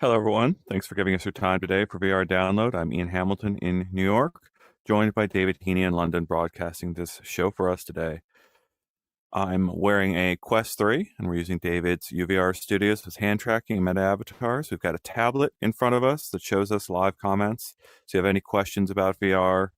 Hello, everyone. Thanks for giving us your time today for VR Download. I'm Ian Hamilton in New York, joined by David Heaney in London, broadcasting this show for us today. I'm wearing a Quest 3, and we're using David's UVR Studios with hand tracking and meta avatars. We've got a tablet in front of us that shows us live comments. So if you have any questions about VR,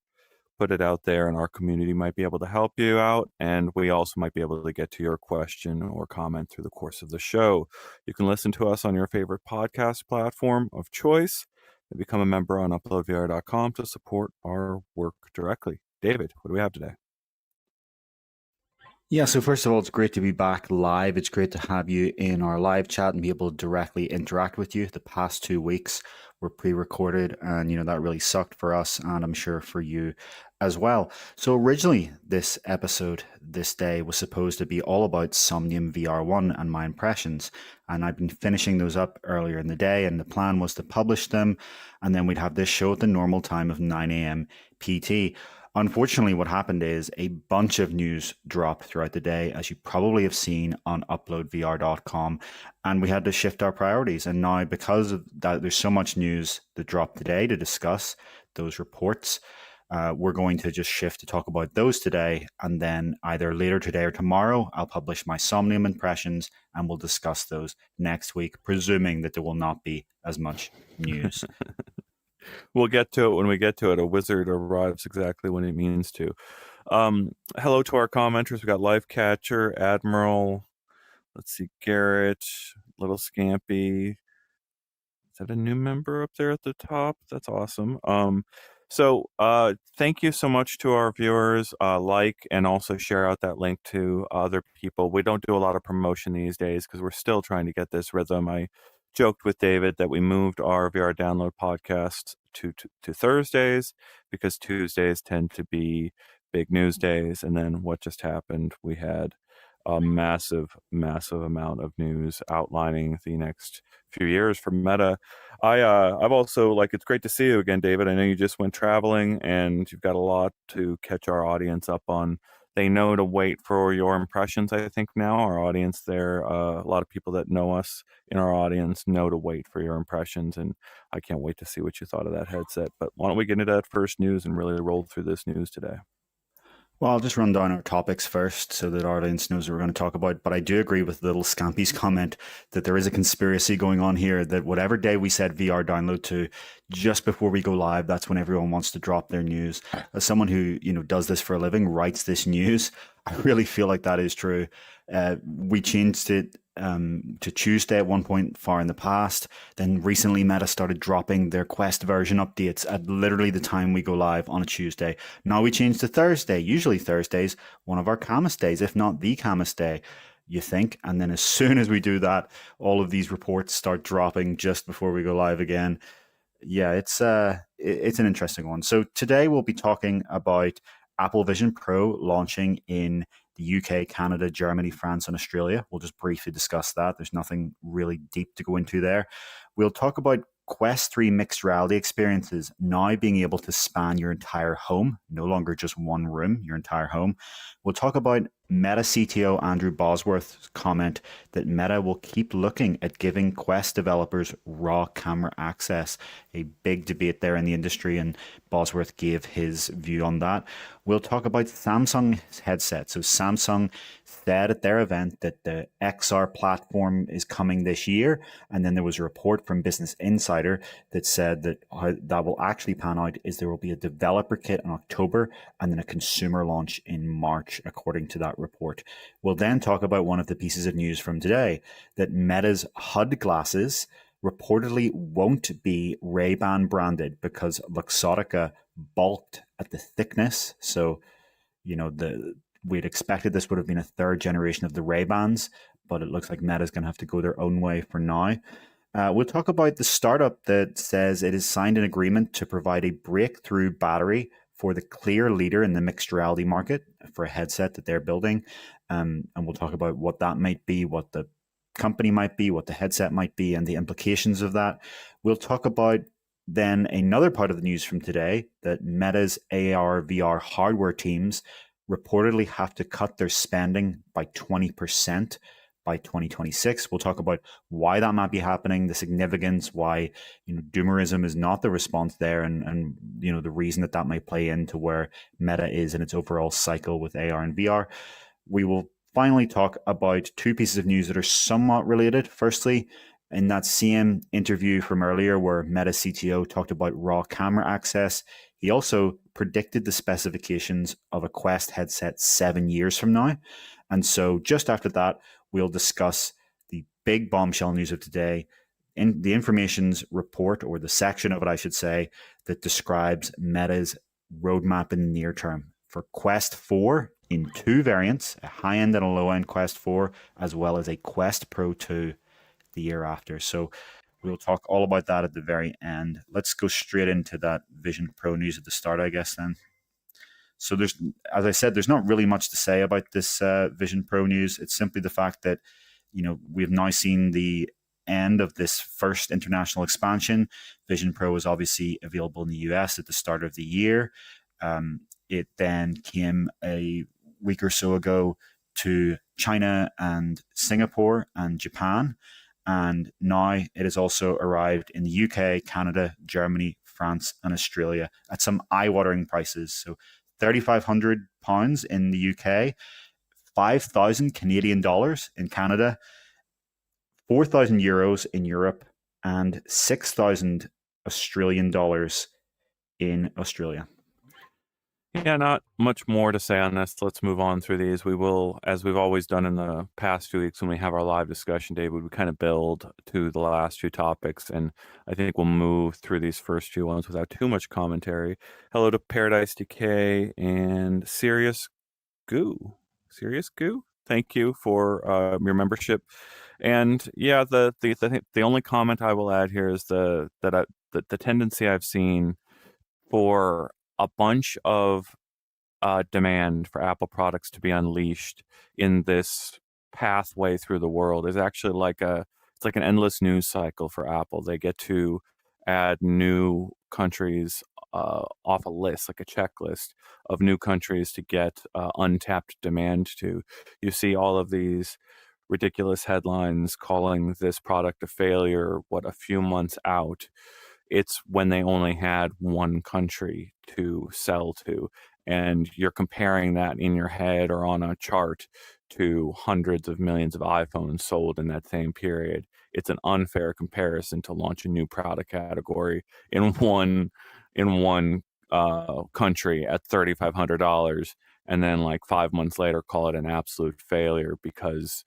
put it out there, and our community might be able to help you out. And we also might be able to get to your question or comment through the course of the show. You can listen to us on your favorite podcast platform of choice and become a member on UploadVR.com to support our work directly. David, what do we have today? Yeah, so first of all, it's great to be back live. It's great to have you in our live chat and be able to directly interact with you. The past 2 weeks were pre-recorded and, that really sucked for us and I'm sure for you as well. So originally, this episode, this day, was supposed to be all about Somnium VR1 and my impressions. And I've been finishing those up earlier in the day and the plan was to publish them and then we'd have this show at the normal time of 9 a.m. PT. Unfortunately, what happened is a bunch of news dropped throughout the day, as you probably have seen on UploadVR.com, and we had to shift our priorities. And now, because of that, there's so much news that dropped today to discuss those reports. We're going to just shift to talk about those today, and then either later today or tomorrow, I'll publish my Somnium impressions, and we'll discuss those next week, presuming that there will not be as much news. We'll get to it when we get to it. A wizard arrives exactly when it means to. Hello to our commenters. We got Lifecatcher, Admiral, let's see, Garrett, Little Scampy. Is that a new member up there at the top? That's awesome. Thank you so much to our viewers. Like and also share out that link to other people. We don't do a lot of promotion these days because we're still trying to get this rhythm. I joked with David that we moved our VR Download podcast to Thursdays because Tuesdays tend to be big news days. And then what just happened? We had a massive amount of news outlining the next few years for Meta. I've also it's great to see you again, David. I know you just went traveling and you've got a lot to catch our audience up on. They know to wait for your impressions. I think now our audience there, a lot of people that know us in our audience know to wait for your impressions, and I can't wait to see what you thought of that headset. But why don't we get into that first news and really roll through this news today? Well, I'll just run down our topics first so that our audience knows what we're going to talk about. But I do agree with Little Scampy's comment that there is a conspiracy going on here, that whatever day we set VR download to, just before we go live, that's when everyone wants to drop their news. As someone who, does this for a living, writes this news, I really feel like that is true. We changed it to Tuesday at one point far in the past. Then recently Meta started dropping their Quest version updates at literally the time we go live on a Tuesday. Now we changed to Thursday. Usually Thursdays, one of our calmest days, if not the calmest day, you think. And then as soon as we do that, all of these reports start dropping just before we go live again. Yeah, it's an interesting one. So today we'll be talking about Apple Vision Pro launching in the UK, Canada, Germany, France, and Australia. We'll just briefly discuss that. There's nothing really deep to go into there. We'll talk about Quest 3 mixed reality experiences now being able to span your entire home, no longer just one room, your entire home. We'll talk about Meta CTO Andrew Bosworth's comment that Meta will keep looking at giving Quest developers raw camera access. A big debate there in the industry, and Bosworth gave his view on that. We'll talk about Samsung's headset. So Samsung said at their event that the XR platform is coming this year, and then there was a report from Business Insider that said that how that will actually pan out is there will be a developer kit in October and then a consumer launch in March, according to that report. We'll then talk about one of the pieces of news from today, that Meta's HUD glasses reportedly won't be Ray-Ban branded because Luxottica balked at the thickness. So, we'd expected this would have been a third generation of the Ray-Bans, but it looks like Meta's going to have to go their own way for now. We'll talk about the startup that says it has signed an agreement to provide a breakthrough battery for the clear leader in the mixed reality market for a headset that they're building. And we'll talk about what that might be, what the company might be, what the headset might be, and the implications of that. We'll talk about then another part of the news from today, that Meta's AR VR hardware teams reportedly have to cut their spending by 20% by 2026. We'll talk about why that might be happening, the significance, why doomerism is not the response there, and the reason that that might play into where Meta is in its overall cycle with AR and VR. We will finally talk about two pieces of news that are somewhat related. Firstly, in that same interview from earlier where Meta CTO talked about raw camera access, he also predicted the specifications of a Quest headset 7 years from now. And so just after that, we'll discuss the big bombshell news of today, in the information's report, or the section of it, I should say, that describes Meta's roadmap in the near term for Quest 4 in two variants, a high-end and a low-end Quest 4, as well as a Quest Pro 2 the year after. So we'll talk all about that at the very end. Let's go straight into that Vision Pro news at the start, I guess, then. So there's, as I said, there's not really much to say about this Vision Pro news. It's simply the fact that, we've now seen the end of this first international expansion. Vision Pro was obviously available in the US at the start of the year. It then came a week or so ago to China and Singapore and Japan. And now it has also arrived in the UK, Canada, Germany, France, and Australia at some eye-watering prices. So £3,500 in the UK, 5,000 Canadian dollars in Canada, 4,000 euros in Europe, and 6,000 Australian dollars in Australia. Yeah, not much more to say on this. Let's move on through these. We will, as we've always done in the past few weeks when we have our live discussion, David, we kind of build to the last few topics, and I think we'll move through these first few ones without too much commentary. Hello to Paradise Decay and Serious Goo. Serious Goo? Thank you for your membership. And yeah, the only comment I will add here is the tendency I've seen for a bunch of demand for Apple products to be unleashed in this pathway through the world is actually it's like an endless news cycle for Apple. They get to add new countries off a list, like a checklist of new countries to get untapped demand to. You see all of these ridiculous headlines calling this product a failure, a few months out. It's when they only had one country to sell to. And you're comparing that in your head or on a chart to hundreds of millions of iPhones sold in that same period. It's an unfair comparison to launch a new product category in one country at $3,500 and then like 5 months later call it an absolute failure because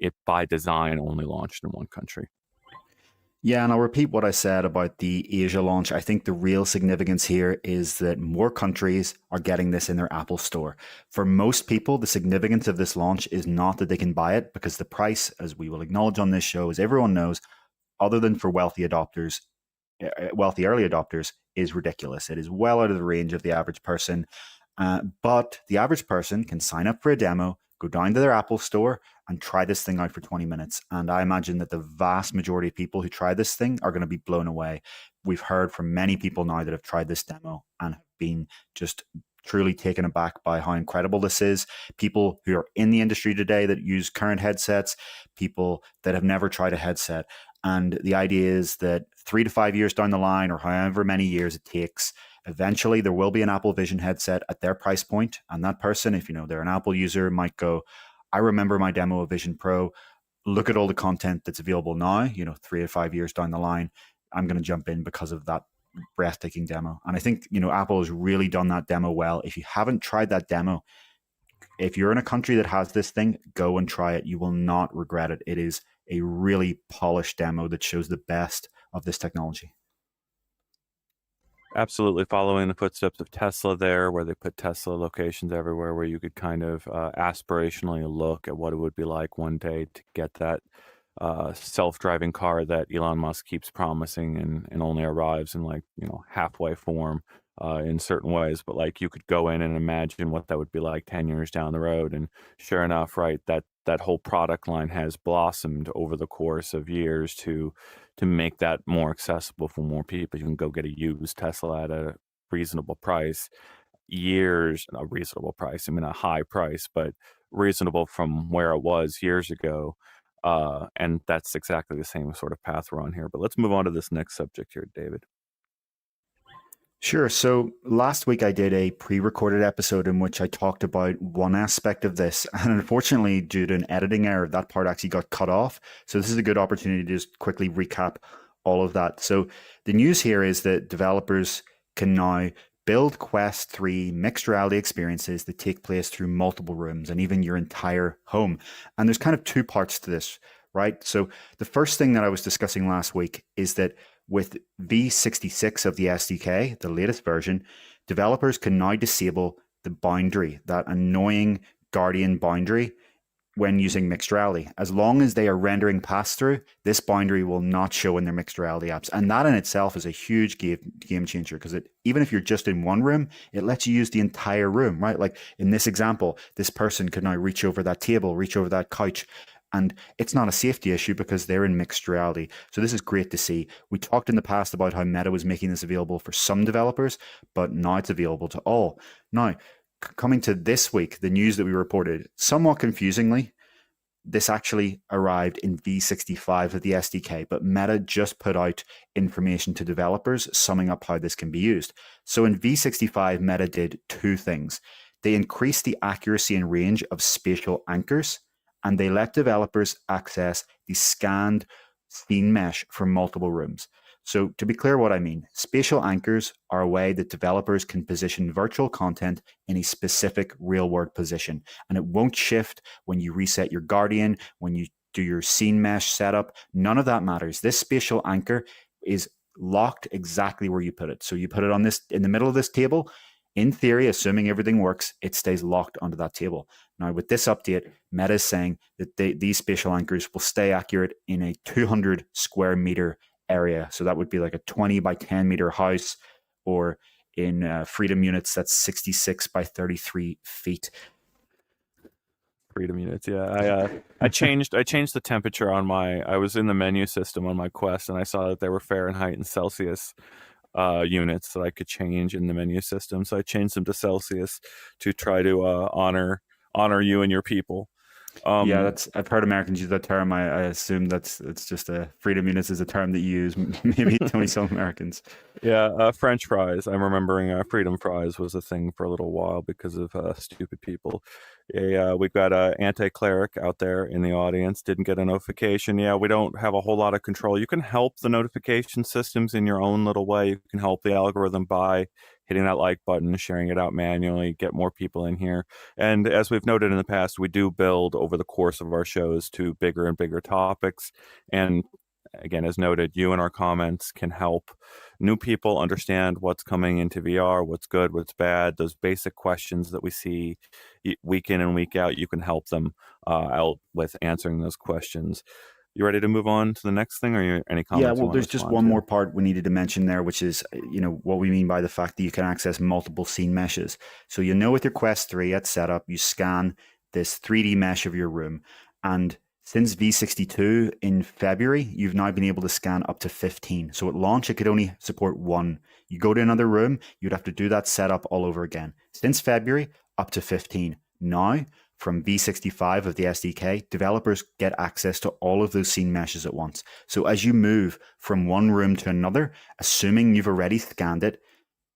it by design only launched in one country. Yeah, and I'll repeat what I said about the Asia launch. I think the real significance here is that more countries are getting this in their Apple Store. For most people, the significance of this launch is not that they can buy it, because the price, as we will acknowledge on this show, as everyone knows, other than for wealthy early adopters, is ridiculous. It is well out of the range of the average person. But the average person can sign up for a demo, go down to their Apple Store, and try this thing out for 20 minutes. And I imagine that the vast majority of people who try this thing are going to be blown away. We've heard from many people now that have tried this demo and have been just truly taken aback by how incredible this is. People who are in the industry today that use current headsets, people that have never tried a headset. And the idea is that 3 to 5 years down the line, or however many years it takes, eventually there will be an Apple Vision headset at their price point. And that person, if they're an Apple user, might go, I remember my demo of Vision Pro. Look at all the content that's available now, 3 to 5 years down the line. I'm going to jump in because of that breathtaking demo. And I think, Apple has really done that demo well. If you haven't tried that demo, if you're in a country that has this thing, go and try it. You will not regret it. It is a really polished demo that shows the best of this technology. Absolutely following the footsteps of Tesla there, where they put Tesla locations everywhere, where you could kind of aspirationally look at what it would be like one day to get that self-driving car that Elon Musk keeps promising and only arrives in halfway form in certain ways. But you could go in and imagine what that would be like 10 years down the road. And sure enough, right, that whole product line has blossomed over the course of years to make that more accessible for more people. You can go get a used Tesla at a reasonable price. A reasonable price. I mean, a high price, but reasonable from where it was years ago. And that's exactly the same sort of path we're on here. But let's move on to this next subject here, David. Sure. So last week I did a pre-recorded episode in which I talked about one aspect of this. And unfortunately, due to an editing error, that part actually got cut off. So this is a good opportunity to just quickly recap all of that. So the news here is that developers can now build Quest 3 mixed reality experiences that take place through multiple rooms and even your entire home. And there's kind of two parts to this, right? So the first thing that I was discussing last week is that with V66 of the SDK, the latest version, developers can now disable the boundary, that annoying Guardian boundary, when using mixed reality. As long as they are rendering pass-through, this boundary will not show in their mixed reality apps. And that in itself is a huge game changer, because even if you're just in one room, it lets you use the entire room, right? Like in this example, this person could now reach over that table, reach over that couch, and it's not a safety issue because they're in mixed reality. So this is great to see. We talked in the past about how Meta was making this available for some developers, but now it's available to all. Now, coming to this week, the news that we reported, somewhat confusingly, this actually arrived in V65 of the SDK, but Meta just put out information to developers summing up how this can be used. So in V65, Meta did two things. They increased the accuracy and range of spatial anchors, and they let developers access the scanned scene mesh from multiple rooms. So to be clear what I mean, spatial anchors are a way that developers can position virtual content in a specific real-world position, and it won't shift when you reset your Guardian, when you do your scene mesh setup. None of that matters. This spatial anchor is locked exactly where you put it. So you put it on this in the middle of this table. In theory, assuming everything works, it stays locked onto that table. Now, with this update, Meta is saying that these spatial anchors will stay accurate in a 200 square meter area. So that would be like a 20 by 10 meter house, or in freedom units, that's 66 by 33 feet. Freedom units, yeah. I changed the temperature on my. I was in the menu system on my Quest, and I saw that there were Fahrenheit and Celsius units that I could change in the menu system. So I changed them to Celsius to try to honor you and your people. Yeah, I've heard Americans use that term. I assume it's just a freedom units is a term that you use. Maybe only some Americans. Yeah, French fries. I'm remembering freedom fries was a thing for a little while because of stupid people. Yeah, we've got an anti-cleric out there in the audience. Didn't get a notification. Yeah, we don't have a whole lot of control. You can help the notification systems in your own little way. You can help the algorithm by hitting that like button, sharing it out manually, get more people in here. And as we've noted in the past, we do build over the course of our shows to bigger and bigger topics. And again, as noted, you and our comments can help new people understand what's coming into VR, what's good, what's bad, those basic questions that we see week in and week out. You can help them out with answering those questions. You ready to move on to the next thing, or any comments? Yeah, well, there's just one more part we needed to mention there, which is, what we mean by the fact that you can access multiple scene meshes. So with your Quest 3 at setup, you scan this 3D mesh of your room, and since V62 in February, you've now been able to scan up to 15. So at launch, it could only support one. You go to another room, you'd have to do that setup all over again. Since February, up to 15. Now, from V65 of the SDK, developers get access to all of those scene meshes at once. So as you move from one room to another, assuming you've already scanned it,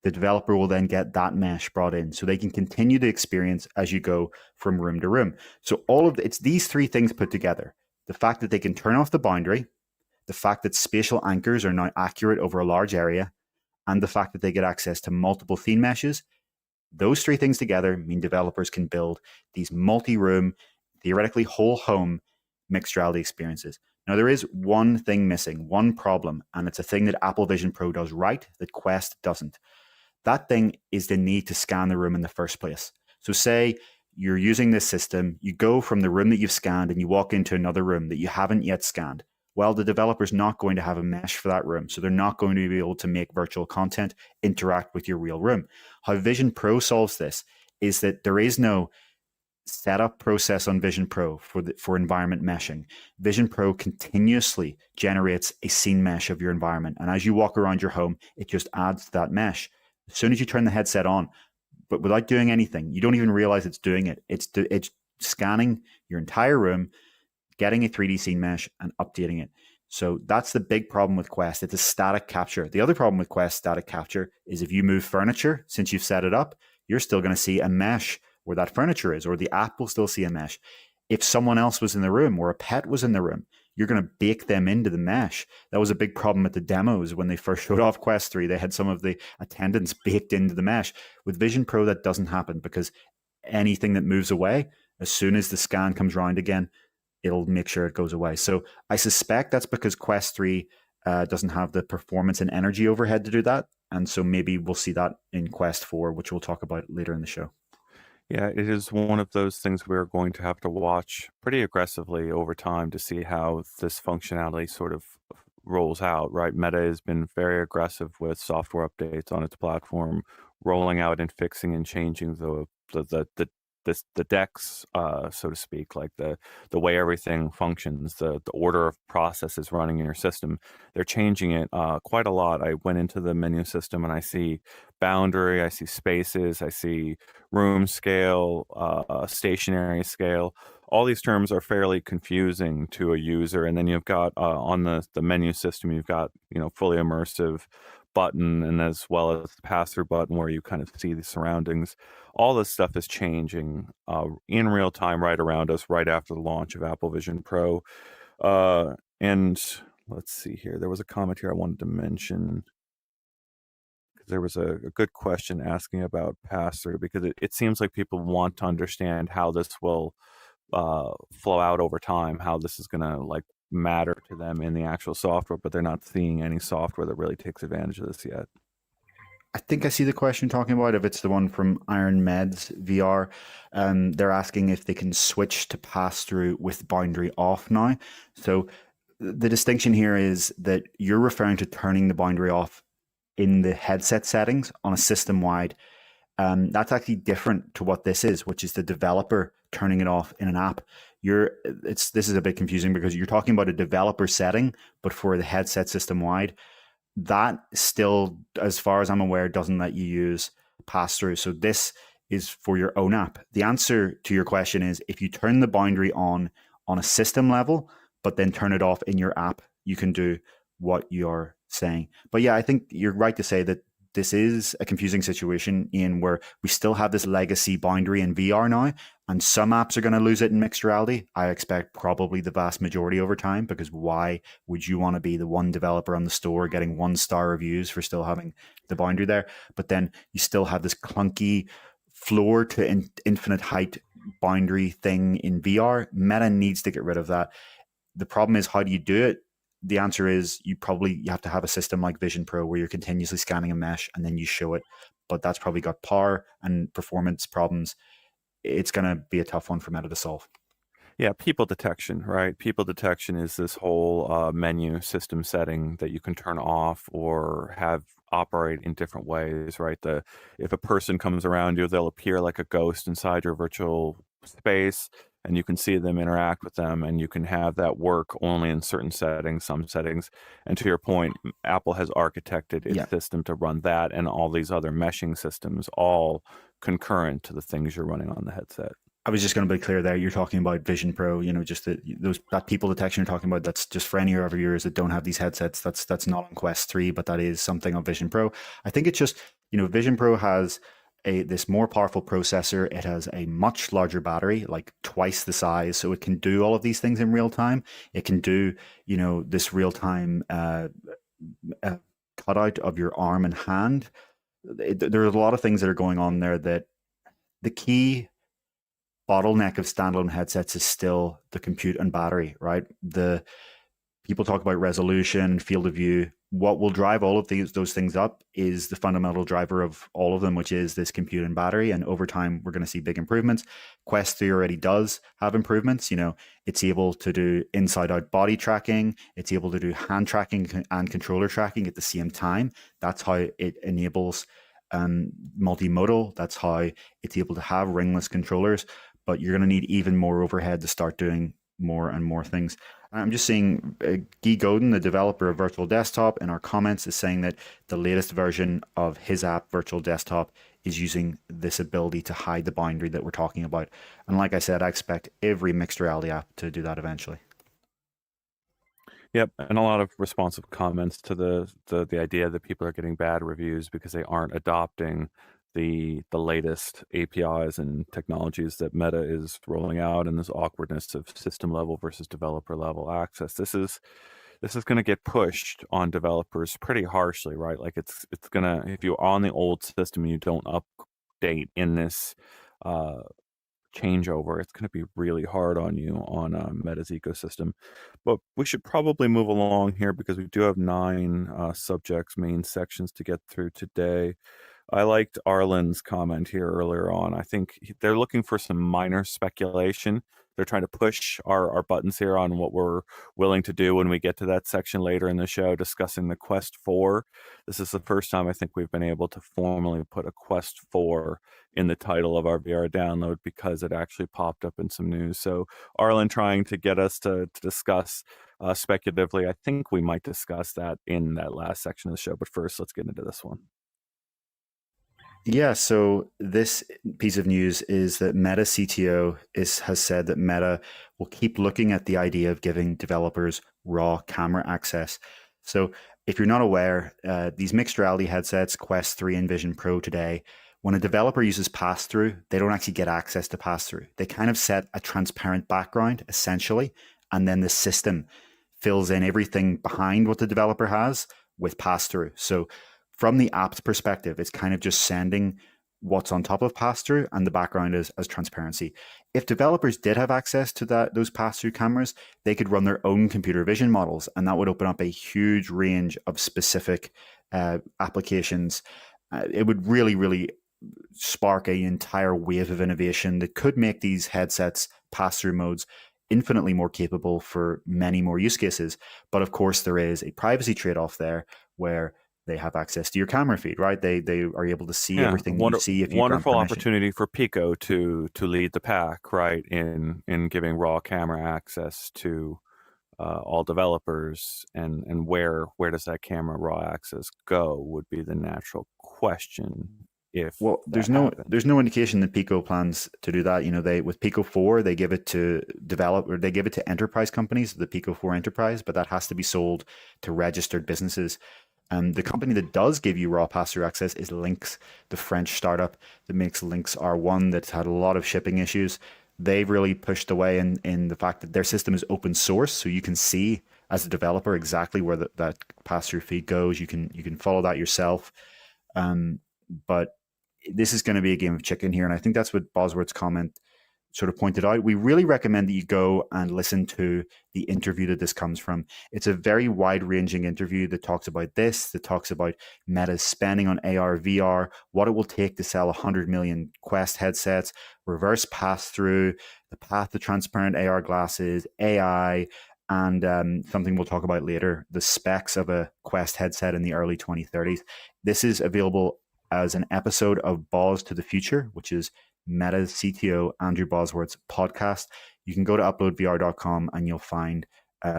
the developer will then get that mesh brought in so they can continue the experience as you go from room to room. So it's these three things put together. The fact that they can turn off the boundary, the fact that spatial anchors are now accurate over a large area, and the fact that they get access to multiple scene meshes. Those three things together mean developers can build these multi-room, theoretically whole home mixed reality experiences. Now, there is one thing missing, one problem, and it's a thing that Apple Vision Pro does right that Quest doesn't. That thing is the need to scan the room in the first place. So say you're using this system, you go from the room that you've scanned and you walk into another room that you haven't yet scanned. Well, the developer's not going to have a mesh for that room, so they're not going to be able to make virtual content interact with your real room. How Vision Pro solves this is that there is no setup process on Vision Pro for environment meshing. Vision Pro continuously generates a scene mesh of your environment, and as you walk around your home, it just adds to that mesh. As soon as you turn the headset on, but without doing anything, you don't even realize it's doing it. It's scanning your entire room, getting a 3D scene mesh and updating it. So that's the big problem with Quest. It's a static capture. The other problem with Quest static capture is if you move furniture, since you've set it up, you're still going to see a mesh where that furniture is, or the app will still see a mesh. If someone else was in the room or a pet was in the room, you're going to bake them into the mesh. That was a big problem at the demos when they first showed off Quest 3. They had some of the attendants baked into the mesh. With Vision Pro, that doesn't happen because anything that moves away, as soon as the scan comes around again, it'll make sure it goes away. So I suspect that's because Quest 3 doesn't have the performance and energy overhead to do that. And so maybe we'll see that in Quest 4, which we'll talk about later in the show. Yeah, it is one of those things we're going to have to watch pretty aggressively over time to see how this functionality sort of rolls out, right? Meta has been very aggressive with software updates on its platform, rolling out and fixing and changing the decks, so to speak, like the way everything functions, the order of processes running in your system. They're changing it quite a lot. I went into the menu system and I see boundary, I see spaces, I see room scale, stationary scale. All these terms are fairly confusing to a user. And then you've got on the menu system, you've got, fully immersive button and as well as the pass-through button where you kind of see the surroundings. All this stuff is changing in real time right around us right after the launch of Apple Vision Pro. And let's see here. There was a comment here I wanted to mention. There was a good question asking about pass-through because it seems like people want to understand how this will flow out over time, how this is going to like matter to them in the actual software, but they're not seeing any software that really takes advantage of this yet. I think I see the question talking about if it's the one from Iron Meds VR. They're asking if they can switch to pass through with boundary off now. So the distinction here is that you're referring to turning the boundary off in the headset settings on a system wide. That's actually different to what this is, which is the developer turning it off in an app. This is a bit confusing because you're talking about a developer setting, but for the headset system wide, that still, as far as I'm aware, doesn't let you use pass through. So this is for your own app. The answer to your question is if you turn the boundary on a system level, but then turn it off in your app, you can do what you're saying. But yeah, I think you're right to say that this is a confusing situation in where we still have this legacy boundary in VR now, and some apps are going to lose it in mixed reality. I expect probably the vast majority over time, because why would you want to be the one developer on the store getting 1-star reviews for still having the boundary there? But then you still have this clunky floor to infinite height boundary thing in VR. Meta needs to get rid of that. The problem is, how do you do it? The answer is you have to have a system like Vision Pro where you're continuously scanning a mesh and then you show it. But that's probably got power and performance problems. It's going to be a tough one for Meta to solve. Yeah, people detection, right? People detection is this whole menu system setting that you can turn off or have operate in different ways, right? If a person comes around you, they'll appear like a ghost inside your virtual space, and you can see them, interact with them, and you can have that work only in certain settings, some settings. And to your point, Apple has architected its system to run that and all these other meshing systems all concurrent to the things you're running on the headset. I was just going to be clear there. You're talking about Vision Pro, just that people detection you're talking about. That's just for any of our viewers that don't have these headsets. That's not on Quest 3, but that is something on Vision Pro. I think it's just, Vision Pro has this more powerful processor. It has a much larger battery, like twice the size, so it can do all of these things in real time. It can do, this real time cutout of your arm and hand. There are a lot of things that are going on there that the key bottleneck of standalone headsets is still the compute and battery, right? The people talk about resolution, field of view. What will drive all of those things up is the fundamental driver of all of them, which is this compute and battery. And over time, we're going to see big improvements. Quest 3 already does have improvements. It's able to do inside-out body tracking. It's able to do hand tracking and controller tracking at the same time. That's how it enables multimodal. That's how it's able to have ringless controllers. But you're going to need even more overhead to start doing more and more things. I'm just seeing Guy Godin, the developer of Virtual Desktop, in our comments is saying that the latest version of his app, Virtual Desktop, is using this ability to hide the boundary that we're talking about. And like I said, I expect every mixed reality app to do that eventually. Yep, and a lot of responsive comments to the idea that people are getting bad reviews because they aren't adopting the latest APIs and technologies that Meta is rolling out, and this awkwardness of system level versus developer level access. This is going to get pushed on developers pretty harshly, right? Like it's gonna, if you're on the old system and you don't update in this uh, changeover, it's going to be really hard on you on Meta's ecosystem. But we should probably move along here because we do have 9 subjects, main sections to get through today. I liked Arlen's comment here earlier on. I think they're looking for some minor speculation. They're trying to push our buttons here on what we're willing to do when we get to that section later in the show discussing the Quest 4. This is the first time I think we've been able to formally put a Quest 4 in the title of our VR download because it actually popped up in some news. So Arlen trying to get us to discuss speculatively. I think we might discuss that in that last section of the show. But first, let's get into this one. Yeah, so this piece of news is that Meta CTO has said that Meta will keep looking at the idea of giving developers raw camera access. So if you're not aware, these mixed reality headsets, Quest 3 and Vision Pro today, when a developer uses pass-through, they don't actually get access to pass-through. They kind of set a transparent background, essentially, and then the system fills in everything behind what the developer has with pass-through. So from the app's perspective, it's kind of just sending what's on top of pass-through, and the background is as transparency. If developers did have access to those pass-through cameras, they could run their own computer vision models, and that would open up a huge range of specific applications. It would really, really spark an entire wave of innovation that could make these headsets pass-through modes infinitely more capable for many more use cases. But of course, there is a privacy trade-off there where they have access to your camera feed, right? They are able to see everything that you see if you grant wonderful permission. opportunity for Pico to lead the pack, right, in giving raw camera access to all developers, and where does that camera raw access go would be the natural question if Well, that happened. there's no indication that Pico plans to do that. You know, they with Pico 4, they give it to they give it to enterprise companies, the Pico 4 Enterprise, but that has to be sold to registered businesses. The company that does give you raw pass-through access is Lynx, the French startup that makes Lynx R1 that's had a lot of shipping issues. They've really pushed away in the fact that their system is open source, so you can see as a developer exactly where that pass-through feed goes. You can follow that yourself. But this is going to be a game of chicken here, and I think that's what Bosworth's comment sort of pointed out. We really recommend that you go and listen to the interview that this comes from. It's a very wide-ranging interview that talks about this, that talks about Meta's spending on AR, VR, what it will take to sell 100 million Quest headsets, reverse pass-through, the path to transparent AR glasses, AI, and something we'll talk about later, the specs of a Quest headset in the early 2030s. This is available as an episode of Boz to the Future, which is Meta's CTO Andrew Bosworth's podcast. You can go to uploadvr.com and you'll find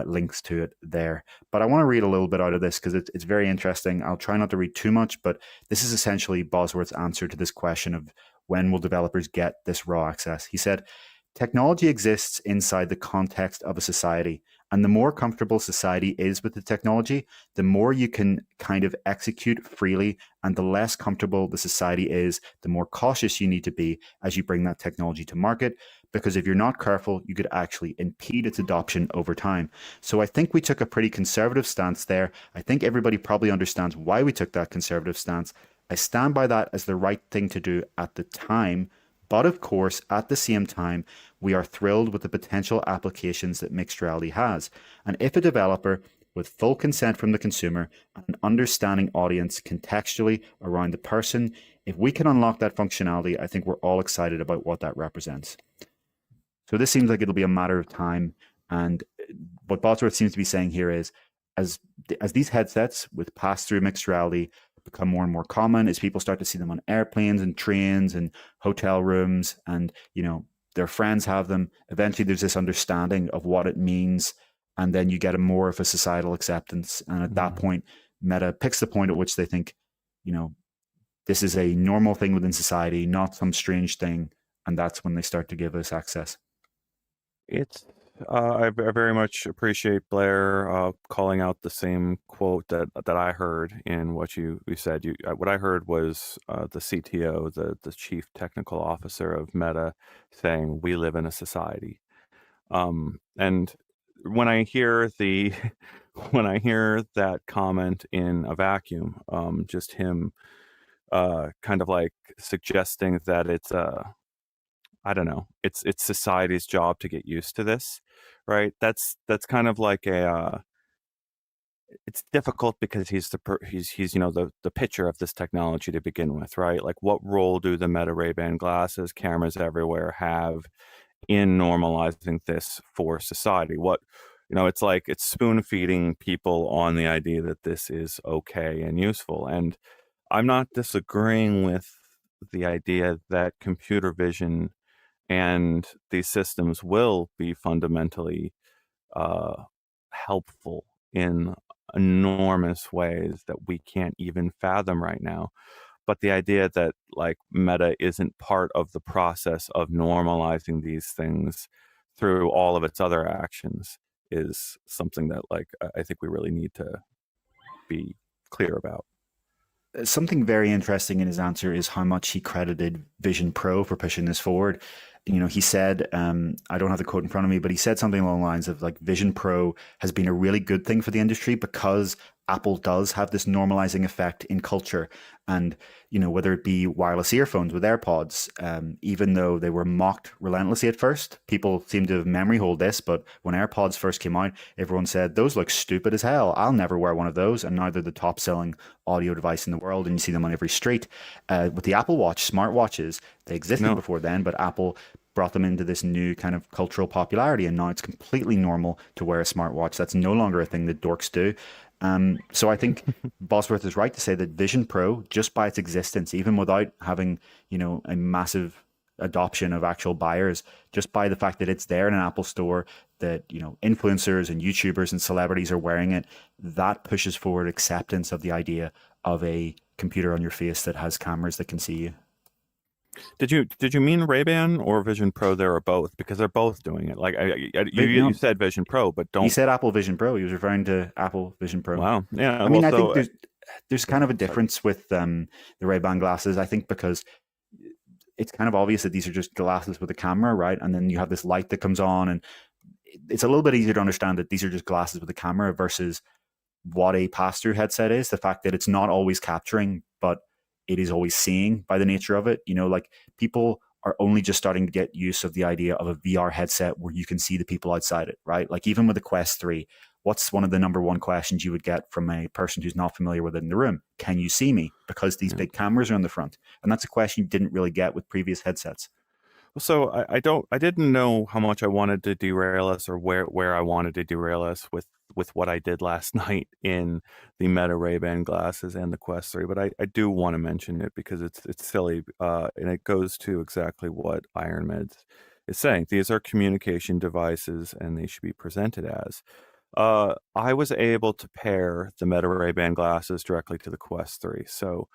links to it there. But I want to read a little bit out of this because it's very interesting. I'll try not to read too much, but this is essentially Bosworth's answer to this question of when will developers get this raw access. He said, technology exists inside the context of a society. And the more comfortable society is with the technology, the more you can kind of execute freely. And the less comfortable the society is, the more cautious you need to be as you bring that technology to market. Because if you're not careful, you could actually impede its adoption over time. So I think we took a pretty conservative stance there. I think everybody probably understands why we took that conservative stance. I stand by that as the right thing to do at the time. But of course, at the same time, we are thrilled with the potential applications that mixed reality has. And if a developer with full consent from the consumer and an understanding audience contextually around the person, if we can unlock that functionality, I think we're all excited about what that represents. So this seems like it'll be a matter of time. And what Bosworth seems to be saying here is, as these headsets with pass-through mixed reality become more and more common, as people start to see them on airplanes and trains and hotel rooms, and their friends have them, eventually there's this understanding of what it means, and then you get a more of a societal acceptance. And at that point, Meta picks the point at which they think, this is a normal thing within society, not some strange thing. And that's when they start to give us access. It's I very much appreciate Blair calling out the same quote that I heard in what you said. What I heard was the CTO, the Chief Technical Officer of Meta, saying we live in a society. And when I hear the when I hear that comment in a vacuum, just him kind of like suggesting that it's I don't know. It's society's job to get used to this, right? That's kind of like a. It's difficult because he's the pitcher of this technology to begin with, right? Like, what role do the Meta Ray-Ban glasses, cameras everywhere, have in normalizing this for society? What it's like it's spoon feeding people on the idea that this is okay and useful, and I'm not disagreeing with the idea that computer vision and these systems will be fundamentally uh, helpful in enormous ways that we can't even fathom right now. But the idea that like Meta isn't part of the process of normalizing these things through all of its other actions is something that like I think we really need to be clear about. Something very interesting in his answer is how much he credited Vision Pro for pushing this forward. He said, I don't have the quote in front of me, but he said something along the lines of like Vision Pro has been a really good thing for the industry because Apple does have this normalizing effect in culture. And, whether it be wireless earphones with AirPods, even though they were mocked relentlessly at first, people seem to have memory hold this. But when AirPods first came out, everyone said, those look stupid as hell. I'll never wear one of those. And now they're the top selling audio device in the world. And you see them on every street. With the Apple Watch, smartwatches, they existed No, before then, but Apple brought them into this new kind of cultural popularity. And now it's completely normal to wear a smartwatch. That's no longer a thing that dorks do. So I think Bosworth is right to say that Vision Pro, just by its existence, even without having, a massive adoption of actual buyers, just by the fact that it's there in an Apple store, that, influencers and YouTubers and celebrities are wearing it, that pushes forward acceptance of the idea of a computer on your face that has cameras that can see you. did you mean Ray-Ban or Vision Pro there or both? Because they're both doing it. Like you But, you said Vision Pro, but he don't. said Apple Vision Pro. He was referring to Apple Vision Pro. Wow. Yeah. I Well, mean, I think so there's kind of a sorry. difference with the Ray-Ban glasses. I think because it's kind of obvious that these are just glasses with a camera, right? And then you have this light that comes on, and it's a little bit easier to understand that these are just glasses with a camera versus what a pass-through headset is. The fact that it's not always capturing, but it is always seeing by the nature of it. Like people are only just starting to get use of the idea of a VR headset where you can see the people outside it, right? Like even with the Quest 3, what's one of the number one questions you would get from a person who's not familiar with it in the room? Can you see me? Because these Yeah. big cameras are on the front. And that's a question you didn't really get with previous headsets. So I didn't know how much I wanted to derail us or where I wanted to derail us with what I did last night in the Meta Ray-Ban glasses and the Quest 3, but I do want to mention it because it's silly and it goes to exactly what Iron Meds is saying. These are communication devices and they should be presented as. I was able to pair the Meta Ray-Ban glasses directly to the Quest 3. So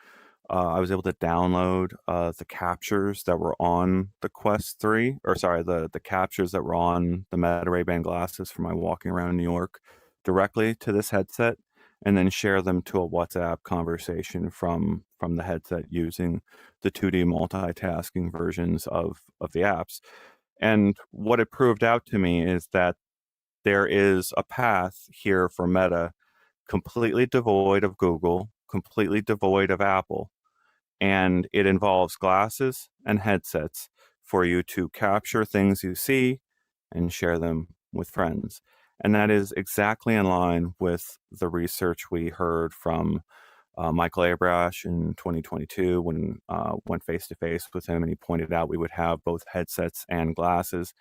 I was able to download the captures that were on the Quest 3, or sorry, the captures that were on the Meta Ray-Ban glasses for my walking around New York directly to this headset, and then share them to a WhatsApp conversation from the headset using the 2D multitasking versions of the apps. And what it proved out to me is that there is a path here for Meta completely devoid of Google, completely devoid of Apple, and it involves glasses and headsets for you to capture things you see and share them with friends. And that is exactly in line with the research we heard from Michael Abrash in 2022 when went face to face with him, and he pointed out we would have both headsets and glasses.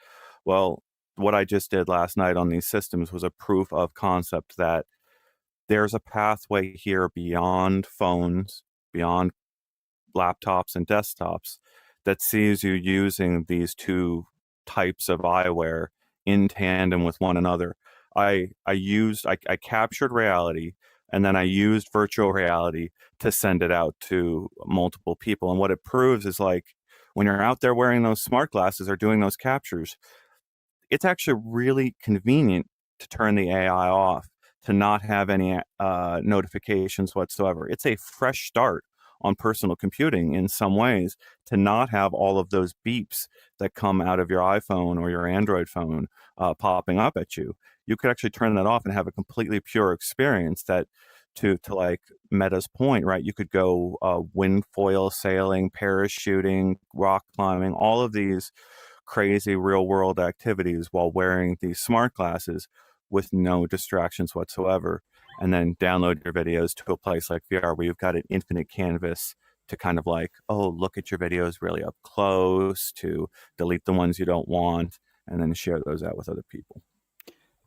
Well, what I just did last night on these systems was a proof of concept that there's a pathway here beyond phones, beyond laptops and desktops that sees you using these two types of eyewear in tandem with one another. I captured reality. and then I used virtual reality to send it out to multiple people. And what it proves is like when you're out there wearing those smart glasses or doing those captures, it's actually really convenient to turn the AI off, to not have any notifications whatsoever. It's a fresh start on personal computing in some ways, to not have all of those beeps that come out of your iPhone or your Android phone popping up at you. You could actually turn that off and have a completely pure experience that, to like Meta's point, right? You could go wind foil sailing, parachuting, rock climbing, all of these crazy real world activities while wearing these smart glasses with no distractions whatsoever. And then download your videos to a place like VR where you've got an infinite canvas to kind of like, oh, look at your videos really up close, to delete the ones you don't want, and then share those out with other people.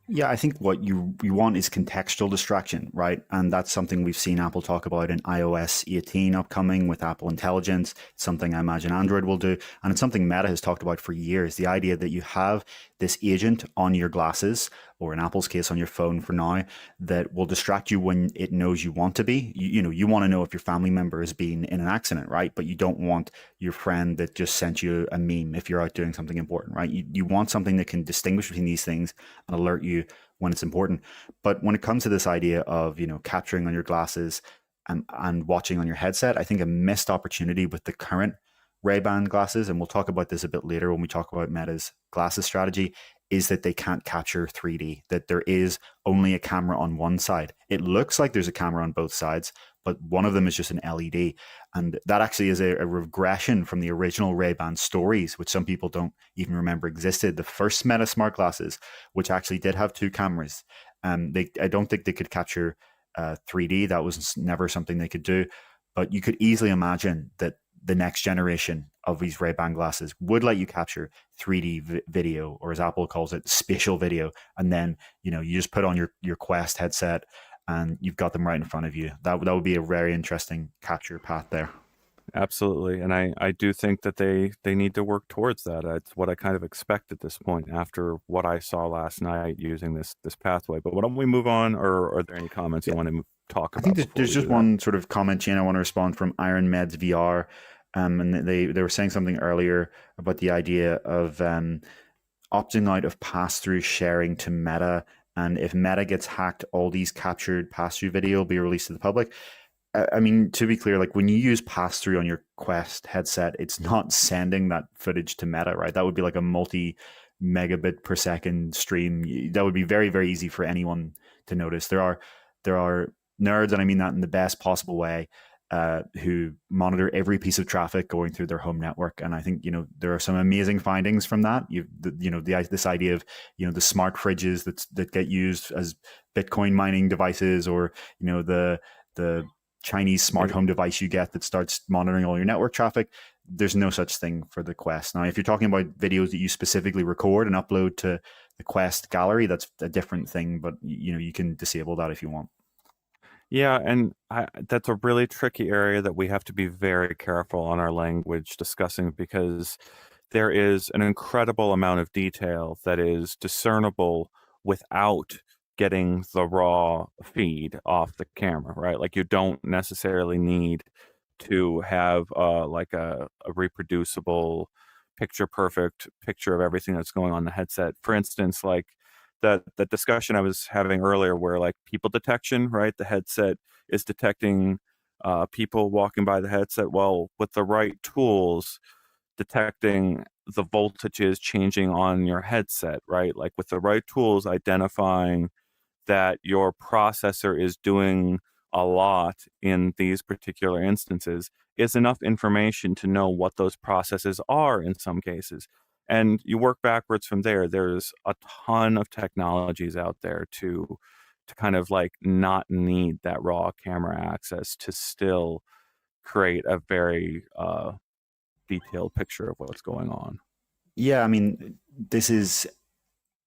Yeah, I think what you want is contextual distraction, right? And that's something we've seen Apple talk about in iOS 18 upcoming with Apple Intelligence. It's something I imagine Android will do. And it's something Meta has talked about for years. The idea that you have this agent on your glasses, or in Apple's case on your phone for now, that will distract you when it knows you want to be. You want to know if your family member has been in an accident, right? But you don't want your friend that just sent you a meme if you're out doing something important, right? You want something that can distinguish between these things and alert you when it's important. But when it comes to this idea of, capturing on your glasses and watching on your headset, I think a missed opportunity with the current Ray-Ban glasses, and we'll talk about this a bit later when we talk about Meta's glasses strategy, is that they can't capture 3D, that there is only a camera on one side. It looks like there's a camera on both sides, but one of them is just an LED. And that actually is a regression from the original Ray-Ban stories, which some people don't even remember existed. The first Meta smart glasses, which actually did have two cameras, I don't think they could capture 3D. That was never something they could do. But you could easily imagine that the next generation of these Ray-Ban glasses would let you capture 3D video, or as Apple calls it, spatial video. And then, you just put on your Quest headset and you've got them right in front of you. That would be a very interesting capture path there. Absolutely. And I do think that they need to work towards that. It's what I kind of expect at this point after what I saw last night using this pathway. But why don't we move on, or are there any comments you Yeah, want to talk I think about there's, before there's we do just that? one sort of comment, Jane, I want to respond from Iron Meds VR. And they were saying something earlier about the idea of opting out of pass-through sharing to Meta. And if Meta gets hacked, all these captured pass-through video will be released to the public. I mean, to be clear, like when you use pass-through on your Quest headset, it's not sending that footage to Meta, right? That would be like a multi-megabit per second stream. That would be very, very easy for anyone to notice. There are nerds, and I mean that in the best possible way, who monitor every piece of traffic going through their home network. And I think there are some amazing findings from that. This idea of the smart fridges that get used as Bitcoin mining devices, or the Chinese smart home device you get that starts monitoring all your network traffic. There's no such thing for the Quest. Now, if you're talking about videos that you specifically record and upload to the Quest gallery, that's a different thing. But you can disable that if you want. Yeah, and that's a really tricky area that we have to be very careful on our language discussing, because there is an incredible amount of detail that is discernible without getting the raw feed off the camera, right? Like you don't necessarily need to have like a reproducible, picture perfect picture of everything that's going on in the headset. For instance, like the discussion I was having earlier, where like people detection, right? The headset is detecting people walking by the headset. Well, with the right tools, detecting the voltages changing on your headset, right? Like with the right tools, identifying that your processor is doing a lot in these particular instances is enough information to know what those processes are in some cases. And you work backwards from there. There's a ton of technologies out there to kind of like not need that raw camera access to still create a very detailed picture of what's going on. Yeah, I mean, this is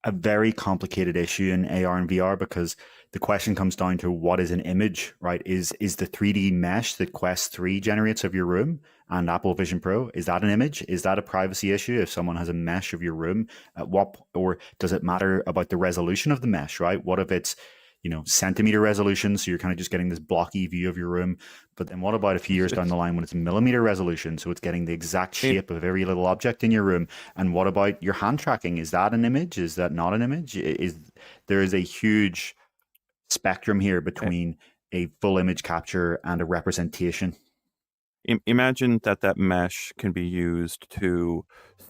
a very complicated issue in AR and VR, because the question comes down to what is an image, right? Is the 3D mesh that Quest 3 generates of your room and Apple Vision Pro, is that an image? Is that a privacy issue if someone has a mesh of your room? Or does it matter about the resolution of the mesh, right? What if it's centimeter resolution, so you're kind of just getting this blocky view of your room. But then what about a few years down the It's, line when it's millimeter resolution, so it's getting the exact it, shape of every little object in your room? And what about your hand tracking? Is that an image? Is that not an image? Is there is a huge spectrum here between a full image capture and a representation? Imagine that mesh can be used to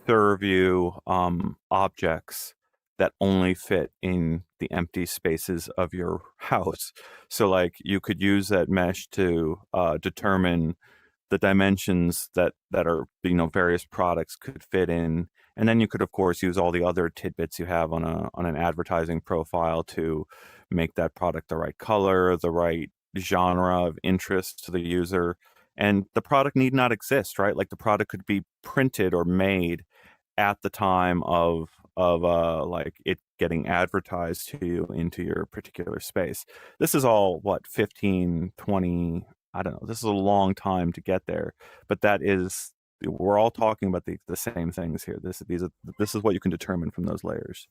serve you objects that only fit in the empty spaces of your house. So, like, you could use that mesh to determine the dimensions that are various products could fit in, and then you could of course use all the other tidbits you have on an advertising profile to make that product the right color, the right genre of interest to the user, and the product need not exist, right? Like, the product could be printed or made at the time of like it getting advertised to you into your particular space. This is all what, 15, 20, I don't know. This is a long time to get there, but we're all talking about the same things here. This is what you can determine from those layers.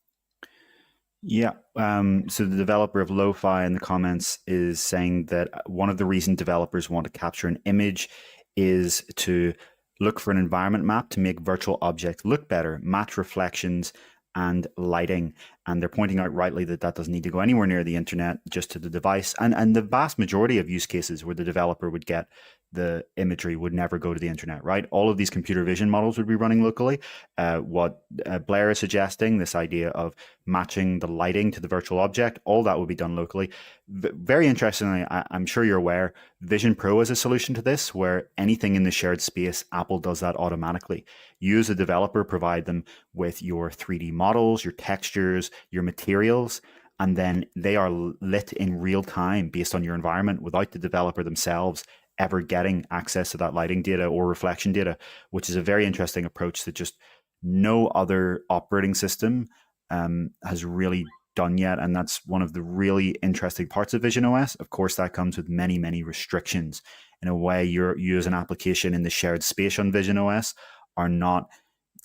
Yeah. So the developer of Lo-Fi in the comments is saying that one of the reasons developers want to capture an image is to look for an environment map to make virtual objects look better, match reflections and lighting. And they're pointing out rightly that that doesn't need to go anywhere near the internet, just to the device. And the vast majority of use cases where the developer would get the imagery would never go to the internet, right? All of these computer vision models would be running locally. What Blair is suggesting, this idea of matching the lighting to the virtual object, all that would be done locally. Very interestingly, I'm sure you're aware, Vision Pro is a solution to this, where anything in the shared space, Apple does that automatically. You as a developer provide them with your 3D models, your textures, your materials, and then they are lit in real time based on your environment without the developer themselves ever getting access to that lighting data or reflection data, which is a very interesting approach that just no other operating system has really done yet. And that's one of the really interesting parts of Vision OS. Of course, that comes with many, many restrictions. In a way, you as an application in the shared space on Vision OS are not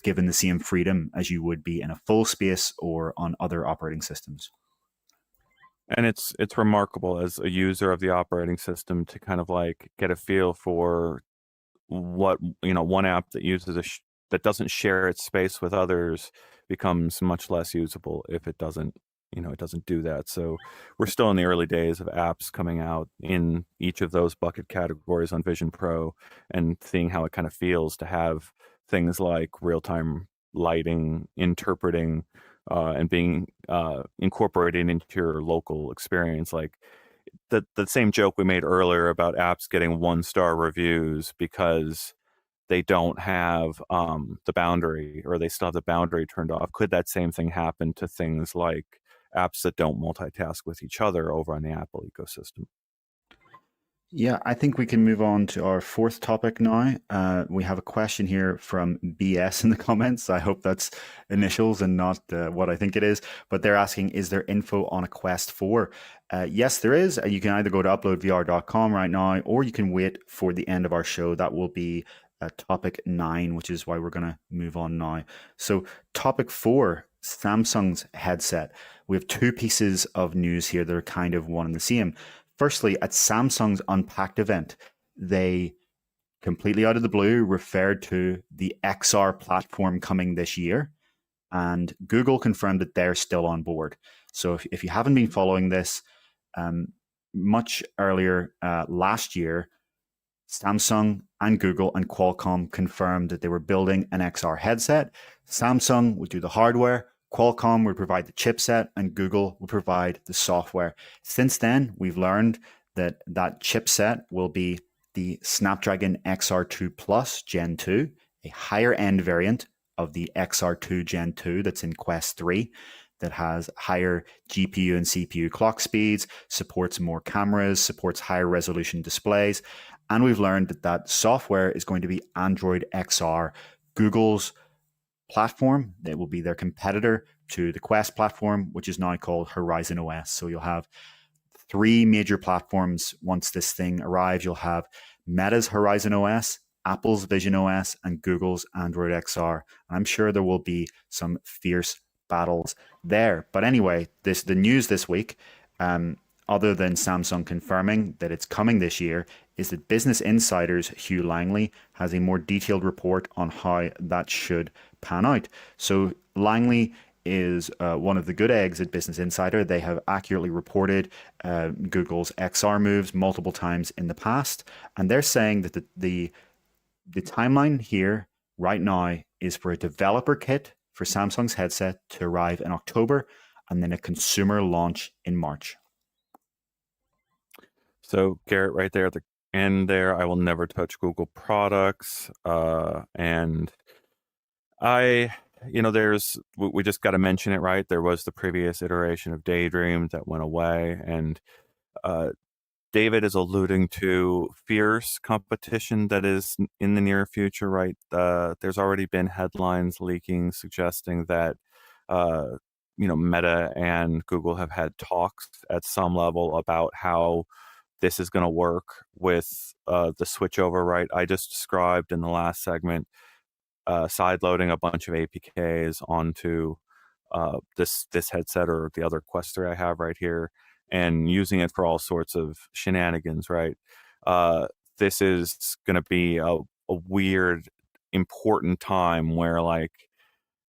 given the same freedom as you would be in a full space or on other operating systems. And it's remarkable as a user of the operating system to kind of like get a feel for what, one app that uses that doesn't share its space with others becomes much less usable if it doesn't do that. So we're still in the early days of apps coming out in each of those bucket categories on Vision Pro, and seeing how it kind of feels to have things like real-time lighting, interpreting, and being incorporated into your local experience. Like, the same joke we made earlier about apps getting 1-star reviews because they don't have the boundary, or they still have the boundary turned off. Could that same thing happen to things like apps that don't multitask with each other over on the Apple ecosystem? Yeah, I think we can move on to our fourth topic now. We have a question here from BS in the comments. I hope that's initials and not what I think it is. But they're asking, is there info on a Quest 4? Yes, there is. You can either go to uploadvr.com right now, or you can wait for the end of our show. That will be topic 9, which is why we're going to move on now. So topic 4, Samsung's headset. We have two pieces of news here that are kind of one and the same. Firstly, at Samsung's Unpacked event, they completely out of the blue referred to the XR platform coming this year, and Google confirmed that they're still on board. So if you haven't been following this, much earlier last year, Samsung and Google and Qualcomm confirmed that they were building an XR headset. Samsung would do the hardware, Qualcomm would provide the chipset, and Google would provide the software. Since then, we've learned that that chipset will be the Snapdragon XR2 Plus Gen 2, a higher end variant of the XR2 Gen 2 that's in Quest 3, that has higher GPU and CPU clock speeds, supports more cameras, supports higher resolution displays. And we've learned that that software is going to be Android XR, Google's platform. That will be their competitor to the Quest platform, which is now called Horizon OS. So you'll have 3 major platforms once this thing arrives. You'll have Meta's Horizon OS, Apple's Vision OS, and Google's Android XR. And I'm sure there will be some fierce battles there. But anyway, the news this week, other than Samsung confirming that it's coming this year, is that Business Insider's Hugh Langley has a more detailed report on how that should pan out. So Langley is one of the good eggs at Business Insider. They have accurately reported Google's XR moves multiple times in the past, and they're saying that the timeline here right now is for a developer kit for Samsung's headset to arrive in October, and then a consumer launch in March. So Garrett, right there at the end there, I will never touch Google products. And I, we just got to mention it, right? There was the previous iteration of Daydream that went away, and uh, David is alluding to fierce competition that is in the near future, right? There's already been headlines leaking suggesting that, uh, Meta and Google have had talks at some level about how this is going to work with the switchover, right? I just described in the last segment, side loading a bunch of APKs onto this headset or the other Quest 3 I have right here, and using it for all sorts of shenanigans, right? Uh, this is going to be a weird, important time where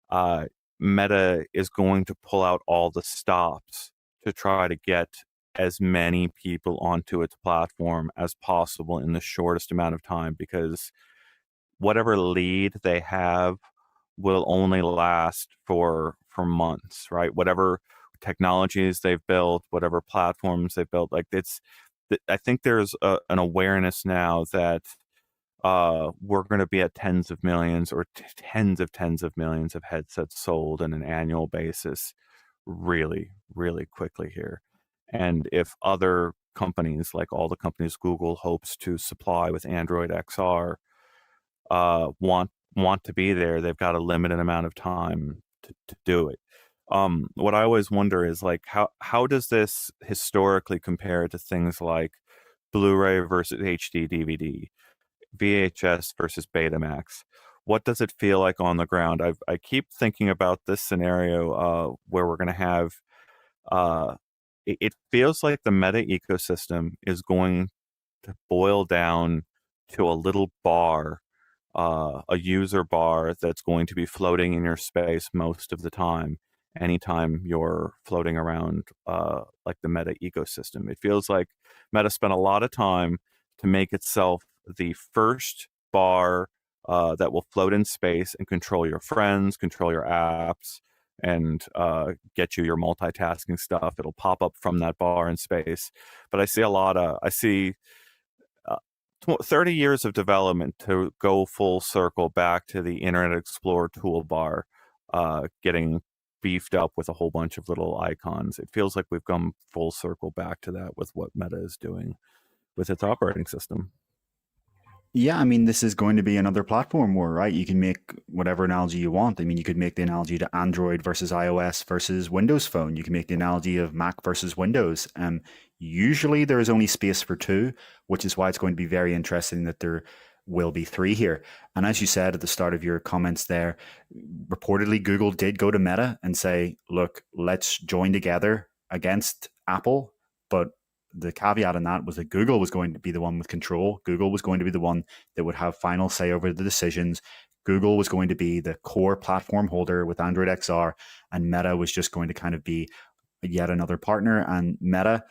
uh, Meta is going to pull out all the stops to try to get as many people onto its platform as possible in the shortest amount of time, because whatever lead they have will only last for months, right? Whatever technologies they've built, whatever platforms they've built, I think there's an awareness now that we're going to be at tens of millions or tens of millions of headsets sold on an annual basis really, really quickly here. And if other companies, like all the companies Google hopes to supply with Android XR, want to be there, they've got a limited amount of time to do it. What I always wonder is how does this historically compare to things like Blu-ray versus HD DVD, VHS versus Betamax? What does it feel like on the ground? I keep thinking about this scenario where we're going to have it feels like the Meta ecosystem is going to boil down to a little bar, a user bar that's going to be floating in your space most of the time, anytime you're floating around like the Meta ecosystem. It feels like Meta spent a lot of time to make itself the first bar that will float in space and control your friends, control your apps, and get you your multitasking stuff. It'll pop up from that bar in space. But I see 30 years of development to go full circle back to the Internet Explorer toolbar, getting beefed up with a whole bunch of little icons. It feels like we've come full circle back to that with what Meta is doing with its operating system. Yeah, I mean, this is going to be another platform war, right? You can make whatever analogy you want. I mean, you could make the analogy to Android versus iOS versus Windows Phone. You can make the analogy of Mac versus Windows. Usually there is only space for two, which is why it's going to be very interesting that there will be three here. And as you said at the start of your comments there, reportedly Google did go to Meta and say, look, let's join together against Apple, but the caveat in that was that Google was going to be the one with control. Google was going to be the one that would have final say over the decisions. Google was going to be the core platform holder with Android XR, and Meta was just going to kind of be yet another partner. And Meta,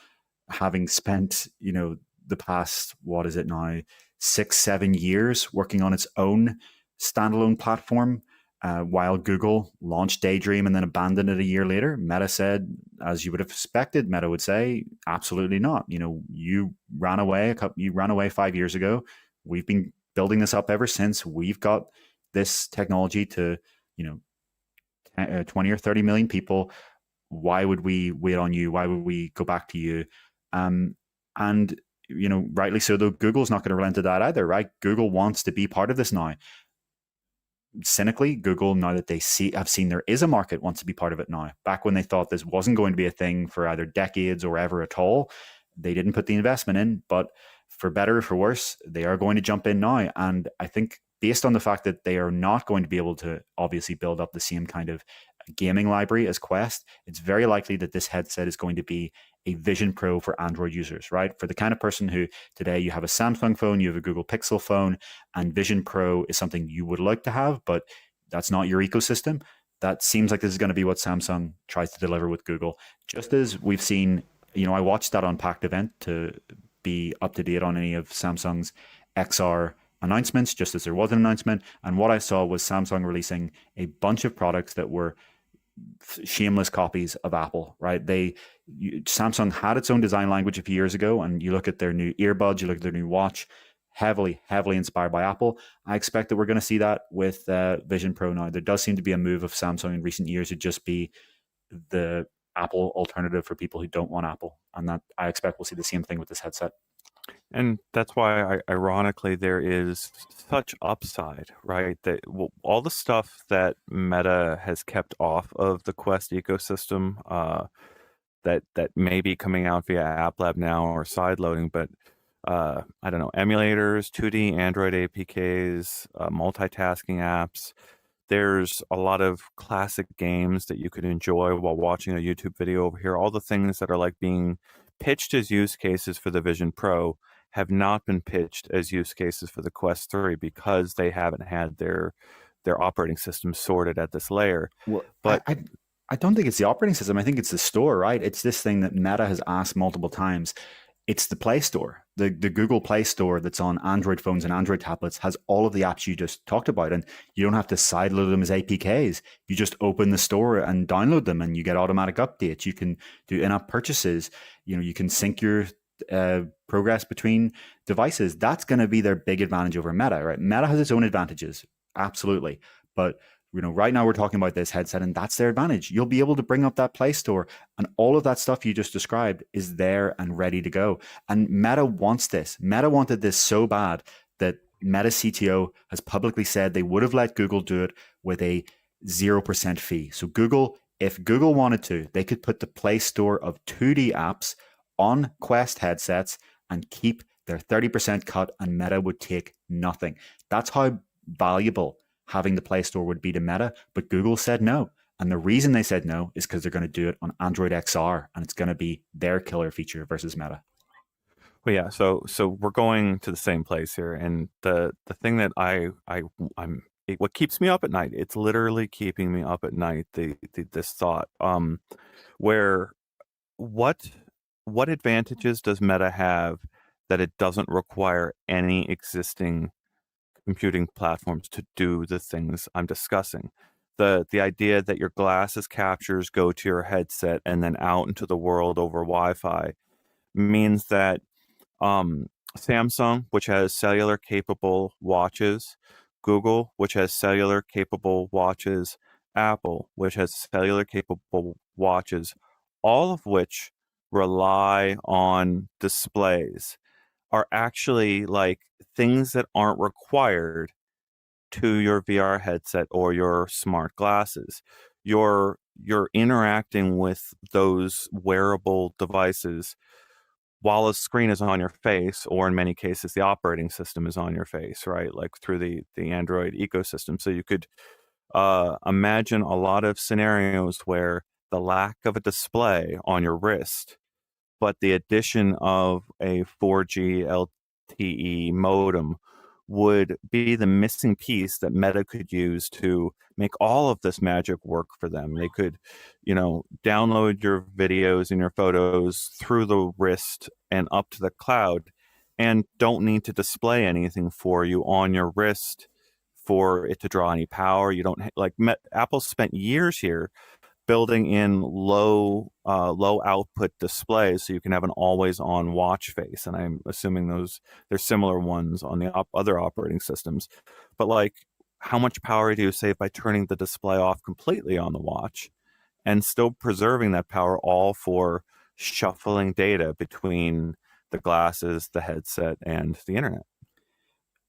having spent, the past, what is it now, 6-7 years working on its own standalone platform, while Google launched Daydream and then abandoned it a year later, Meta said, as you would have expected, Meta would say, absolutely not. You ran away 5 years ago. We've been building this up ever since. We've got this technology to, 20 or 30 million people. Why would we wait on you? Why would we go back to you? And rightly so, though, Google's not going to relent to that either, right? Google wants to be part of this now. Cynically, Google, now that they have seen there is a market, wants to be part of it now. Back when they thought this wasn't going to be a thing for either decades or ever at all, they didn't put the investment in. But for better or for worse, they are going to jump in now. And I think based on the fact that they are not going to be able to obviously build up the same kind of gaming library as Quest, it's very likely that this headset is going to be a Vision Pro for Android users, right? For the kind of person who today you have a Samsung phone, you have a Google Pixel phone, and Vision Pro is something you would like to have, but that's not your ecosystem. That seems like this is going to be what Samsung tries to deliver with Google. Just as we've seen, I watched that Unpacked event to be up to date on any of Samsung's XR announcements, just as there was an announcement. And what I saw was Samsung releasing a bunch of products that were shameless copies of Apple, right? Samsung had its own design language a few years ago, and you look at their new earbuds, you look at their new watch, heavily, heavily inspired by Apple. I expect that we're going to see that with Vision Pro now. There does seem to be a move of Samsung in recent years to just be the Apple alternative for people who don't want Apple, and that I expect we'll see the same thing with this headset. And that's why, ironically, there is such upside, right? That all the stuff that Meta has kept off of the Quest ecosystem, that may be coming out via App Lab now or sideloading, but I don't know, emulators, 2D Android APKs, multitasking apps. There's a lot of classic games that you could enjoy while watching a YouTube video over here. All the things that are like being pitched as use cases for the Vision Pro have not been pitched as use cases for the Quest 3 because they haven't had their operating system sorted at this layer. Well, But I don't think it's the operating system. I think it's the store, right? It's this thing that Meta has asked multiple times. It's the Play Store. The Google Play Store that's on Android phones and Android tablets has all of the apps you just talked about, and you don't have to sideload them as APKs. You just open the store and download them, and you get automatic updates. You can do in-app purchases. You can sync your progress between devices. That's going to be their big advantage over Meta, right? Meta has its own advantages, absolutely, but right now we're talking about this headset, and that's their advantage. You'll be able to bring up that Play Store, and all of that stuff you just described is there and ready to go. And Meta wants this. Meta wanted this so bad that Meta CTO has publicly said they would have let Google do it with a 0% fee. So if Google wanted to, they could put the Play Store of 2D apps on Quest headsets and keep their 30% cut, and Meta would take nothing. That's how valuable having the Play Store would be to Meta, but Google said no. And the reason they said no is because they're going to do it on Android XR, and it's going to be their killer feature versus Meta. Well, yeah, so we're going to the same place here, and the thing that what keeps me up at night, it's literally keeping me up at night. This thought, where what advantages does Meta have that it doesn't require any existing computing platforms to do the things I'm discussing? The idea that your glasses captures go to your headset and then out into the world over Wi-Fi means that Samsung, which has cellular capable watches, Google, which has cellular capable watches, Apple, which has cellular capable watches, all of which rely on displays, are actually like things that aren't required to your VR headset or your smart glasses. You're interacting with those wearable devices while a screen is on your face, or in many cases the operating system is on your face, right? Like through the Android ecosystem. So you could imagine a lot of scenarios where the lack of a display on your wrist, but the addition of a 4G LTE modem would be the missing piece that Meta could use to make all of this magic work for them. They could, download your videos and your photos through the wrist and up to the cloud, and don't need to display anything for you on your wrist for it to draw any power. You don't Apple spent years here building in low output displays so you can have an always on watch face, and I'm assuming there's similar ones on the other operating systems. But how much power do you save by turning the display off completely on the watch and still preserving that power, all for shuffling data between the glasses, the headset, and the internet?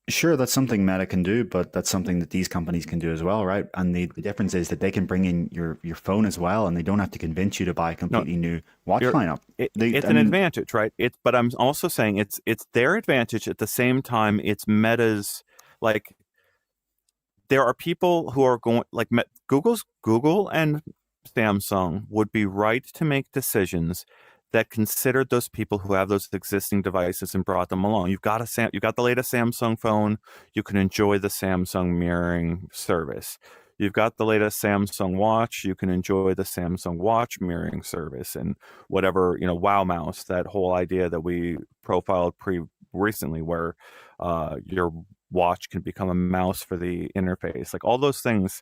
Sure, that's something Meta can do, but that's something that these companies can do as well, right? And the difference is that they can bring in your phone as well, and they don't have to convince you to buy a completely new watch lineup. It's an advantage, right? But I'm also saying it's their advantage. At the same time, it's Meta's, there are people who are going like Google and Samsung would be right to make decisions that considered those people who have those existing devices and brought them along. You've got the latest Samsung phone, you can enjoy the Samsung mirroring service. You've got the latest Samsung watch, you can enjoy the Samsung watch mirroring service and whatever, Wow Mouse, that whole idea that we profiled pre recently where your watch can become a mouse for the interface. Like all those things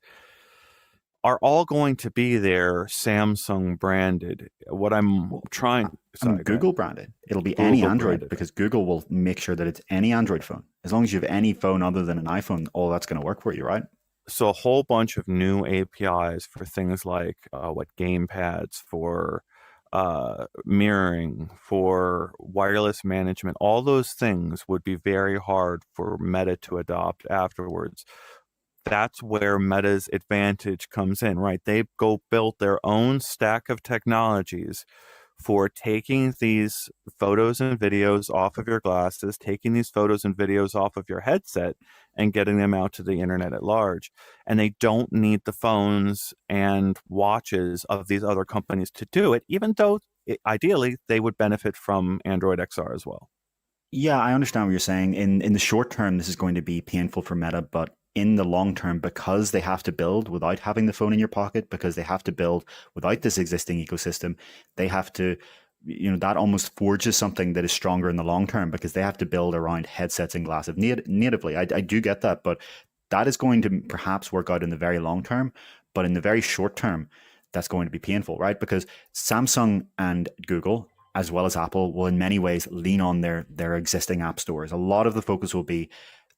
are all going to be there Samsung branded. What I'm Well, trying, sorry, go ahead. Google branded. It'll be any Google Android branded. because Google will make sure that it's any Android phone. As long as you have any phone other than an iPhone, all that's going to work for you, right? So a whole bunch of new APIs for things like what game pads, for mirroring, for wireless management, all those things would be very hard for Meta to adopt afterwards. That's where Meta's advantage comes in, right? They go built their own stack of technologies for taking these photos and videos off of your glasses, taking these photos and videos off of your headset, and getting them out to the internet at large. And they don't need the phones and watches of these other companies to do it, even though ideally they would benefit from Android XR as well. Yeah, I understand what you're saying. In the short term, this is going to be painful for Meta, but in the long term, because they have to build without having the phone in your pocket, because they have to build without this existing ecosystem, they have to, that almost forges something that is stronger in the long term because they have to build around headsets and glasses natively. I do get that, but that is going to perhaps work out in the very long term. But in the very short term, that's going to be painful, right? Because Samsung and Google as well as Apple will in many ways lean on their existing app stores. A lot of the focus will be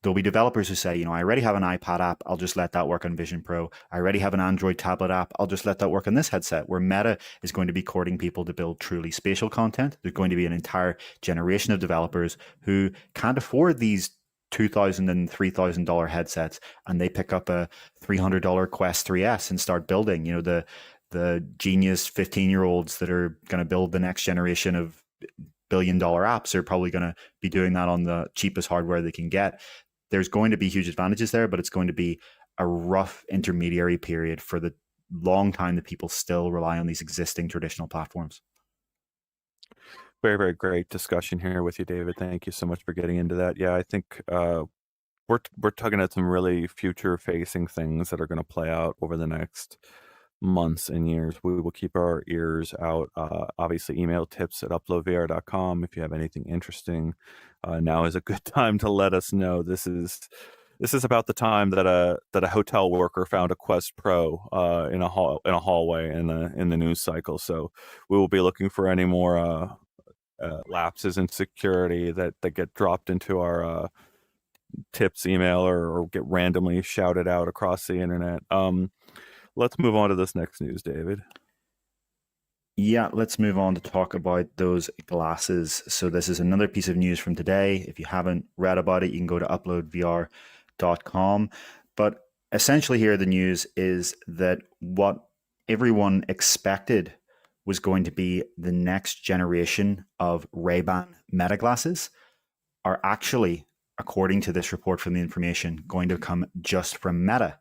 there'll be developers who say, I already have an iPad app, I'll just let that work on Vision Pro. I already have an Android tablet app, I'll just let that work on this headset. Where Meta is going to be courting people to build truly spatial content. There's going to be an entire generation of developers who can't afford these $2,000 and $3,000 headsets, and they pick up a $300 Quest 3S and start building. The genius 15-year-olds that are going to build the next generation of billion-dollar apps are probably going to be doing that on the cheapest hardware they can get. There's going to be huge advantages there, but it's going to be a rough intermediary period for the long time that people still rely on these existing traditional platforms. Very, very great discussion here with you, David. Thank you so much for getting into that. Yeah, I think we're tugging at some really future-facing things that are going to play out over the next months and years. We will keep our ears out. Obviously, email tips at uploadvr.com if you have anything interesting. Now is a good time to let us know. This is about the time that a hotel worker found a Quest Pro in a hallway in the news cycle. So we will be looking for any more lapses in security that get dropped into our tips email or get randomly shouted out across the internet. Let's move on to this next news, David. Yeah, let's move on to talk about those glasses. So this is another piece of news from today. If you haven't read about it, you can go to uploadvr.com. But essentially here the news is that what everyone expected was going to be the next generation of Ray-Ban Meta glasses are actually, according to this report from the information, going to come just from Meta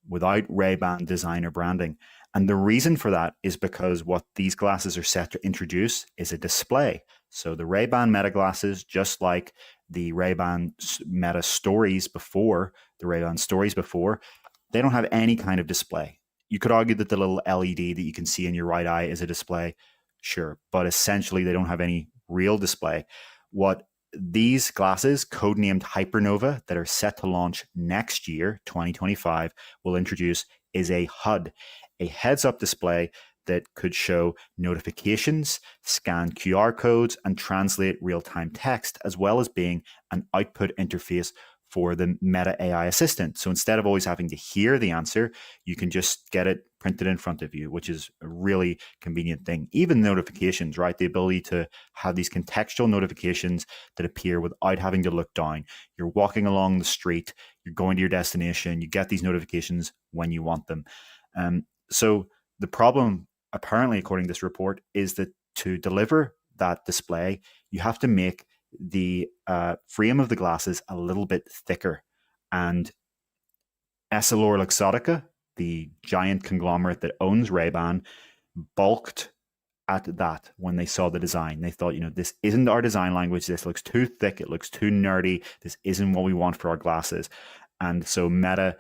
without Ray-Ban designer branding. And the reason for that is because what these glasses are set to introduce is a display. So the Ray-Ban Meta glasses, just like the Ray-Ban Meta Stories before, they don't have any kind of display. You could argue that the little LED that you can see in your right eye is a display, sure, but essentially they don't have any real display. What these glasses, codenamed Hypernova, that are set to launch next year, 2025, will introduce is a HUD, a heads-up display that could show notifications, scan QR codes, and translate real-time text, as well as being an output interface for the Meta AI assistant. So instead of always having to hear the answer, you can just get it printed in front of you, which is a really convenient thing. Even notifications, right? The ability to have these contextual notifications that appear without having to look down. You're walking along the street, you're going to your destination, you get these notifications when you want them. So the problem, apparently, according to this report, is that to deliver that display, you have to make the frame of the glasses a little bit thicker. And EssilorLuxottica, the giant conglomerate that owns Ray-Ban, balked at that when they saw the design. They thought, this isn't our design language. This looks too thick. It looks too nerdy. This isn't what we want for our glasses. And so Meta,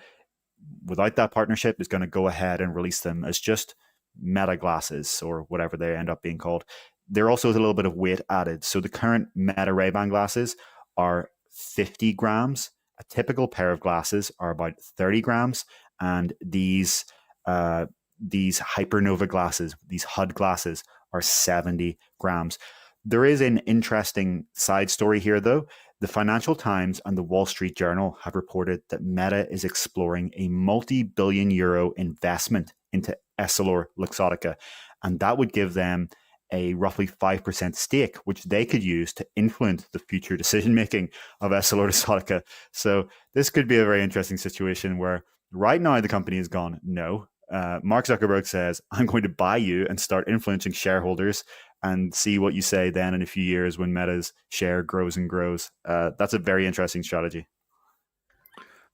without that partnership, is going to go ahead and release them as just Meta glasses or whatever they end up being called. There also is a little bit of weight added. So the current Meta Ray-Ban glasses are 50 grams. A typical pair of glasses are about 30 grams. And these hypernova glasses, these HUD glasses, are 70 grams. There is an interesting side story here, though. The Financial Times and the Wall Street Journal have reported that Meta is exploring a multi-billion euro investment into EssilorLuxottica, and that would give them a roughly 5% stake, which they could use to influence the future decision-making of EssilorLuxottica. So this could be a very interesting situation where right now the company has gone, no. Mark Zuckerberg says, I'm going to buy you and start influencing shareholders and see what you say then in a few years when Meta's share grows and grows. That's a very interesting strategy.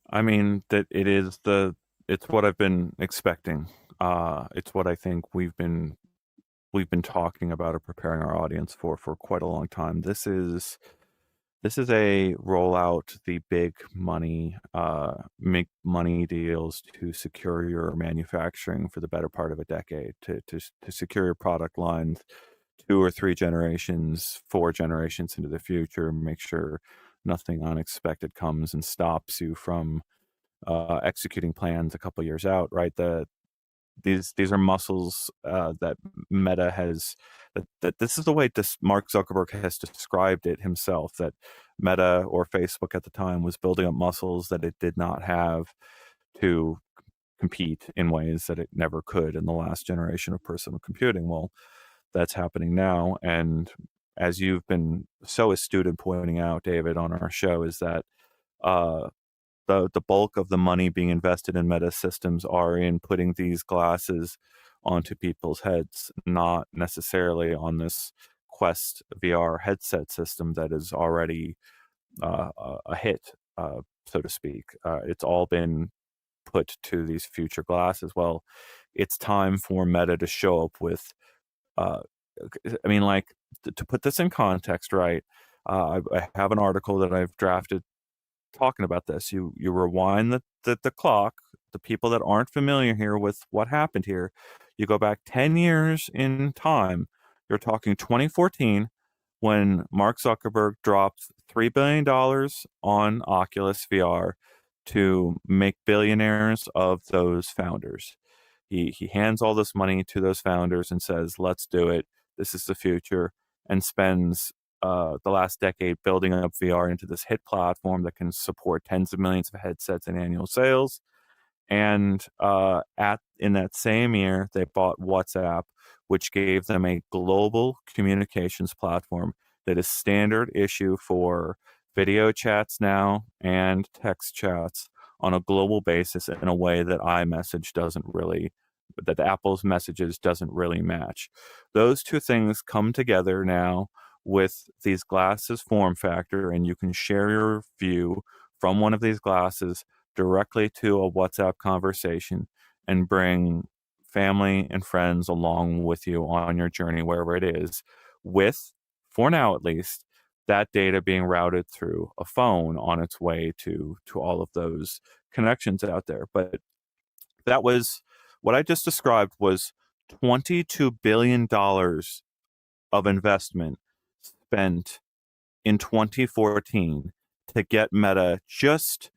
I mean, it's what I've been expecting. It's what I think we've been talking about or preparing our audience for quite a long time. This is a rollout the big money, make money deals to secure your manufacturing for the better part of a decade, to secure your product lines 2 or 3 generations, 4 generations into the future, make sure nothing unexpected comes and stops you from executing plans a couple years out, right? These are muscles that Meta has. That this is the way Mark Zuckerberg has described it himself. That Meta or Facebook at the time was building up muscles that it did not have to compete in ways that it never could in the last generation of personal computing. Well, that's happening now, and as you've been so astute in pointing out, David, on our show, is that uh, the bulk of the money being invested in Meta systems are in putting these glasses onto people's heads, not necessarily on this Quest VR headset system that is already a hit, so to speak. It's all been put to these future glasses. Well, it's time for Meta to show up with. Uh, I mean, like to put this in context, right? I have an article that I've drafted talking about this. You rewind the clock. The people that aren't familiar here with what happened here, you go back 10 years in time. You're talking 2014 when Mark Zuckerberg dropped $3 billion on Oculus VR to make billionaires of those founders. He hands all this money to those founders and says, "Let's do it. This is the future," and spends the last decade building up VR into this hit platform that can support tens of millions of headsets in annual sales. And at in that same year, they bought WhatsApp, which gave them a global communications platform that is standard issue for video chats now and text chats on a global basis in a way that iMessage doesn't really, that Apple's messages doesn't really match. Those two things come together now with these glasses form factor, and you can share your view from one of these glasses directly to a WhatsApp conversation and bring family and friends along with you on your journey wherever it is, with, for now at least, that data being routed through a phone on its way to all of those connections out there. But that was what I just described was $22 billion of investment spent in 2014 to get Meta just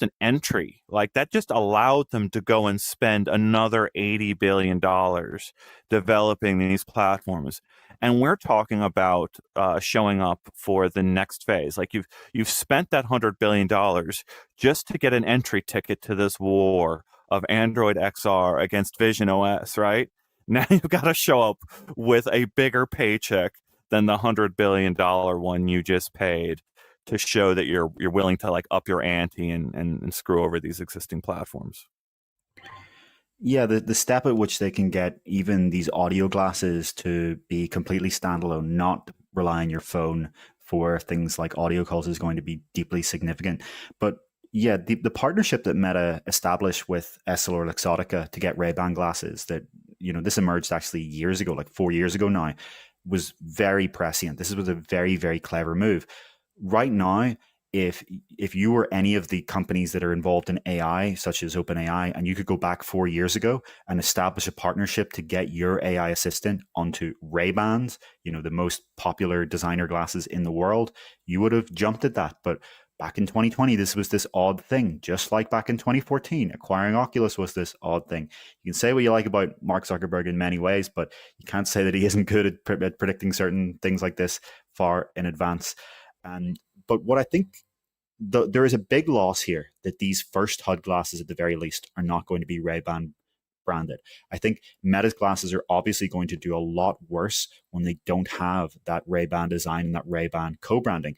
an entry. Like that just allowed them to go and spend another $80 billion developing these platforms. And we're talking about showing up for the next phase. Like you've spent that $100 billion just to get an entry ticket to this war of Android XR against Vision OS, right? Now you've got to show up with a bigger paycheck than the $100 billion one you just paid to show that you're willing to like up your ante and screw over these existing platforms. Yeah, the step at which they can get even these audio glasses to be completely standalone, not rely on your phone for things like audio calls, is going to be deeply significant. But Yeah, the partnership that Meta established with EssilorLuxottica to get Ray-Ban glasses that, this emerged actually years ago, like 4 years ago now, was very prescient. This was a very, very clever move. Right now, if you were any of the companies that are involved in AI, such as OpenAI, and you could go back 4 years ago and establish a partnership to get your AI assistant onto Ray-Bans, the most popular designer glasses in the world, you would have jumped at that. But back in 2020, this was this odd thing, just like back in 2014, acquiring Oculus was this odd thing. You can say what you like about Mark Zuckerberg in many ways, but you can't say that he isn't good at predicting certain things like this far in advance. But what I think there is a big loss here that these first HUD glasses, at the very least, are not going to be Ray-Ban branded. I think Meta's glasses are obviously going to do a lot worse when they don't have that Ray-Ban design and that Ray-Ban co-branding.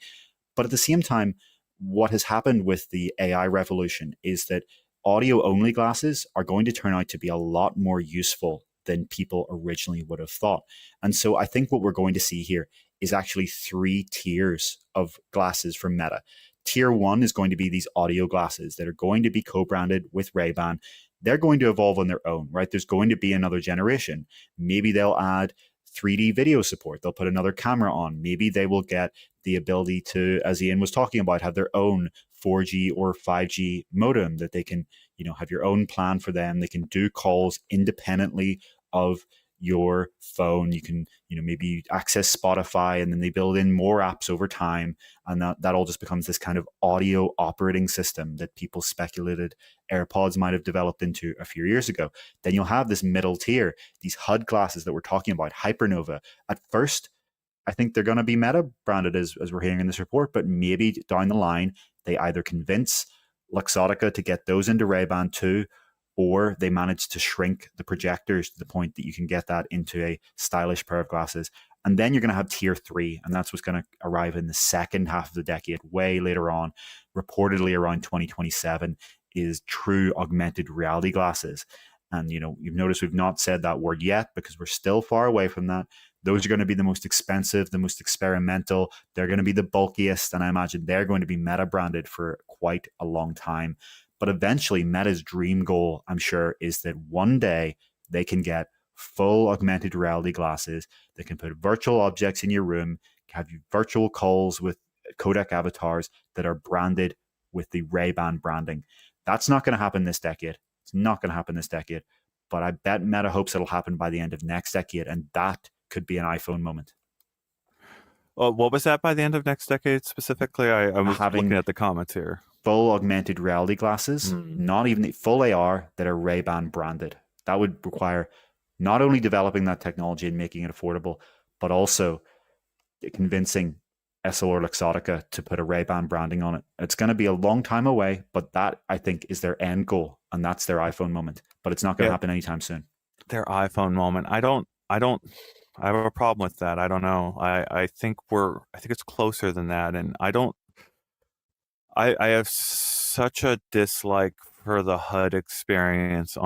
But at the same time, what has happened with the AI revolution is that audio only glasses are going to turn out to be a lot more useful than people originally would have thought. And so I think what we're going to see here is actually 3 tiers of glasses from Meta. Tier 1 is going to be these audio glasses that are going to be co-branded with Ray-Ban. They're going to evolve on their own, right? There's going to be another generation. Maybe they'll add 3D video support. They'll put another camera on. Maybe they will get the ability to, as Ian was talking about, have their own 4G or 5G modem that they can, have your own plan for them. They can do calls independently of your phone. You can, maybe access Spotify, and then they build in more apps over time. And that all just becomes this kind of audio operating system that people speculated AirPods might have developed into a few years ago. Then you'll have this middle tier, these HUD glasses that we're talking about, Hypernova. At first, I think they're going to be Meta branded, as we're hearing in this report, but maybe down the line, they either convince Luxottica to get those into Ray-Ban too, or they manage to shrink the projectors to the point that you can get that into a stylish pair of glasses. And then you're going to have tier 3, and that's what's going to arrive in the second half of the decade, way later on, reportedly around 2027, is true augmented reality glasses. And, you've noticed we've not said that word yet because we're still far away from that. Those are going to be the most expensive, the most experimental. They're going to be the bulkiest, and I imagine they're going to be Meta branded for quite a long time. But eventually, Meta's dream goal, I'm sure, is that one day they can get full augmented reality glasses. They can put virtual objects in your room, have virtual calls with codec avatars that are branded with the Ray-Ban branding. That's not going to happen this decade. It's not going to happen this decade. But I bet Meta hopes it'll happen by the end of next decade, and that could be an iPhone moment. What was that by the end of next decade specifically? I was looking at the comments here. Full augmented reality glasses, not even the full AR, that are Ray-Ban branded. That would require not only developing that technology and making it affordable, but also convincing EssilorLuxottica to put a Ray-Ban branding on it. It's going to be a long time away, but that, I think, is their end goal, and that's their iPhone moment. But it's not going to happen anytime soon. Their iPhone moment. I have a problem with that. I don't know. I think it's closer than that, and I have such a dislike for the HUD experience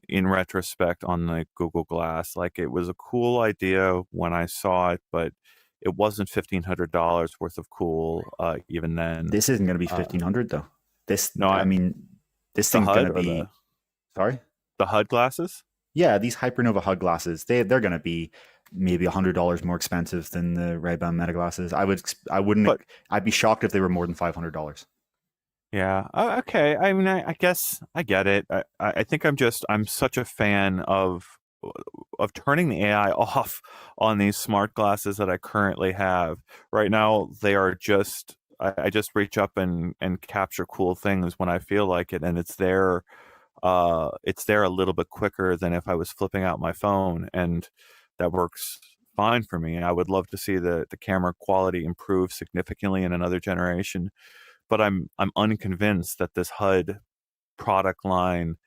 in retrospect on the Google Glass. Like, it was a cool idea when I saw it, but it wasn't $1,500 worth of cool even then. This isn't going to be $1,500 though. This thing's going to be. Sorry, the HUD glasses. Yeah, these Hypernova HUD glasses, they're going to be maybe $100 more expensive than the Ray-Ban Meta glasses. I'd be shocked if they were more than $500. Yeah. Okay. I mean, I guess I get it. I think I'm such a fan of turning the AI off on these smart glasses that I currently have. Right now, they are just, I just reach up and capture cool things when I feel like it, and it's there a little bit quicker than if I was flipping out my phone, and that works fine for me. I would love to see the camera quality improve significantly in another generation, but I'm unconvinced that this HUD product line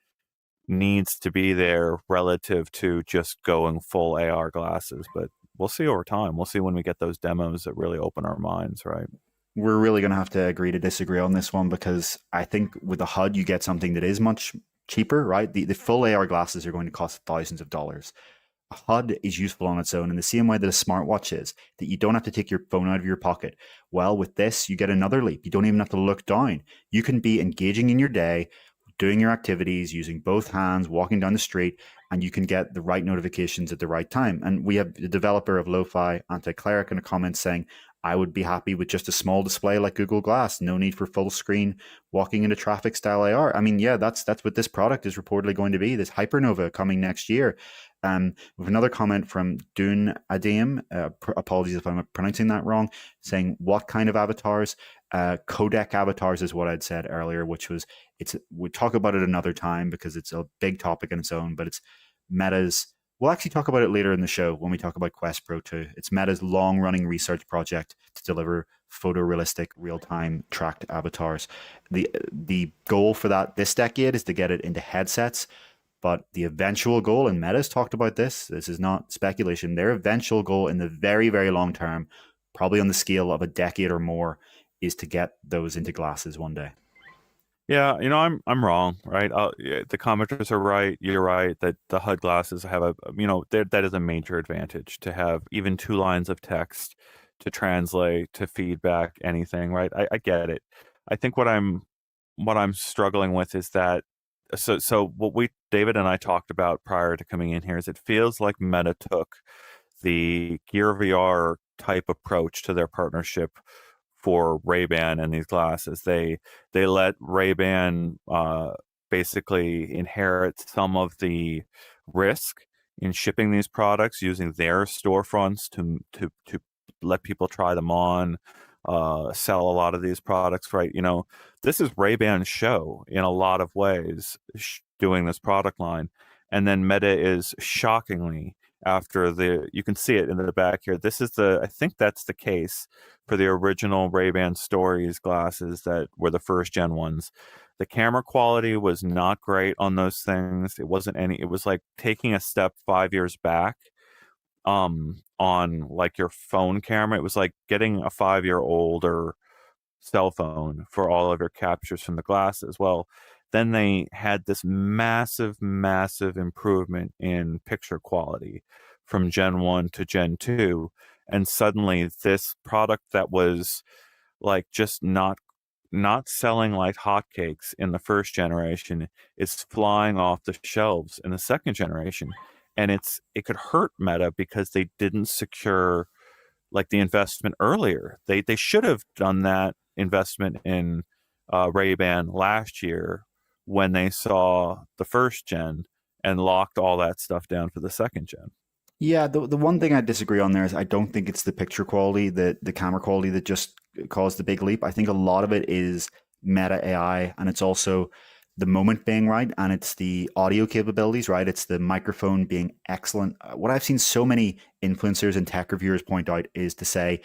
needs to be there relative to just going full AR glasses. But we'll see over time. We'll see when we get those demos that really open our minds, right? We're really going to have to agree to disagree on this one, because I think with the HUD, you get something that is much cheaper, right? The full AR glasses are going to cost thousands of dollars. A HUD is useful on its own in the same way that a smartwatch is, that you don't have to take your phone out of your pocket. Well, with this, you get another leap. You don't even have to look down. You can be engaging in your day, doing your activities, using both hands, walking down the street, and you can get the right notifications at the right time. And we have the developer of Lo-Fi, Anti-Cleric, in a comment saying, I would be happy with just a small display like Google Glass. No need for full screen walking into traffic style AR. I mean, yeah, that's what this product is reportedly going to be. This Hypernova coming next year. With another comment from Dune Adim, apologies if I'm pronouncing that wrong, saying what kind of avatars? Codec avatars is what I'd said earlier, which was we'll talk about it another time because it's a big topic in its own, but it's Meta's. We'll actually talk about it later in the show when we talk about Quest Pro 2. It's Meta's long-running research project to deliver photorealistic, real-time tracked avatars. The goal for that this decade is to get it into headsets, but the eventual goal, and Meta's talked about this is not speculation, their eventual goal in the very, very long term, probably on the scale of a decade or more, is to get those into glasses one day. Yeah, I'm wrong, right? Yeah, the commenters are right. You're right that the HUD glasses have that is a major advantage to have even two lines of text to translate, to feedback anything, right? I get it. I think what I'm struggling with is that so what we David and I talked about prior to coming in here is it feels like Meta took the Gear VR type approach to their partnership for Ray-Ban and these glasses. They let Ray-Ban basically inherit some of the risk in shipping these products using their storefronts to let people try them on, sell a lot of these products, right? This is Ray-Ban's show in a lot of ways, doing this product line. And then Meta is shockingly after you can see it in the back here. I think that's the case for the original Ray-Ban Stories glasses that were the first gen ones. The camera quality was not great on those things. It was like taking a step 5 years back on like your phone camera. It was like getting a 5 year older cell phone for all of your captures from the glasses. Well, then they had this massive, massive improvement in picture quality from Gen 1 to Gen 2. And suddenly this product that was like just not selling like hotcakes in the first generation is flying off the shelves in the second generation. And it could hurt Meta because they didn't secure like the investment earlier. They should have done that investment in Ray-Ban last year when they saw the first gen and locked all that stuff down for the second gen. Yeah, the one thing I disagree on there is I don't think it's the picture quality, the camera quality that just caused the big leap. I think a lot of it is Meta AI, and it's also the moment being right, and it's the audio capabilities, right? It's the microphone being excellent. What I've seen so many influencers and tech reviewers point out is to say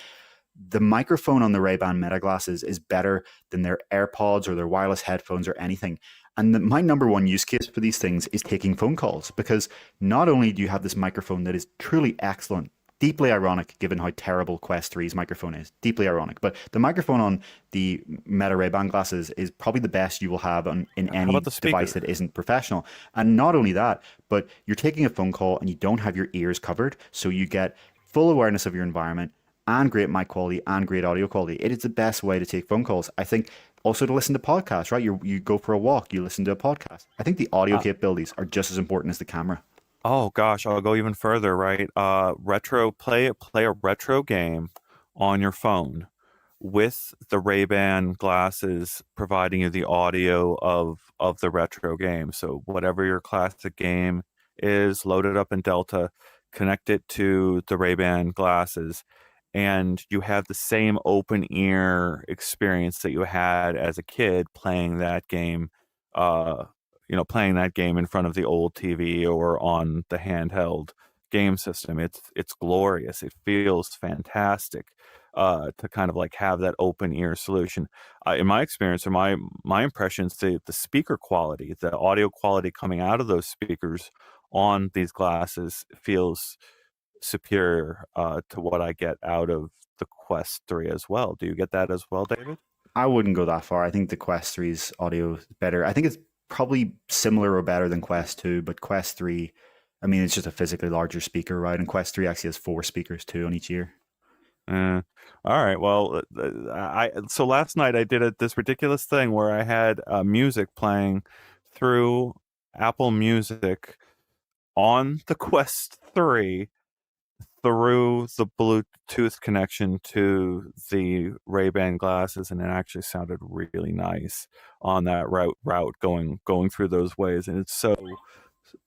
the microphone on the Ray-Ban Meta glasses is better than their AirPods or their wireless headphones or anything. And my number one use case for these things is taking phone calls, because not only do you have this microphone that is truly excellent, deeply ironic given how terrible Quest 3's microphone is, deeply ironic, but the microphone on the Meta Ray-Ban glasses is probably the best you will have in How about any the device speaker? that isn't professional. And not only that, but you're taking a phone call and you don't have your ears covered, so you get full awareness of your environment and great mic quality and great audio quality. It is the best way to take phone calls. I think also to listen to podcasts, right? You go for a walk, you listen to a podcast. I think the audio Uh, capabilities are just as important as the camera. oh gosh, I'll go even further, right? Play a retro game on your phone with the Ray-Ban glasses providing you the audio of the retro game. So whatever your classic game is, load it up in Delta, connect it to the Ray-Ban glasses, and you have the same open ear experience that you had as a kid playing that game, uh, playing that game in front of the old TV or on the handheld game system. It's glorious. It feels fantastic to kind of like have that open ear solution. In my experience or my impressions, the speaker quality, the audio quality coming out of those speakers on these glasses feels superior to what I get out of the Quest 3 as well. Do you get that as well, David? I wouldn't go that far. I think the Quest 3's audio is better. I think it's probably similar or better than Quest 2, but Quest 3, I mean, it's just a physically larger speaker, right? And Quest 3 actually has four speakers too on each ear. Uh, all right. Well, I so last night I did this ridiculous thing where I had music playing through Apple Music on the Quest 3 through the Bluetooth connection to the Ray-Ban glasses, and it actually sounded really nice on that route going through those ways. And it's so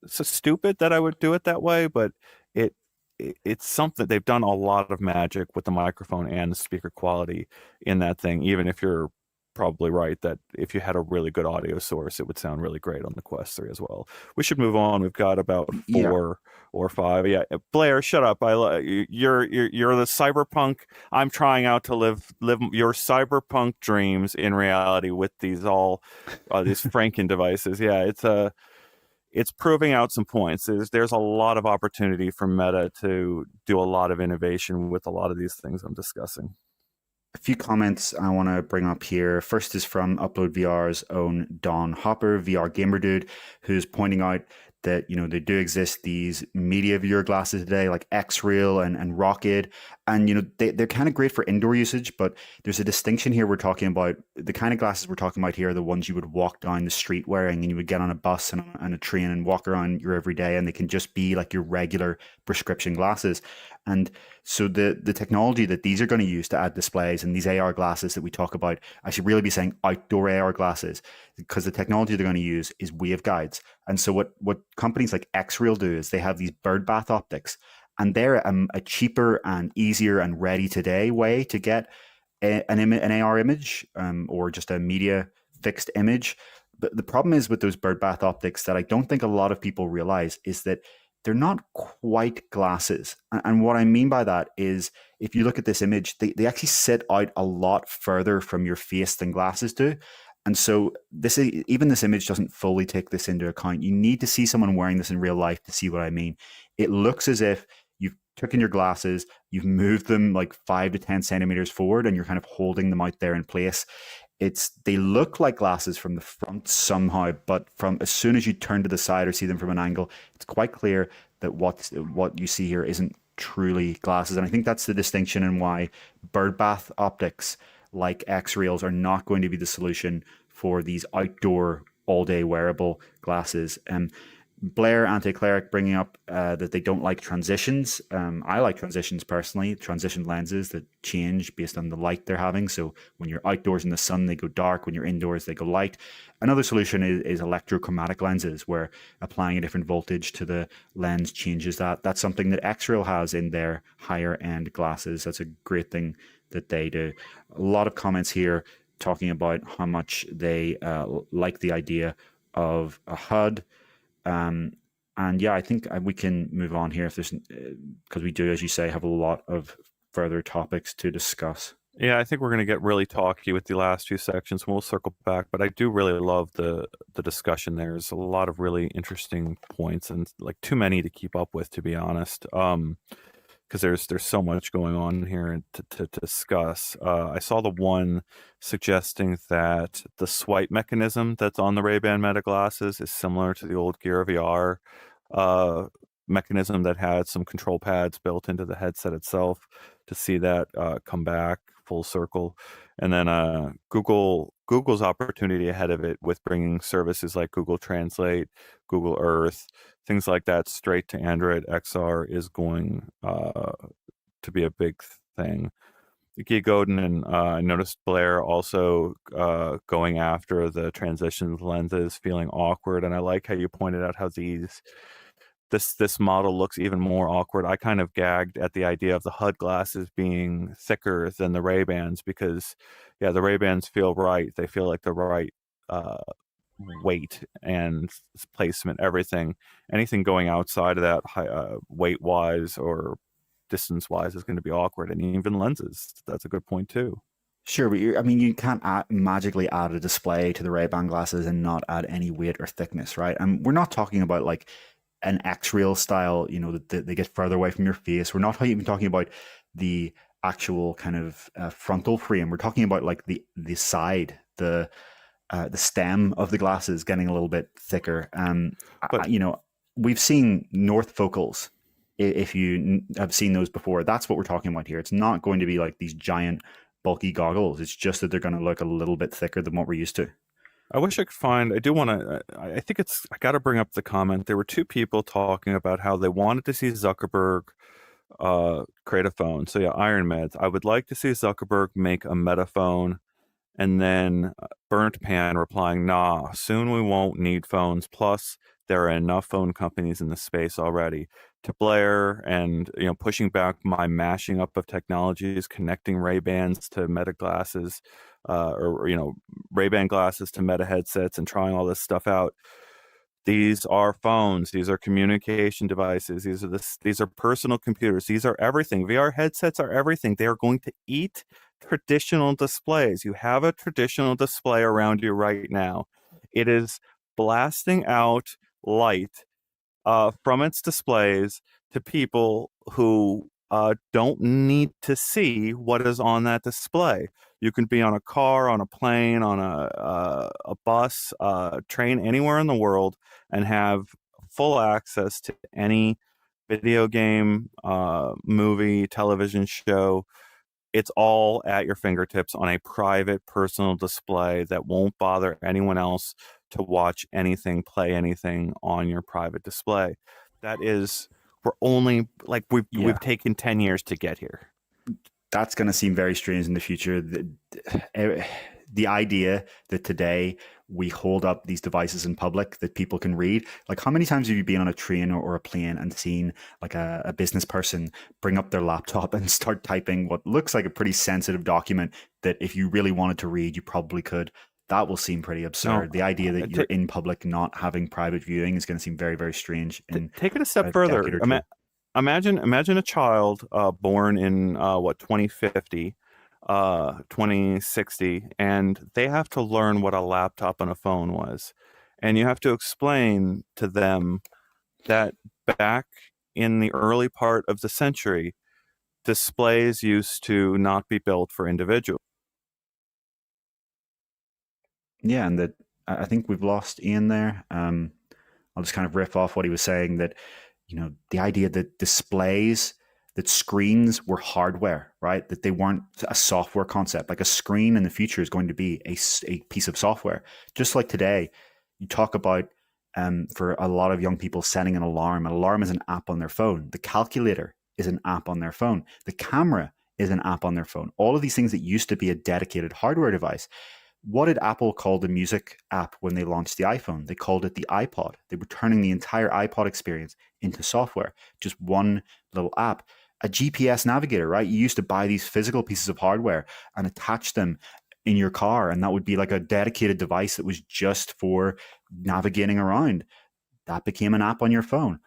stupid that I would do it that way, but it, it's something they've done a lot of magic with the microphone and the speaker quality in that thing. Even if you're probably right that if you had a really good audio source, it would sound really great on the Quest 3 as well. We should move on. We've got about Yeah. 4 or 5. Yeah, Blair, shut up. You're the cyberpunk. I'm trying out to live your cyberpunk dreams in reality with these Franken devices. Yeah, it's proving out some points. There's a lot of opportunity for Meta to do a lot of innovation with a lot of these things I'm discussing. A few comments I want to bring up here. First is from UploadVR's own Don Hopper, VR gamer dude, who's pointing out that there do exist these media viewer glasses today, like X-Real and Rocket, and they're kind of great for indoor usage. But there's a distinction here. We're talking about the kind of glasses we're talking about here are the ones you would walk down the street wearing, and you would get on a bus and a train and walk around your everyday, and they can just be like your regular prescription glasses. And so the technology that these are going to use to add displays and these AR glasses that we talk about, I should really be saying outdoor AR glasses, because the technology they're going to use is waveguides. And so what companies like X-Real do is they have these birdbath optics, and they're a cheaper and easier and ready today way to get an AR image, or just a media fixed image. But the problem is with those birdbath optics that I don't think a lot of people realize is that they're not quite glasses. And what I mean by that is if you look at this image, they actually sit out a lot further from your face than glasses do. And so even this image doesn't fully take this into account. You need to see someone wearing this in real life to see what I mean. It looks as if you've taken your glasses, you've moved them like 5 to 10 centimeters forward, and you're kind of holding them out there in place. They look like glasses from the front somehow, but from as soon as you turn to the side or see them from an angle, it's quite clear that what you see here isn't truly glasses. And I think that's the distinction and why birdbath optics like X-Reals are not going to be the solution for these outdoor all-day wearable glasses. Blair Anti-Cleric bringing up that they don't like transitions. I like transitions personally, transition lenses that change based on the light they're having. So when you're outdoors in the sun, they go dark. When you're indoors, they go light. Another solution is electrochromatic lenses, where applying a different voltage to the lens changes that. That's something that X-Real has in their higher end glasses. That's a great thing that they do. A lot of comments here talking about how much they like the idea of a HUD. And yeah, I think we can move on here if there's because we do, as you say, have a lot of further topics to discuss. Yeah, I think we're going to get really talky with the last few sections, and we'll circle back. But I do really love the discussion. There's a lot of really interesting points, and like too many to keep up with, to be honest. Because there's so much going on here to discuss. I saw the one suggesting that the swipe mechanism that's on the Ray-Ban Meta glasses is similar to the old Gear VR mechanism that had some control pads built into the headset itself. To see that come back full circle, and then Google's opportunity ahead of it with bringing services like Google Translate, Google Earth, things like that straight to Android XR is going to be a big thing. Guy Godin and I noticed Blair also going after the transition lenses, feeling awkward, and I like how you pointed out how this model looks even more awkward. I kind of gagged at the idea of the HUD glasses being thicker than the Ray-Bans because, yeah, the Ray-Bans feel right. They feel like the right weight and placement, everything. Anything going outside of that weight-wise or distance-wise is going to be awkward. And even lenses, that's a good point too. Sure, but I mean, you can't magically add a display to the Ray-Ban glasses and not add any weight or thickness, right? And we're not talking about like an X-Real style, that they get further away from your face. We're not even talking about the actual kind of frontal frame. We're talking about like the side, the stem of the glasses getting a little bit thicker. But we've seen North Focals. If you have seen those before, that's what we're talking about here. It's not going to be like these giant, bulky goggles. It's just that they're going to look a little bit thicker than what we're used to. I wish I could find. I do want to. I think it's. I got to bring up the comment. There were two people talking about how they wanted to see Zuckerberg create a phone. So yeah, Iron Meds. I would like to see Zuckerberg make a meta phone, and then Burnt Pan replying, "Nah, soon we won't need phones. Plus, there are enough phone companies in the space already." To Blair and pushing back my mashing up of technologies, connecting Ray Bans to Meta glasses, or Ray Ban glasses to Meta headsets, and trying all this stuff out. These are phones. These are communication devices. These are personal computers. These are everything. VR headsets are everything. They are going to eat traditional displays. You have a traditional display around you right now. It is blasting out light from its displays to people who don't need to see what is on that display. You can be on a car, on a plane, on a bus, train, anywhere in the world, and have full access to any video game, movie, television show. It's all at your fingertips on a private personal display that won't bother anyone else to watch anything, play anything on your private display. That is, we're only like we've Yeah, taken 10 years to get here. that's going to seem very strange in the future. The idea that today we hold up these devices in public that people can read. Like, how many times have you been on a train or a plane and seen like a business person bring up their laptop and start typing what looks like a pretty sensitive document that if you really wanted to read, you probably could? That will seem pretty Now, absurd. The idea that you're ta in public not having private viewing is going to seem very, very strange in take it a step a decade further. or two. Imagine a child born in what 2050, 2060, and they have to learn what a laptop and a phone was, and you have to explain to them that back in the early part of the century, displays used to not be built for individuals. Yeah, and that I think we've lost Ian there. I'll just kind of riff off what he was saying, that the idea that displays, that screens were hardware, right? That they weren't a software concept. Like a screen in the future is going to be a piece of software. Just like today, you talk about for a lot of young people setting an alarm. An alarm is an app on their phone. The calculator is an app on their phone. The camera is an app on their phone. All of these things that used to be a dedicated hardware device. What did Apple call the music app when they launched the iPhone? They called it the iPod. They were turning the entire iPod experience into software, just one little app. A GPS navigator, right? You used to buy these physical pieces of hardware and attach them in your car, and that would be like a dedicated device that was just for navigating around. That became an app on your phone.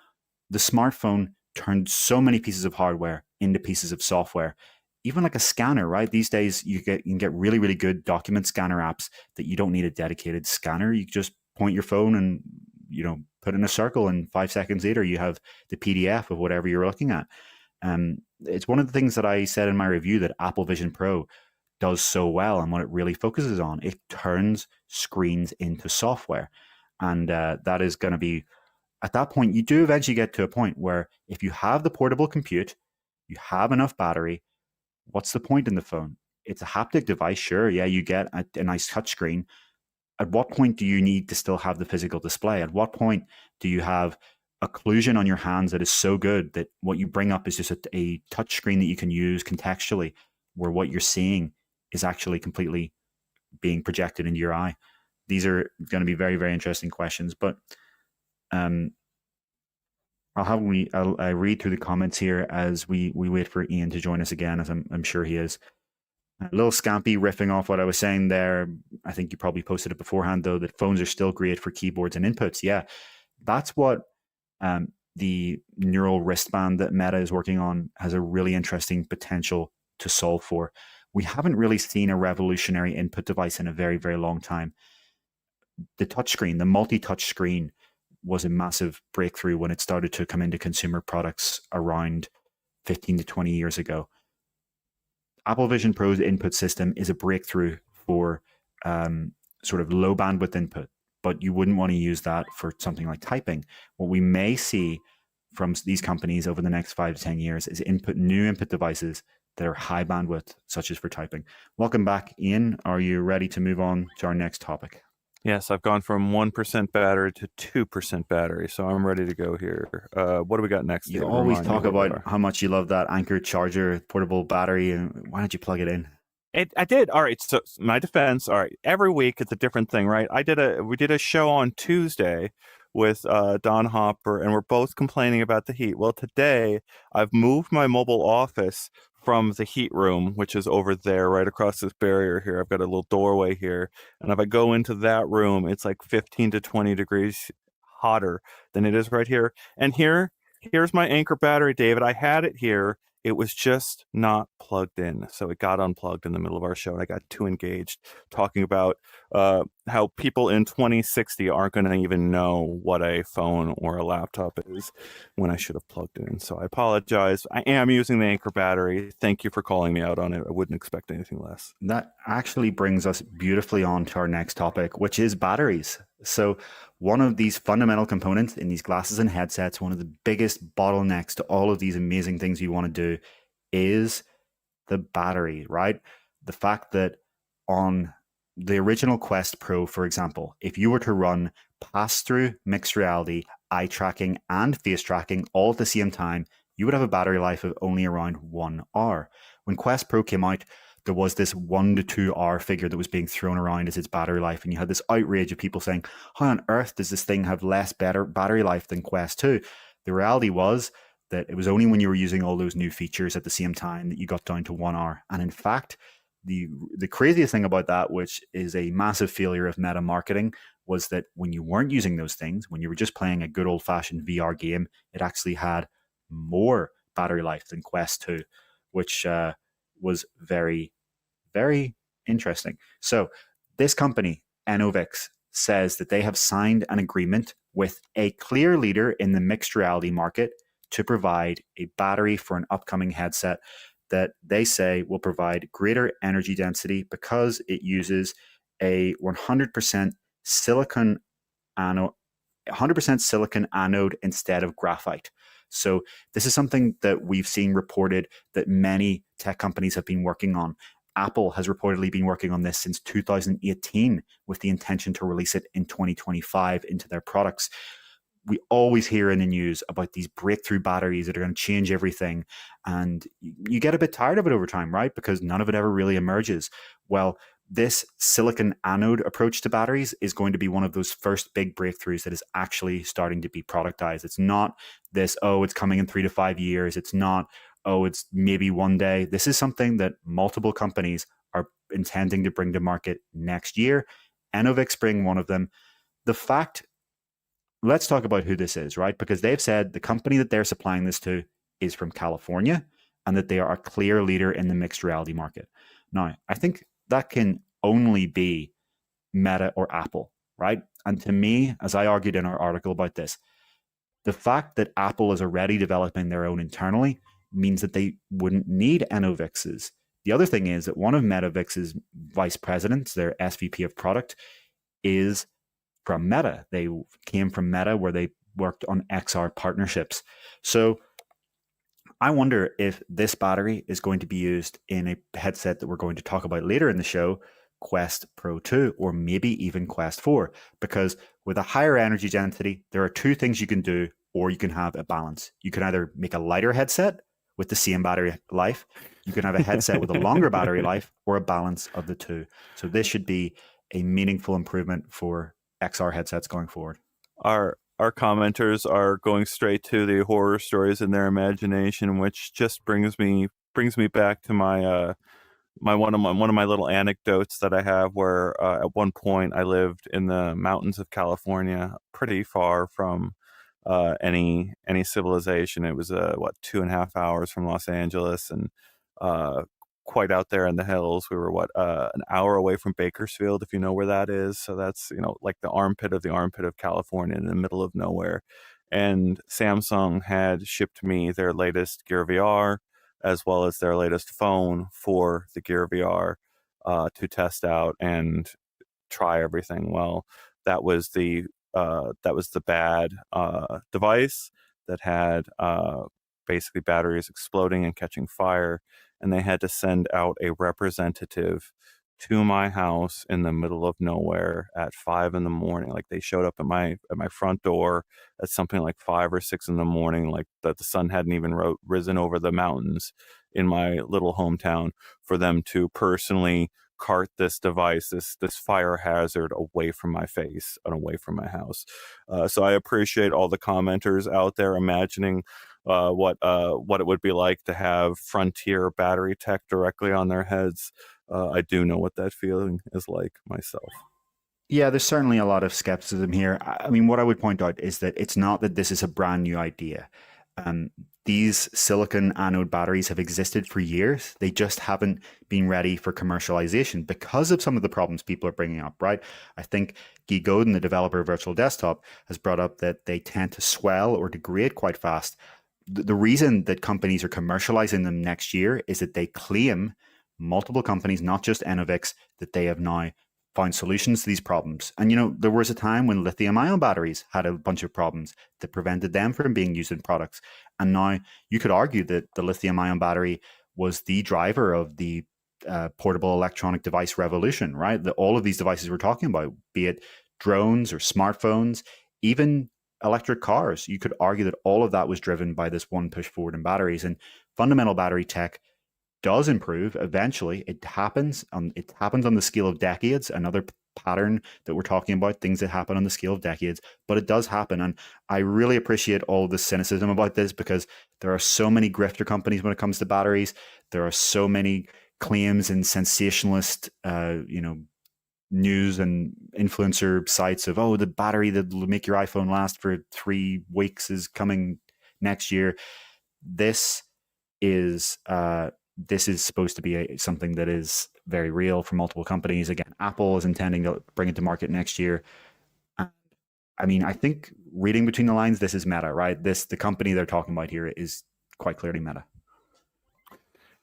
The smartphone turned so many pieces of hardware into pieces of software. Even like a scanner, right? These days you can get really, really good document scanner apps that you don't need a dedicated scanner. You just point your phone and put in a circle, and 5 seconds later you have the PDF of whatever you're looking at. It's one of the things that I said in my review that Apple Vision Pro does so well, and what it really focuses on, it turns screens into software. And that is going to be, at that point, you do eventually get to a point where if you have the portable compute, you have enough battery, what's the point in the phone? It's a haptic device, sure. Yeah, you get a nice touchscreen. At what point do you need to still have the physical display? At what point do you have occlusion on your hands that is so good that what you bring up is just a touch screen that you can use contextually, where what you're seeing is actually completely being projected into your eye? These are going to be very, very interesting questions. But um, I read through the comments here as we wait for Ian to join us again, as I'm sure he is. A little scampy riffing off what I was saying there. I think you probably posted it beforehand, though, that phones are still great for keyboards and inputs. Yeah, that's what the neural wristband that Meta is working on has a really interesting potential to solve for. We haven't really seen a revolutionary input device in a very, very long time. The touchscreen, the multi-touch screen, was a massive breakthrough when it started to come into consumer products around 15 to 20 years ago. Apple Vision Pro's input system is a breakthrough for sort of low bandwidth input. but you wouldn't want to use that for something like typing. What we may see from these companies over the next 5 to 10 years is new input devices that are high bandwidth, such as for typing. Welcome back, Ian. Are you ready to move on to our next topic? Yes, I've gone from 1% battery to 2% battery, so I'm ready to go here. What do we got next, You David? always Remind me talk where we about are. how much you love that Anker charger portable battery, and why don't you plug it in? I did. All right. So my defense. All right. Every week it's a different thing, right? We did a show on Tuesday with Don Hopper, and we're both complaining about the heat. Well, today I've moved my mobile office from the heat room, which is over there, right across this barrier here. I've got a little doorway here, and if I go into that room, it's like 15 to 20 degrees hotter than it is right here. And here's my Anker battery, David. I had it here. It was just not plugged in. So it got unplugged in the middle of our show. And I got too engaged talking about how people in 2060 aren't going to even know what a phone or a laptop is when I should have plugged it in. So I apologize. I am using the Anker battery. Thank you for calling me out on it. I wouldn't expect anything less. That actually brings us beautifully on to our next topic, which is batteries. So, one of these fundamental components in these glasses and headsets, one of the biggest bottlenecks to all of these amazing things you want to do is the battery, right? The fact that on the original Quest Pro, for example, if you were to run pass through mixed reality, eye tracking, and face tracking all at the same time, you would have a battery life of only around 1 hour. When Quest Pro came out, there was this 1 to 2 hour figure that was being thrown around as its battery life. And you had this outrage of people saying, how on earth does this thing have less better battery life than Quest 2? The reality was that it was only when you were using all those new features at the same time that you got down to 1 hour. And in fact, the craziest thing about that, which is a massive failure of meta marketing, was that when you weren't using those things, when you were just playing a good old fashioned VR game, it actually had more battery life than Quest 2, which was very, very interesting. So this company, Enovix, says that they have signed an agreement with a clear leader in the mixed reality market to provide a battery for an upcoming headset that they say will provide greater energy density because it uses a 100% silicon anode 100% silicon anode instead of graphite. So this is something that we've seen reported that many tech companies have been working on. Apple has reportedly been working on this since 2018 with the intention to release it in 2025 into their products. We always hear in the news about these breakthrough batteries that are going to change everything. And you get a bit tired of it over time, right? Because none of it ever really emerges. Well, this silicon anode approach to batteries is going to be one of those first big breakthroughs that is actually starting to be productized. It's not this, oh, it's coming in 3 to 5 years. It's not, oh, it's maybe one day. This is something that multiple companies are intending to bring to market next year. Enovix being one of them. The fact, let's talk about who this is, right? Because they've said the company that they're supplying this to is from California and that they are a clear leader in the mixed reality market. Now, I think that can only be Meta or Apple, right? And to me, as I argued in our article about this, the fact that Apple is already developing their own internally means that they wouldn't need Enovix's. The other thing is that one of Metavix's vice presidents, their SVP of product, is from Meta. They came from Meta where they worked on XR partnerships. So I wonder if this battery is going to be used in a headset that we're going to talk about later in the show, Quest Pro 2, or maybe even Quest 4, because with a higher energy density, there are two things you can do, or you can have a balance. You can either make a lighter headset with the same battery life, you can have a headset with a longer battery life, or a balance of the two. So this should be a meaningful improvement for XR headsets going forward. Our commenters are going straight to the horror stories in their imagination, which just brings me back to my one of my little anecdotes that I have, where at one point I lived in the mountains of California, pretty far from any civilization. It was 2.5 hours from Los Angeles, and quite out there in the hills. We were an hour away from Bakersfield, if you know where that is. So that's like the armpit of California in the middle of nowhere. And Samsung had shipped me their latest Gear VR, as well as their latest phone for the Gear VR to test out and try everything. Well, that was the bad device that had basically batteries exploding and catching fire, and they had to send out a representative to my house in the middle of nowhere at 5 in the morning. Like they showed up at my front door at something like 5 or 6 in the morning, like that the sun hadn't even risen over the mountains in my little hometown, for them to personally cart this device, this fire hazard, away from my face and away from my house. So I appreciate all the commenters out there imagining what it would be like to have frontier battery tech directly on their heads. I do know what that feeling is like myself. Yeah, there's certainly a lot of skepticism here. I mean, what I would point out is that it's not that this is a brand new idea. Um, these silicon anode batteries have existed for years. They just haven't been ready for commercialization because of some of the problems people are bringing up, right? I think Guy Godin, the developer of Virtual Desktop, has brought up that they tend to swell or degrade quite fast. The reason that companies are commercializing them next year is that they claim, multiple companies, not just Enovix, that they have now found solutions to these problems. And there was a time when lithium-ion batteries had a bunch of problems that prevented them from being used in products. And now you could argue that the lithium-ion battery was the driver of the portable electronic device revolution, right? All of these devices we're talking about, be it drones or smartphones, even electric cars, you could argue that all of that was driven by this one push forward in batteries. And fundamental battery tech does improve eventually. It happens on the scale of decades. Another pattern that we're talking about, things that happen on the scale of decades, but it does happen. And I really appreciate all the cynicism about this, because there are so many grifter companies when it comes to batteries. There are so many claims and sensationalist news and influencer sites of, oh, the battery that will make your iPhone last for 3 weeks is coming next year. This is supposed to be something that is very real for multiple companies. Again, Apple is intending to bring it to market next year. I mean, I think reading between the lines, this is Meta, right? The company they're talking about here is quite clearly Meta.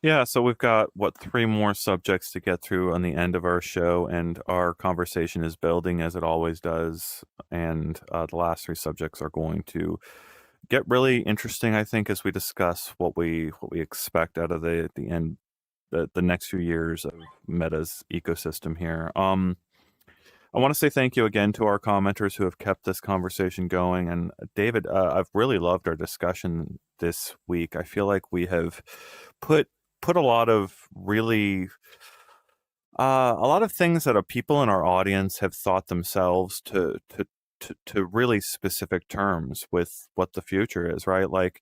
Yeah, so we've got, what, 3 more subjects to get through on the end of our show, and our conversation is building as it always does. And the last 3 subjects are going to get really interesting, I think, as we discuss what we expect out of the end, the next few years of Meta's ecosystem here. I want to say thank you again to our commenters who have kept this conversation going. And David, I've really loved our discussion this week. I feel like we have put a lot of really a lot of things that people in our audience have thought themselves to really specific terms with what the future is, right? Like,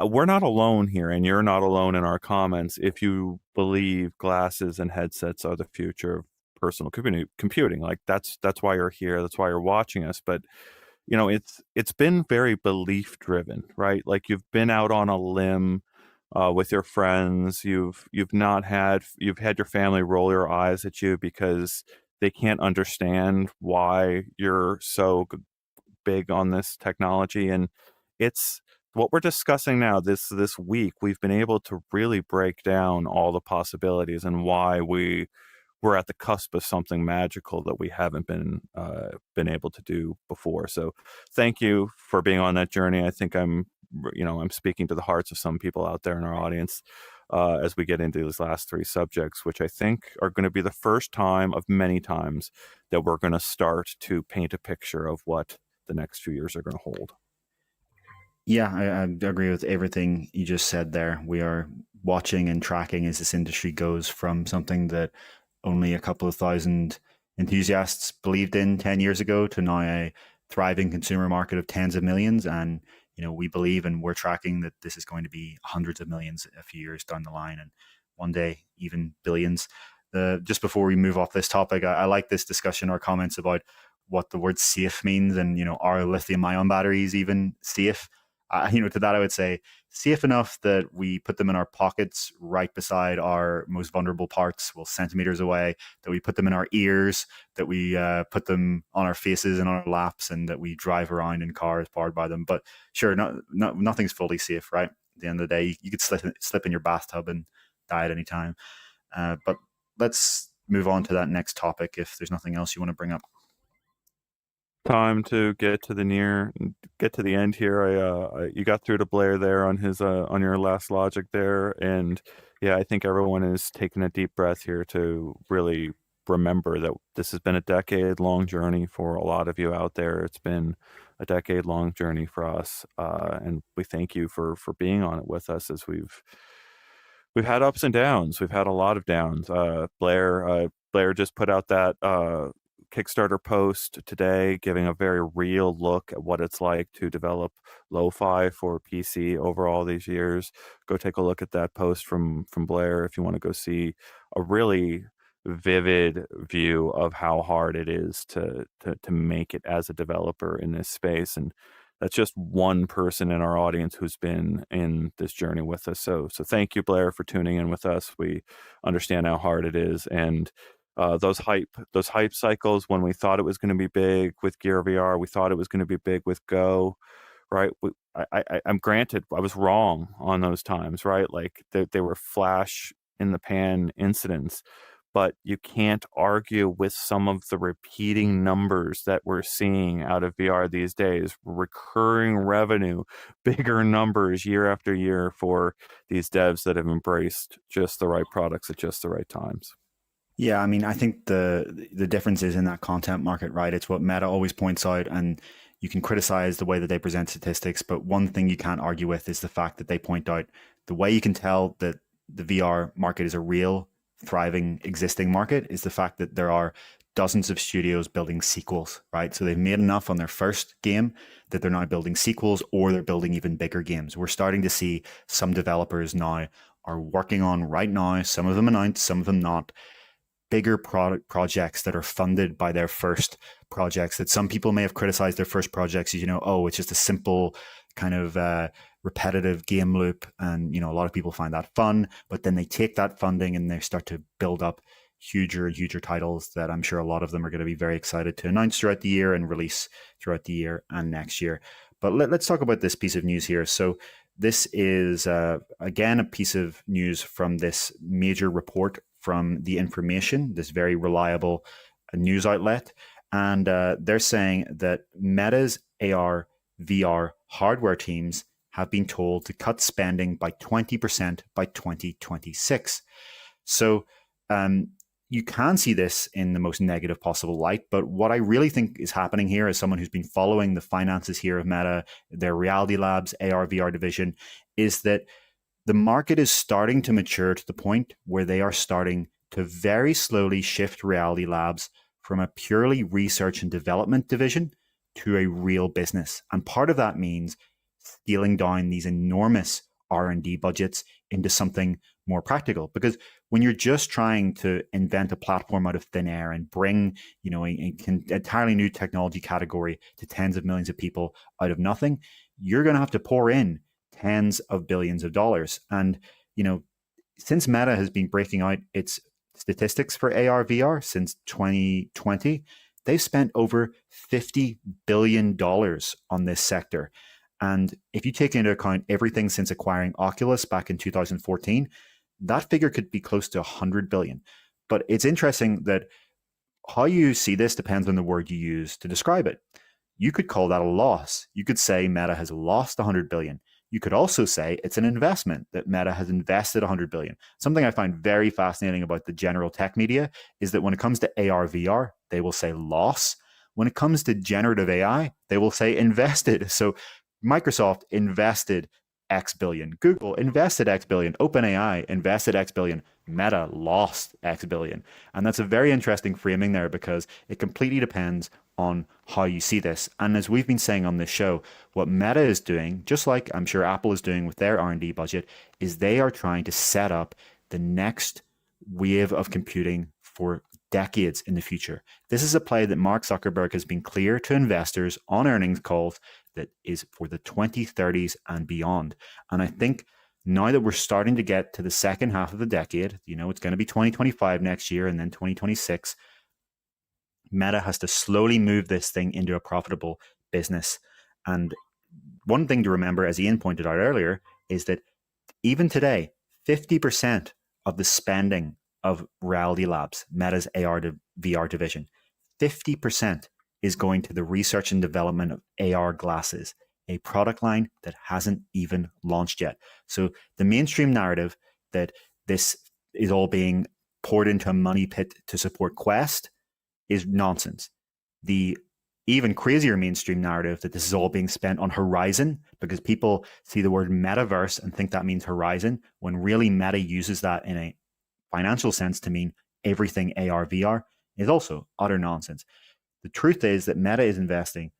we're not alone here, and you're not alone in our comments if you believe glasses and headsets are the future of personal computing. Like, that's why you're here. That's why you're watching us. But it's been very belief driven, right? Like, you've been out on a limb with your friends. You've had your family roll your eyes at you because they can't understand why you're so big on this technology. And it's what we're discussing now, this week. We've been able to really break down all the possibilities and why we're at the cusp of something magical that we haven't been able to do before. So thank you for being on that journey. I think I'm speaking to the hearts of some people out there in our audience as we get into these last 3 subjects, which I think are going to be the first time of many times that we're going to start to paint a picture of what the next few years are going to hold. Yeah, I agree with everything you just said there. We are watching and tracking as this industry goes from something that only a couple of thousand enthusiasts believed in 10 years ago to now a thriving consumer market of tens of millions. And, we believe and we're tracking that this is going to be hundreds of millions a few years down the line, and one day even billions. Just before we move off this topic, I like this discussion or comments about what the word safe means, and are lithium ion batteries even safe? To that I would say safe enough that we put them in our pockets right beside our most vulnerable parts, well, centimeters away, that we put them in our ears, that we put them on our faces and on our laps, and that we drive around in cars powered by them. But sure, nothing's fully safe, right? At the end of the day, you could slip in your bathtub and die at any time. But let's move on to that next topic if there's nothing else you want to bring up. Time to get to the end here. You got through to Blair there on his on your last logic there, and yeah, I think everyone is taking a deep breath here to really remember that this has been a decade-long journey for a lot of you out there. It's been a decade-long journey for us, and we thank you for being on it with us as we've had ups and downs. We've had a lot of downs. Blair just put out that Kickstarter post today, giving a very real look at what it's like to develop lo-fi for PC over all these years. Go take a look at that post from Blair if you want to go see a really vivid view of how hard it is to make it as a developer in this space. And that's just one person in our audience who's been in this journey with us. So thank you, Blair, for tuning in with us. We understand how hard it is, and those hype cycles when we thought it was going to be big with Gear VR, we thought it was going to be big with Go, right? I'm granted I was wrong on those times, right? Like they were flash in the pan incidents, but you can't argue with some of the repeating numbers that we're seeing out of VR these days. Recurring revenue, bigger numbers year after year for these devs that have embraced just the right products at just the right times. Yeah, I mean, I think the difference is in that content market, right? It's what Meta always points out, and you can criticize the way that they present statistics, but one thing you can't argue with is the fact that they point out the way you can tell that the VR market is a real, thriving, existing market is the fact that there are dozens of studios building sequels, right? So they've made enough on their first game that they're now building sequels, or they're building even bigger games. We're starting to see some developers now are working on right now, some of them announced, some of them not, bigger product projects that are funded by their first projects, that some people may have criticized their first projects as, oh, it's just a simple kind of repetitive game loop. And, a lot of people find that fun, but then they take that funding and they start to build up huger and huger titles that I'm sure a lot of them are going to be very excited to announce throughout the year and release throughout the year and next year. But let's talk about this piece of news here. So this is, again, a piece of news from this major report from The Information, this very reliable news outlet. And they're saying that Meta's AR, VR hardware teams have been told to cut spending by 20% by 2026. So you can see this in the most negative possible light. But what I really think is happening here, as someone who's been following the finances here of Meta, their Reality Labs AR, VR division, is that the market is starting to mature to the point where they are starting to very slowly shift Reality Labs from a purely research and development division to a real business. And part of that means scaling down these enormous R&D budgets into something more practical. Because when you're just trying to invent a platform out of thin air and bring, an entirely new technology category to tens of millions of people out of nothing, you're going to have to pour in tens of billions of dollars. And, since Meta has been breaking out its statistics for AR, VR since 2020, they've spent over $50 billion on this sector. And if you take into account everything since acquiring Oculus back in 2014, that figure could be close to 100 billion. But it's interesting that how you see this depends on the word you use to describe it. You could call that a loss. You could say Meta has lost 100 billion. You could also say it's an investment, that Meta has invested 100 billion. Something I find very fascinating about the general tech media is that when it comes to AR, VR, they will say loss. When it comes to generative AI, they will say invested. So Microsoft invested X billion. Google invested X billion. OpenAI invested X billion. Meta lost X billion. And that's a very interesting framing there, because it completely depends on how you see this. And as we've been saying on this show, what Meta is doing, just like I'm sure Apple is doing with their R&D budget, is they are trying to set up the next wave of computing for decades in the future. This is a play that Mark Zuckerberg has been clear to investors on earnings calls that is for the 2030s and beyond. And I think now that we're starting to get to the second half of the decade, it's going to be 2025 next year and then 2026, Meta has to slowly move this thing into a profitable business. And one thing to remember, as Ian pointed out earlier, is that even today, 50% of the spending of Reality Labs, Meta's AR to VR division, 50% is going to the research and development of AR glasses, a product line that hasn't even launched yet. So the mainstream narrative that this is all being poured into a money pit to support Quest is nonsense. The even crazier mainstream narrative that this is all being spent on Horizon, because people see the word metaverse and think that means Horizon, when really Meta uses that in a financial sense to mean everything AR, VR, is also utter nonsense. The truth is that Meta is investing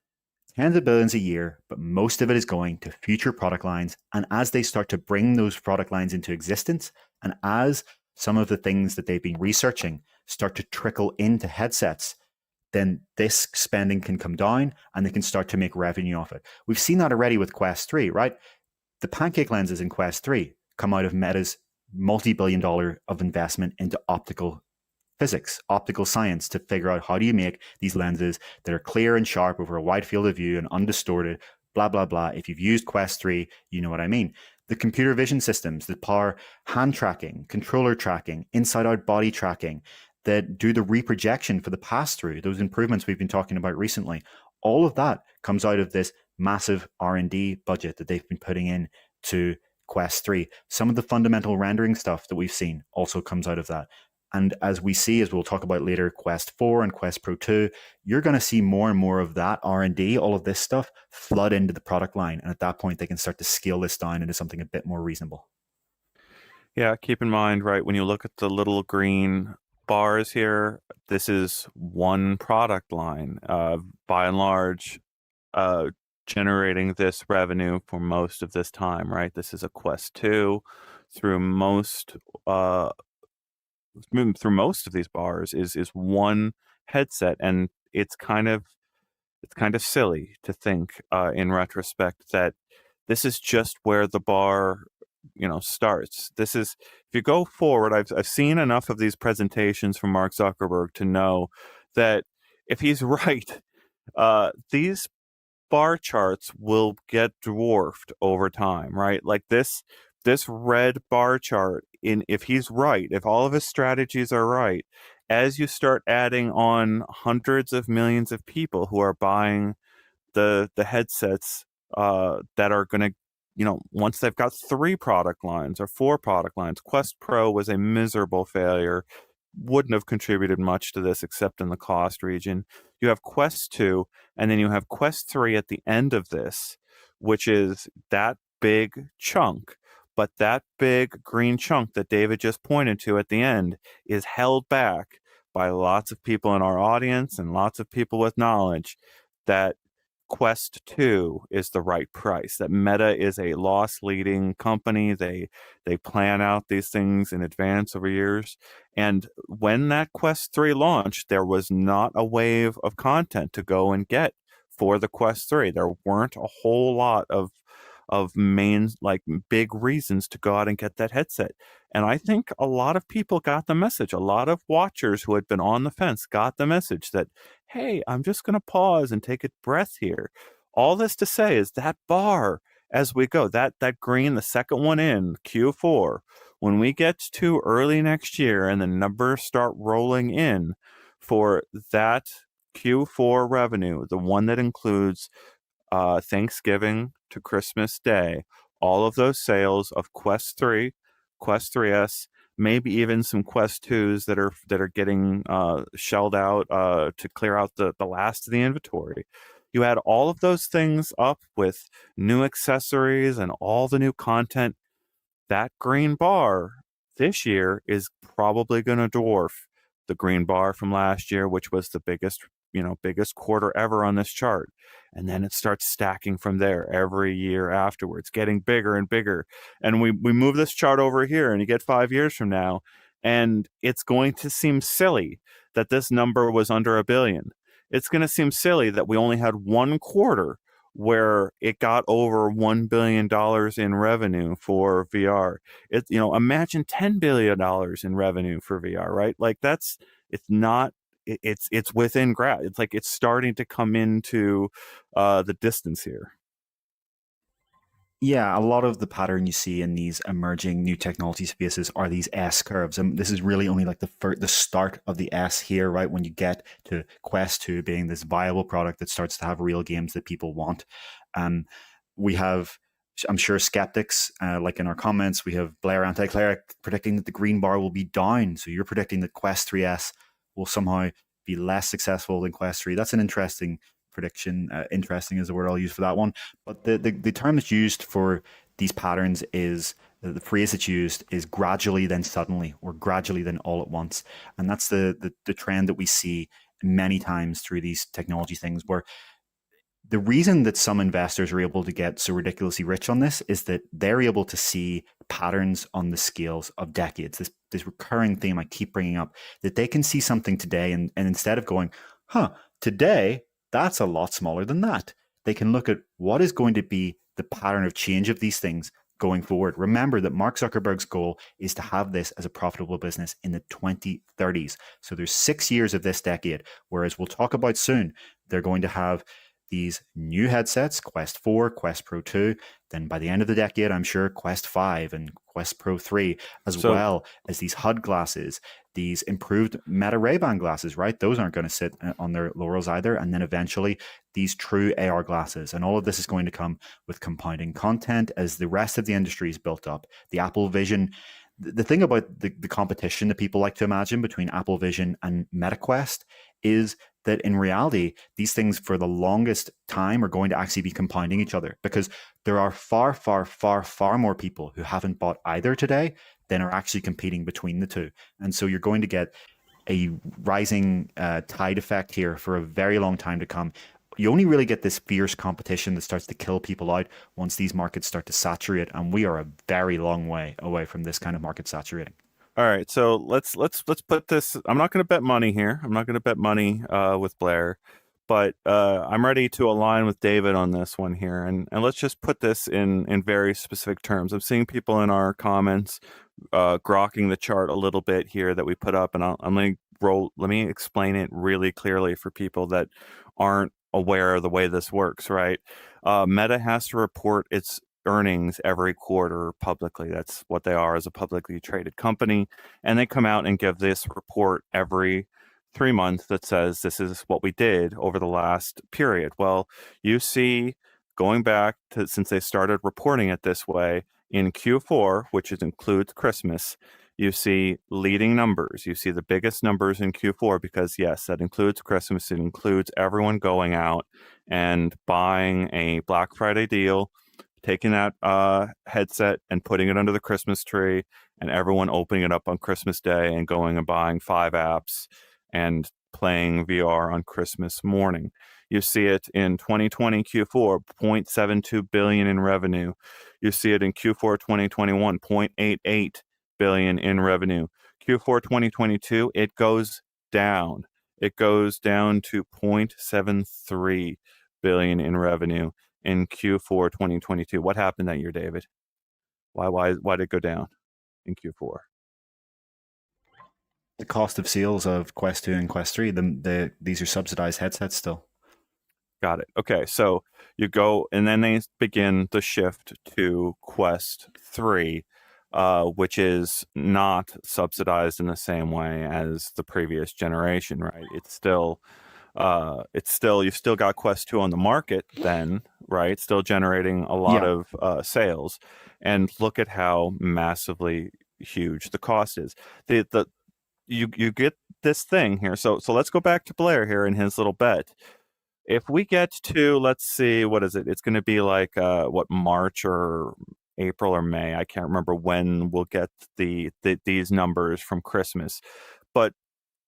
tens of billions a year, but most of it is going to future product lines. And as they start to bring those product lines into existence, and as some of the things that they've been researching start to trickle into headsets, then this spending can come down and they can start to make revenue off it. We've seen that already with Quest 3, right? The pancake lenses in Quest 3 come out of Meta's multi-billion-dollar of investment into optical physics, optical science, to figure out how do you make these lenses that are clear and sharp over a wide field of view and undistorted, blah, blah, blah. If you've used Quest 3, you know what I mean. The computer vision systems that power hand tracking, controller tracking, inside-out body tracking, that do the reprojection for the pass-through, those improvements we've been talking about recently, all of that comes out of this massive R&D budget that they've been putting in to Quest 3. Some of the fundamental rendering stuff that we've seen also comes out of that. And as we see, as we'll talk about later, Quest 4 and Quest Pro 2, you're going to see more and more of that R&D, all of this stuff, flood into the product line. And at that point, they can start to scale this down into something a bit more reasonable. Yeah, keep in mind, right, when you look at the little green bars here, this is one product line, by and large, uh, generating this revenue for most of this time, right? This is a Quest 2 through most uh through most of these bars is one headset, and it's kind of silly to think in retrospect that this is just where the bar starts. This is, if you go forward, I've seen enough of these presentations from Mark Zuckerberg to know that if he's right, these bar charts will get dwarfed over time, right? Like this red bar chart, in if he's right, if all of his strategies are right, as you start adding on hundreds of millions of people who are buying the headsets that are going to, once they've got three product lines or four product lines. Quest Pro was a miserable failure, wouldn't have contributed much to this except in the cost region. You have Quest 2, and then you have Quest 3 at the end of this, which is that big chunk. But that big green chunk that David just pointed to at the end is held back by lots of people in our audience and lots of people with knowledge that Quest 2 is the right price, that Meta is a loss leading company. They plan out these things in advance over years. And when that Quest 3 launched, there was not a wave of content to go and get for the Quest 3. There weren't a whole lot of main, like, big reasons to go out and get that headset. And I think a lot of people got the message. A lot of watchers who had been on the fence got the message that, hey, I'm just going to pause and take a breath here. All this to say is that bar, as we go, that green, the second one in Q4, when we get to early next year and the numbers start rolling in for that Q4 revenue, the one that includes Thanksgiving to Christmas Day, all of those sales of Quest 3, Quest 3S, maybe even some Quest 2s that are getting shelled out to clear out the last of the inventory. You add all of those things up with new accessories and all the new content, that green bar this year is probably going to dwarf the green bar from last year, which was the biggest quarter ever on this chart. And then it starts stacking from there every year afterwards, getting bigger and bigger. And we move this chart over here, and you get 5 years from now, and it's going to seem silly that this number was under $1 billion. It's going to seem silly that we only had one quarter where it got over $1 billion in revenue for VR. Imagine $10 billion in revenue for VR, right? Like it's not, it's within grasp. It's like it's starting to come into the distance here. Yeah, a lot of the pattern you see in these emerging new technology spaces are these S curves, and this is really only like the start of the S here, right? When you get to Quest 2 being this viable product that starts to have real games that people want. Um, we have, I'm sure, skeptics, like in our comments, we have Blair Anticleric predicting that the green bar will be down. So you're predicting that Quest 3S will somehow be less successful than Quest 3. That's an interesting prediction. Interesting is the word I'll use for that one. But the term that's used for these patterns is the phrase that's used is gradually then suddenly, or gradually then all at once. And that's the trend that we see many times through these technology things, where the reason that some investors are able to get so ridiculously rich on this is that they're able to see patterns on the scales of decades. This recurring theme I keep bringing up, that they can see something today, and instead of going, huh, today that's a lot smaller than that, they can look at what is going to be the pattern of change of these things going forward. Remember that Mark Zuckerberg's goal is to have this as a profitable business in the 2030s. So there's 6 years of this decade, whereas we'll talk about soon, they're going to have these new headsets, Quest 4, Quest Pro 2, then by the end of the decade, I'm sure Quest 5 and Quest Pro 3, as So well as these HUD glasses, these improved Meta Ray-Ban glasses, right? Those aren't going to sit on their laurels either. And then eventually these true AR glasses. And all of this is going to come with compounding content as the rest of the industry is built up. The Apple Vision, the thing about the competition that people like to imagine between Apple Vision and MetaQuest is that in reality, these things for the longest time are going to actually be compounding each other, because there are far, far, far, far more people who haven't bought either today than are actually competing between the two. And so you're going to get a rising tide effect here for a very long time to come. You only really get this fierce competition that starts to kill people out once these markets start to saturate, and we are a very long way away from this kind of market saturating. all right, so let's put this. I'm not going to bet money here. I'm not going to bet money with Blair, but I'm ready to align with David on this one here, and let's just put this in very specific terms. I'm seeing people in our comments grokking the chart a little bit here that we put up, and I'm going to roll. Let me explain it really clearly for people that aren't aware of the way this works. Right, Meta has to report its earnings every quarter publicly. That's what they are as a publicly traded company. And they come out and give this report every 3 months that says this is what we did over the last period. Well, you see, going back to since they started reporting it this way in Q4, which includes Christmas, you see leading numbers. You see the biggest numbers in Q4 because, yes, that includes Christmas. It includes everyone going out and buying a Black Friday deal, taking that headset and putting it under the Christmas tree, and everyone opening it up on Christmas Day and going and buying 5 apps and playing VR on Christmas morning. You see it in 2020 Q4, 0.72 billion in revenue. You see it in Q4 2021, 0.88 billion in revenue. Q4 2022, it goes down. It goes down to 0.73 billion in revenue in Q4 2022. What happened that year, David? Why did it go down in Q4? The cost of sales of Quest 2 and Quest 3, these are subsidized headsets still. Got it. Okay, so you go, and then they begin the shift to Quest 3, which is not subsidized in the same way as the previous generation, right? It's still you've still got Quest 2 on the market then, right? Still generating a lot Yeah. of sales. And look at how massively huge the cost is. The you get this thing here. So let's go back to Blair here and his little bet. If we get to, let's see, what is it? It's going to be like what, March or April or May. I can't remember when we'll get these numbers from Christmas. But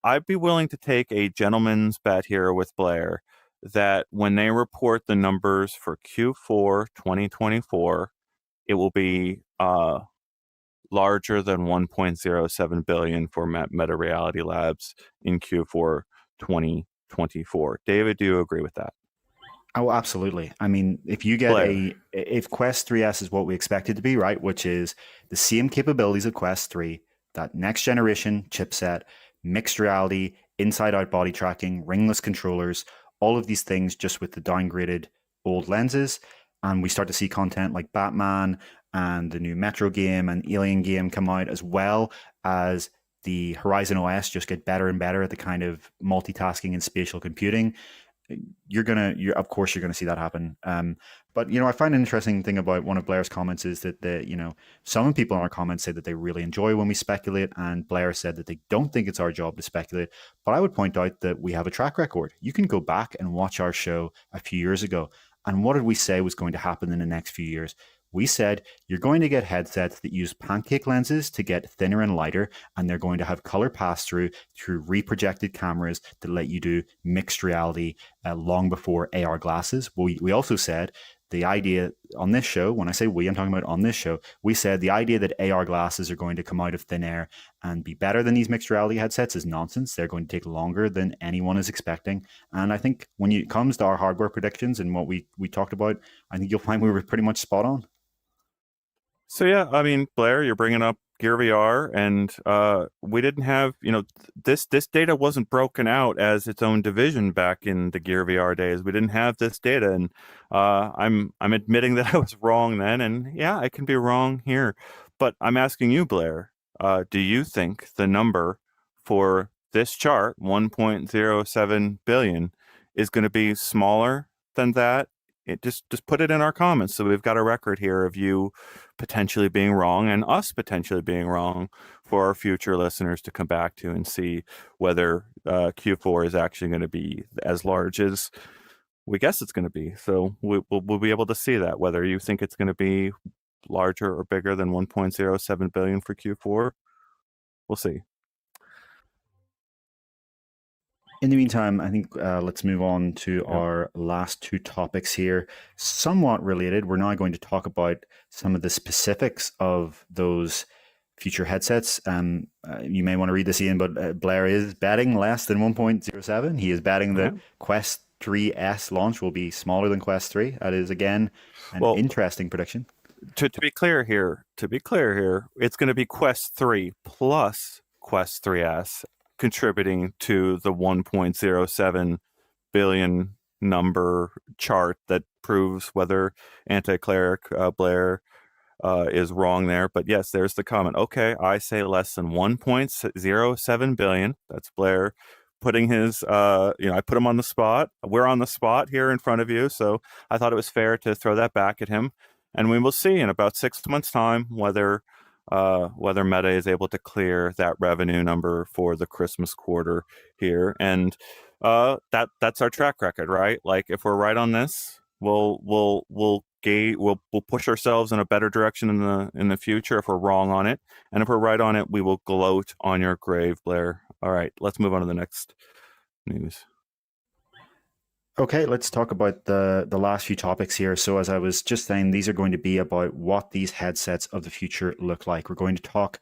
I'd be willing to take a gentleman's bet here with Blair that when they report the numbers for Q4 2024, it will be larger than 1.07 billion for Meta Reality Labs in Q4 2024. David, do you agree with that? Oh, absolutely. I mean, Blair. if Quest 3S is what we expect it to be, right, which is the same capabilities of Quest 3, that next generation chipset, mixed reality, inside out body tracking, ringless controllers, all of these things just with the downgraded old lenses, and we start to see content like Batman and the new Metro game and Alien game come out, as well as the Horizon OS just get better and better at the kind of multitasking and spatial computing, you're of course you're gonna see that happen. But I find an interesting thing about one of Blair's comments is that some people in our comments say that they really enjoy when we speculate, and Blair said that they don't think it's our job to speculate. But I would point out that we have a track record. You can go back and watch our show a few years ago, and what did we say was going to happen in the next few years? We said you're going to get headsets that use pancake lenses to get thinner and lighter, and they're going to have color pass through reprojected cameras that let you do mixed reality long before AR glasses. We also said the idea on this show, when I say we, I'm talking about on this show, we said the idea that AR glasses are going to come out of thin air and be better than these mixed reality headsets is nonsense. They're going to take longer than anyone is expecting. And I think when it comes to our hardware predictions and what we talked about, I think you'll find we were pretty much spot on. So yeah, I mean, Blair, you're bringing up Gear VR, and we didn't have, this data wasn't broken out as its own division back in the Gear VR days. We didn't have this data, and I'm admitting that I was wrong then, and yeah, I can be wrong here. But I'm asking you, Blair, do you think the number for this chart, 1.07 billion, is going to be smaller than that? Just put it in our comments so we've got a record here of you potentially being wrong and us potentially being wrong for our future listeners to come back to and see whether Q4 is actually going to be as large as we guess it's going to be. So we'll be able to see that, whether you think it's going to be larger or bigger than 1.07 billion for Q4. We'll see. In the meantime, I think let's move on to our last two topics here. Somewhat related, we're now going to talk about some of the specifics of those future headsets. You may want to read this, Ian, but Blair is betting less than 1.07. He is betting that Quest 3S launch will be smaller than Quest 3. That is, again, an interesting prediction. To be clear here, it's going to be Quest 3 plus Quest 3S. Contributing to the 1.07 billion number chart that proves whether anti-cleric Blair is wrong there. But yes, there's the comment. Okay, I say less than 1.07 billion. That's Blair putting his, I put him on the spot. We're on the spot here in front of you. So I thought it was fair to throw that back at him. And we will see in about 6 months' time whether Meta is able to clear that revenue number for the Christmas quarter here, and that's our track record, right? Like if we're right on this, we'll push ourselves in a better direction in the future if we're wrong on it, and if we're right on it, we will gloat on your grave, Blair. All right, let's move on to the next news. Okay, let's talk about the last few topics here. So as I was just saying, these are going to be about what these headsets of the future look like. We're going to talk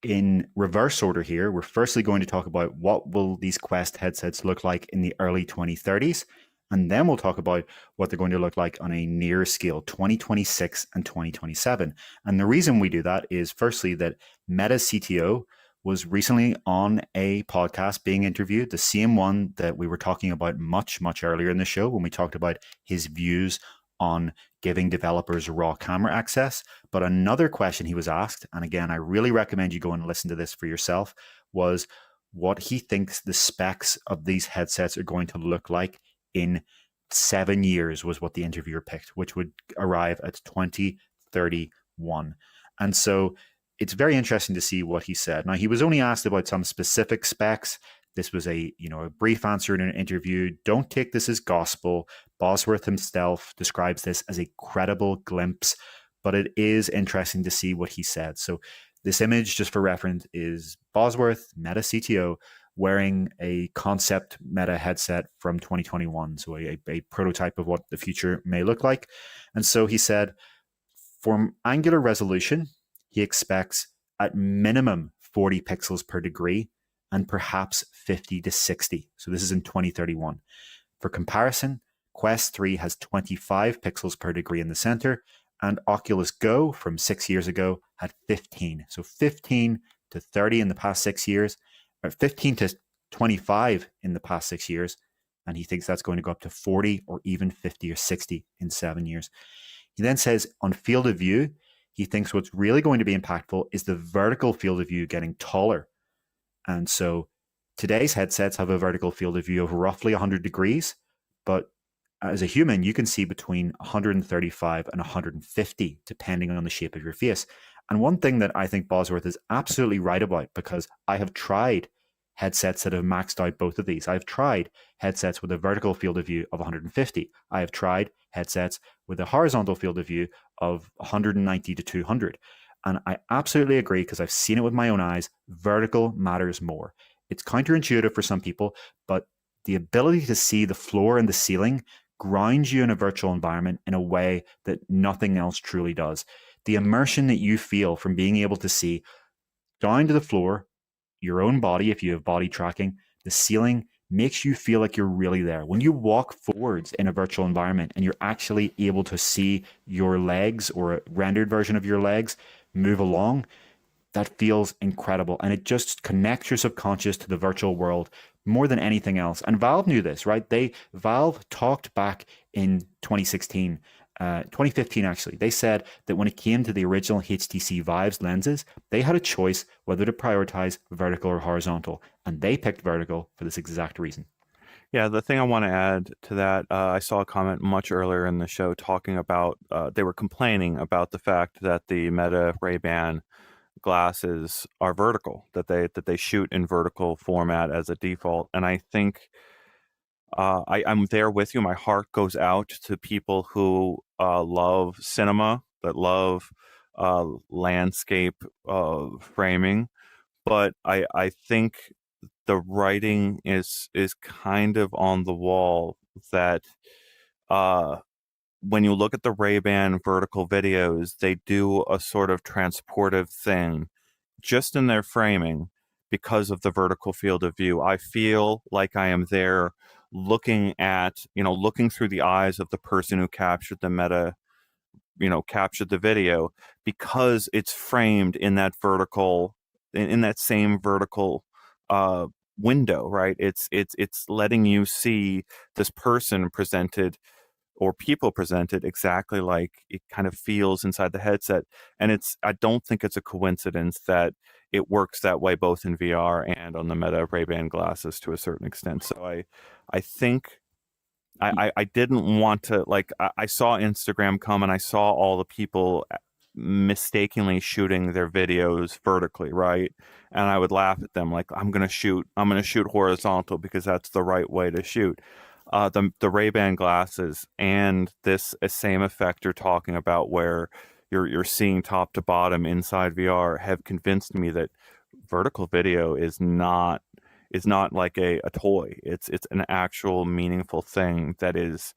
in reverse order here. We're firstly going to talk about what will these Quest headsets look like in the early 2030s. And then we'll talk about what they're going to look like on a near scale, 2026 and 2027. And the reason we do that is firstly that Meta's CTO was recently on a podcast being interviewed, the same one that we were talking about much, much earlier in the show when we talked about his views on giving developers raw camera access. But another question he was asked, and again, I really recommend you go and listen to this for yourself, was what he thinks the specs of these headsets are going to look like in 7 years was what the interviewer picked, which would arrive at 2031. And so it's very interesting to see what he said. Now, he was only asked about some specific specs. This was a brief answer in an interview. Don't take this as gospel. Bosworth himself describes this as a credible glimpse, but it is interesting to see what he said. So this image, just for reference, is Bosworth, Meta CTO, wearing a concept Meta headset from 2021. So a prototype of what the future may look like. And so he said, for angular resolution, he expects at minimum 40 pixels per degree and perhaps 50 to 60. So this is in 2031. For comparison, Quest 3 has 25 pixels per degree in the center, and Oculus Go from 6 years ago had 15. So 15 to 30 in the past 6 years, or 15 to 25 in the past 6 years, And he thinks that's going to go up to 40 or even 50 or 60 in 7 years. He then says on field of view, he thinks what's really going to be impactful is the vertical field of view getting taller. And so today's headsets have a vertical field of view of roughly 100 degrees, but as a human, you can see between 135 and 150, depending on the shape of your face. And one thing that I think Bosworth is absolutely right about, because I have tried headsets that have maxed out both of these. I've tried headsets with a vertical field of view of 150. I have tried headsets with a horizontal field of view of 190 to 200. And I absolutely agree, because I've seen it with my own eyes. Vertical matters more. It's counterintuitive for some people, but the ability to see the floor and the ceiling grounds you in a virtual environment in a way that nothing else truly does. The immersion that you feel from being able to see down to the floor, your own body, if you have body tracking, the ceiling makes you feel like you're really there. When you walk forwards in a virtual environment and you're actually able to see your legs or a rendered version of your legs move along, that feels incredible. And it just connects your subconscious to the virtual world more than anything else. And Valve knew this, right? Valve talked back in 2016, 2015 actually. They said that when it came to the original HTC Vive's lenses, they had a choice whether to prioritize vertical or horizontal, and they picked vertical for this exact reason. Yeah, the thing I want to add to that, I saw a comment much earlier in the show talking about they were complaining about the fact that the Meta Ray-Ban glasses are vertical, that they shoot in vertical format as a default. And I think I'm there with you. My heart goes out to people who love cinema, that love landscape framing. But I think the writing is kind of on the wall that uh, when you look at the Ray-Ban vertical videos, they do a sort of transportive thing just in their framing because of the vertical field of view. I feel like I am there looking through the eyes of the person who captured captured the video, because it's framed in that in that same vertical uh, window, right? It's letting you see this person presented, or people presented exactly like it kind of feels inside the headset. And I don't think it's a coincidence that it works that way both in VR and on the Meta Ray-Ban glasses to a certain extent. So I think I didn't want to, like, I saw Instagram come and I saw all the people mistakenly shooting their videos vertically, right? And I would laugh at them like, I'm gonna shoot horizontal because that's the right way to shoot. The Ray-Ban glasses and this same effect you're talking about, where you're seeing top to bottom inside VR, have convinced me that vertical video is not like a toy. It's an actual meaningful thing that is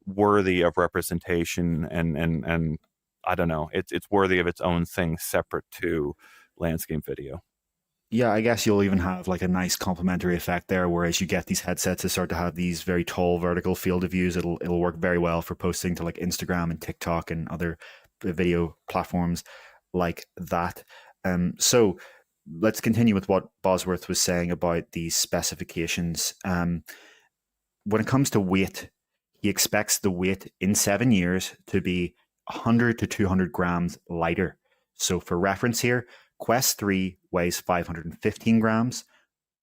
worthy of representation, and I don't know, it's worthy of its own thing separate to landscape video. Yeah, I guess you'll even have like a nice complementary effect there, whereas you get these headsets that start to have these very tall vertical field of views. It'll work very well for posting to like Instagram and TikTok and other video platforms like that. So let's continue with what Bosworth was saying about these specifications. When it comes to weight, he expects the weight in 7 years to be 100 to 200 grams lighter. So for reference here, Quest 3 weighs 515 grams,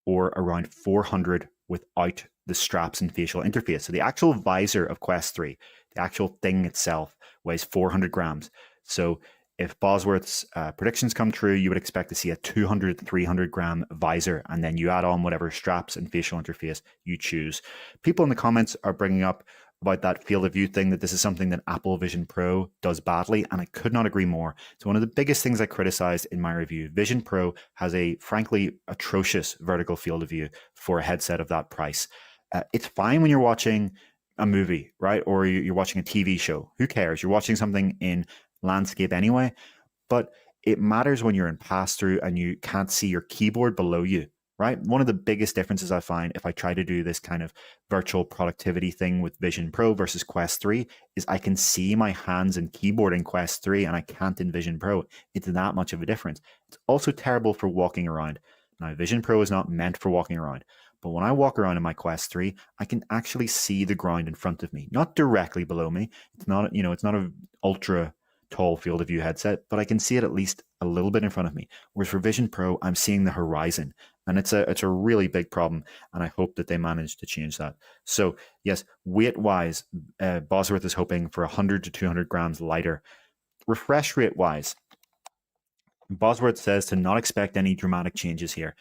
or around 400 without the straps and facial interface. So the actual visor of Quest 3, the actual thing itself, weighs 400 grams. So if Bosworth's predictions come true, you would expect to see a 200 to 300 gram visor, and then you add on whatever straps and facial interface you choose. People in the comments are bringing up about that field of view thing, that this is something that Apple Vision Pro does badly, and I could not agree more. It's one of the biggest things I criticized in my review. Vision Pro has a frankly atrocious vertical field of view for a headset of that price. It's fine when you're watching a movie, right? Or you're watching a TV show. Who cares? You're watching something in landscape anyway, but it matters when you're in pass-through and you can't see your keyboard below you, right? One of the biggest differences I find if I try to do this kind of virtual productivity thing with Vision Pro versus Quest 3 is I can see my hands and keyboard in Quest 3 and I can't in Vision Pro. It's that much of a difference. It's also terrible for walking around. Now, Vision Pro is not meant for walking around, But when I walk around in my Quest 3, I can actually see the ground in front of me, not directly below me. It's not an ultra tall field of view headset, but I can see it at least a little bit in front of me. Whereas for Vision Pro, I'm seeing the horizon, and it's a really big problem. And I hope that they manage to change that. So yes, weight wise, Bosworth is hoping for 100 to 200 grams lighter. Refresh rate wise, Bosworth says to not expect any dramatic changes here.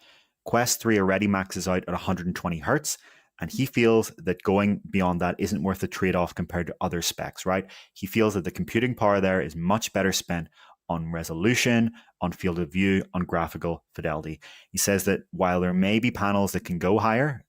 Quest 3 already maxes out at 120 hertz, and he feels that going beyond that isn't worth the trade off compared to other specs, right? He feels that the computing power there is much better spent on resolution, on field of view, on graphical fidelity. He says that while there may be panels that can go higher,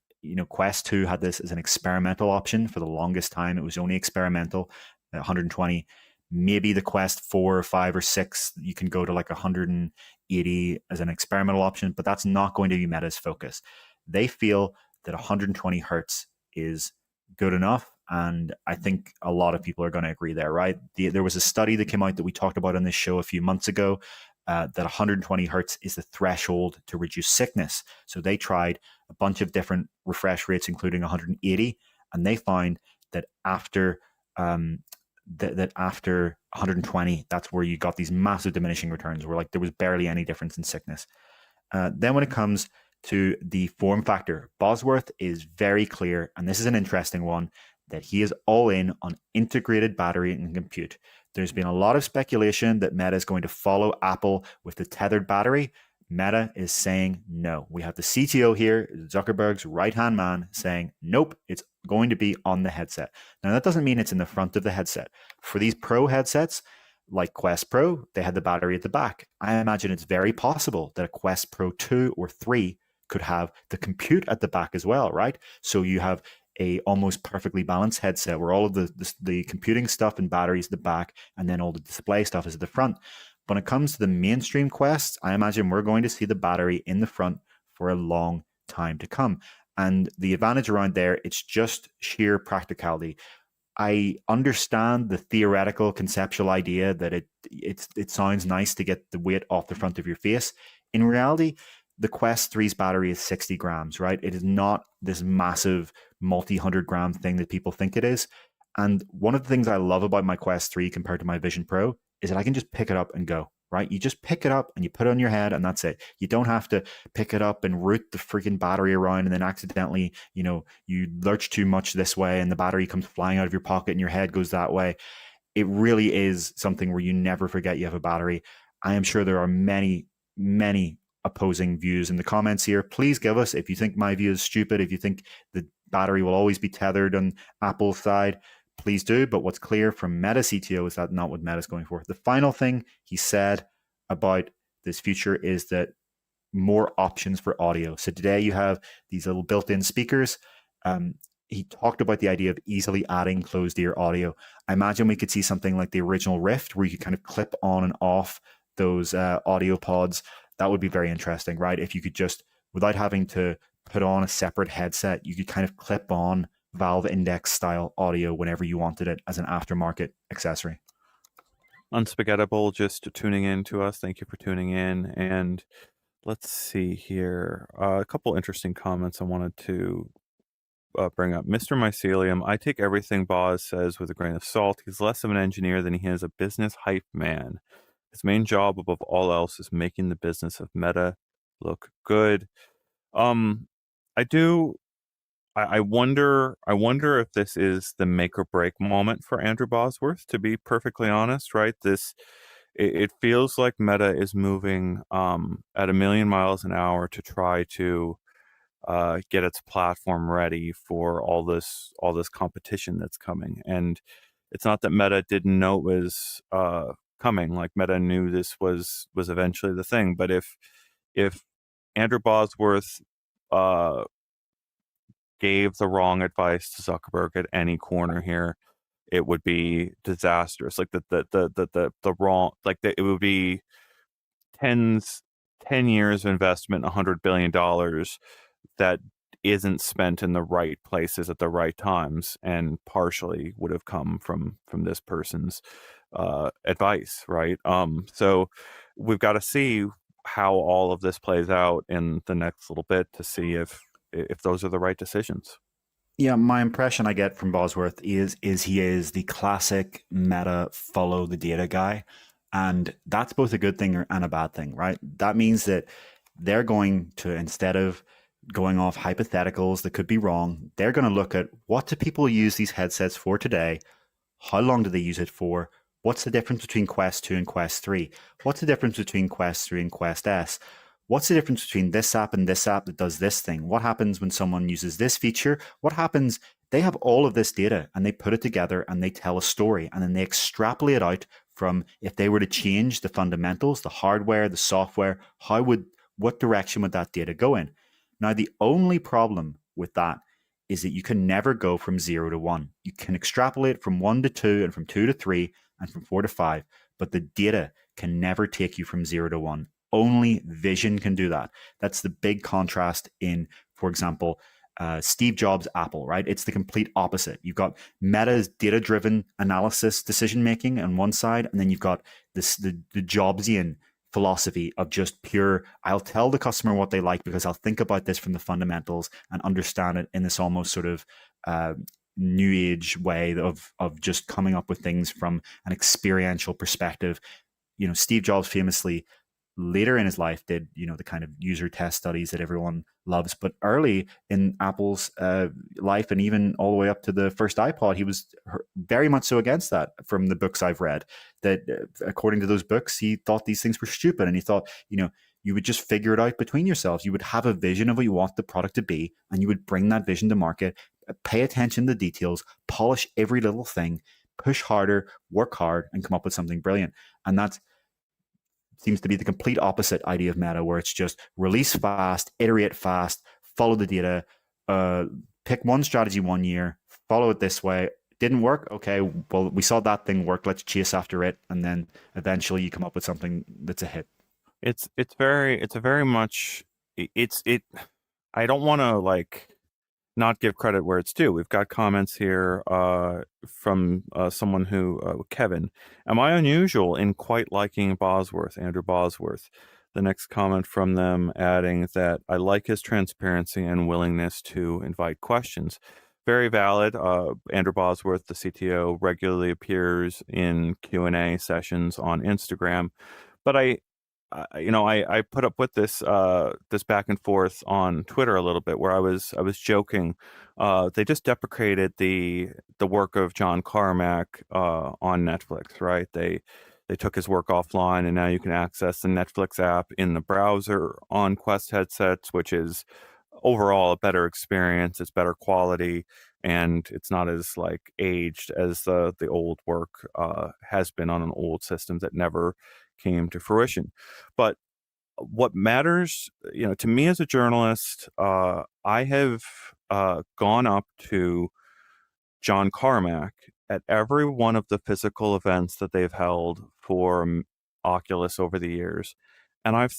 Quest 2 had this as an experimental option for the longest time. It was only experimental, 120. Maybe the Quest 4 or 5 or 6, you can go to like 180 as an experimental option, but that's not going to be Meta's focus. They feel that 120 hertz is good enough. And I think a lot of people are going to agree there, right? There was a study that came out that we talked about on this show a few months ago that 120 hertz is the threshold to reduce sickness. So they tried a bunch of different refresh rates, including 180, and they find that after that after 120, that's where you got these massive diminishing returns where like there was barely any difference in sickness. Then when it comes to the form factor, Bosworth is very clear, and this is an interesting one, that he is all in on integrated battery and compute. There's been a lot of speculation that Meta is going to follow Apple with the tethered battery. Meta is saying no. We have the CTO here, Zuckerberg's right-hand man, saying, nope, it's going to be on the headset. Now, that doesn't mean it's in the front of the headset. For these Pro headsets, like Quest Pro, they had the battery at the back. I imagine it's very possible that a Quest Pro 2 or 3 could have the compute at the back as well, right? So you have a almost perfectly balanced headset where all of the computing stuff and batteries at the back, and then all the display stuff is at the front. When it comes to the mainstream Quests, I imagine we're going to see the battery in the front for a long time to come. And the advantage around there, it's just sheer practicality. I understand the theoretical conceptual idea that it sounds nice to get the weight off the front of your face. In reality, the Quest 3's battery is 60 grams, right? It is not this massive multi-100-gram thing that people think it is. And one of the things I love about my Quest 3 compared to my Vision Pro is that I can just pick it up and go, right? You just pick it up and you put it on your head and that's it. You don't have to pick it up and root the freaking battery around and then accidentally, you lurch too much this way and the battery comes flying out of your pocket and your head goes that way. It really is something where you never forget you have a battery. I am sure there are many, many opposing views in the comments here. Please give us, if you think my view is stupid, if you think the battery will always be tethered on Apple's side, please do. But what's clear from Meta CTO is that not what Meta's going for. The final thing he said about this future is that more options for audio. So today you have these little built-in speakers. He talked about the idea of easily adding closed ear audio. I imagine we could see something like the original Rift where you could kind of clip on and off those audio pods. That would be very interesting, right? If you could just, without having to put on a separate headset, you could kind of clip on Valve Index style audio whenever you wanted it as an aftermarket accessory. Unspaghettable just tuning in to us. Thank you for tuning in. And let's see here. A couple interesting comments I wanted to bring up. Mr. Mycelium, I take everything Boz says with a grain of salt. He's less of an engineer than he is a business hype man. His main job above all else is making the business of Meta look good. I wonder if this is the make or break moment for Andrew Bosworth, to be perfectly honest, right? It feels like Meta is moving at a million miles an hour to try to get its platform ready for all this competition that's coming. And it's not that Meta didn't know it was coming. Like Meta knew this was eventually the thing. But if Andrew Bosworth gave the wrong advice to Zuckerberg at any corner here, it would be disastrous. Like the wrong, like it would be 10 years of investment, $100 billion that isn't spent in the right places at the right times, and partially would have come from this person's advice, right? So we've got to see how all of this plays out in the next little bit to see if if those are the right decisions. Yeah, my impression I get from Bosworth is he is the classic meta follow the data guy, and that's both a good thing and a bad thing, right? That means that they're going to, instead of going off hypotheticals that could be wrong, they're going to look at what do people use these headsets for today. How long do they use it for? What's the difference between Quest 2 and Quest 3? What's the difference between Quest 3 and Quest S? What's the difference between this app and this app that does this thing? What happens when someone uses this feature? What happens? They have all of this data and they put it together and they tell a story and then they extrapolate out from if they were to change the fundamentals, the hardware, the software, what direction would that data go in? Now, the only problem with that is that you can never go from 0 to 1. You can extrapolate from 1 to 2 and from 2 to 3 and from 4 to 5, but the data can never take you from 0 to 1. Only vision can do that. That's the big contrast in, for example, Steve Jobs' Apple, right? It's the complete opposite. You've got Meta's data-driven analysis, decision-making on one side, and then you've got the Jobsian philosophy of just pure, I'll tell the customer what they like because I'll think about this from the fundamentals and understand it in this almost sort of new age way of just coming up with things from an experiential perspective. Steve Jobs famously later in his life did, the kind of user test studies that everyone loves. But early in Apple's life, and even all the way up to the first iPod, he was very much so against that from the books I've read. That according to those books, he thought these things were stupid. And he thought, you would just figure it out between yourselves. You would have a vision of what you want the product to be, and you would bring that vision to market, pay attention to the details, polish every little thing, push harder, work hard, and come up with something brilliant. And that's seems to be the complete opposite idea of Meta, where it's just release fast, iterate fast, follow the data, pick one strategy 1 year, follow it this way. Didn't work? Okay, well, we saw that thing work. Let's chase after it, and then eventually you come up with something that's a hit. It's a very much it. I don't want to not give credit where it's due. We've got comments here from someone who, Kevin. Am I unusual in quite liking Bosworth, Andrew Bosworth? The next comment from them adding that I like his transparency and willingness to invite questions. Very valid. Andrew Bosworth, the CTO, regularly appears in Q&A sessions on Instagram. But I put up with this back and forth on Twitter a little bit, where I was joking. They just deprecated the work of John Carmack on Netflix, right? They took his work offline, and now you can access the Netflix app in the browser on Quest headsets, which is overall a better experience. It's better quality, and it's not as aged as the old work has been on an old system that never came to fruition. But what matters, to me as a journalist, I have gone up to John Carmack at every one of the physical events that they've held for Oculus over the years, and I've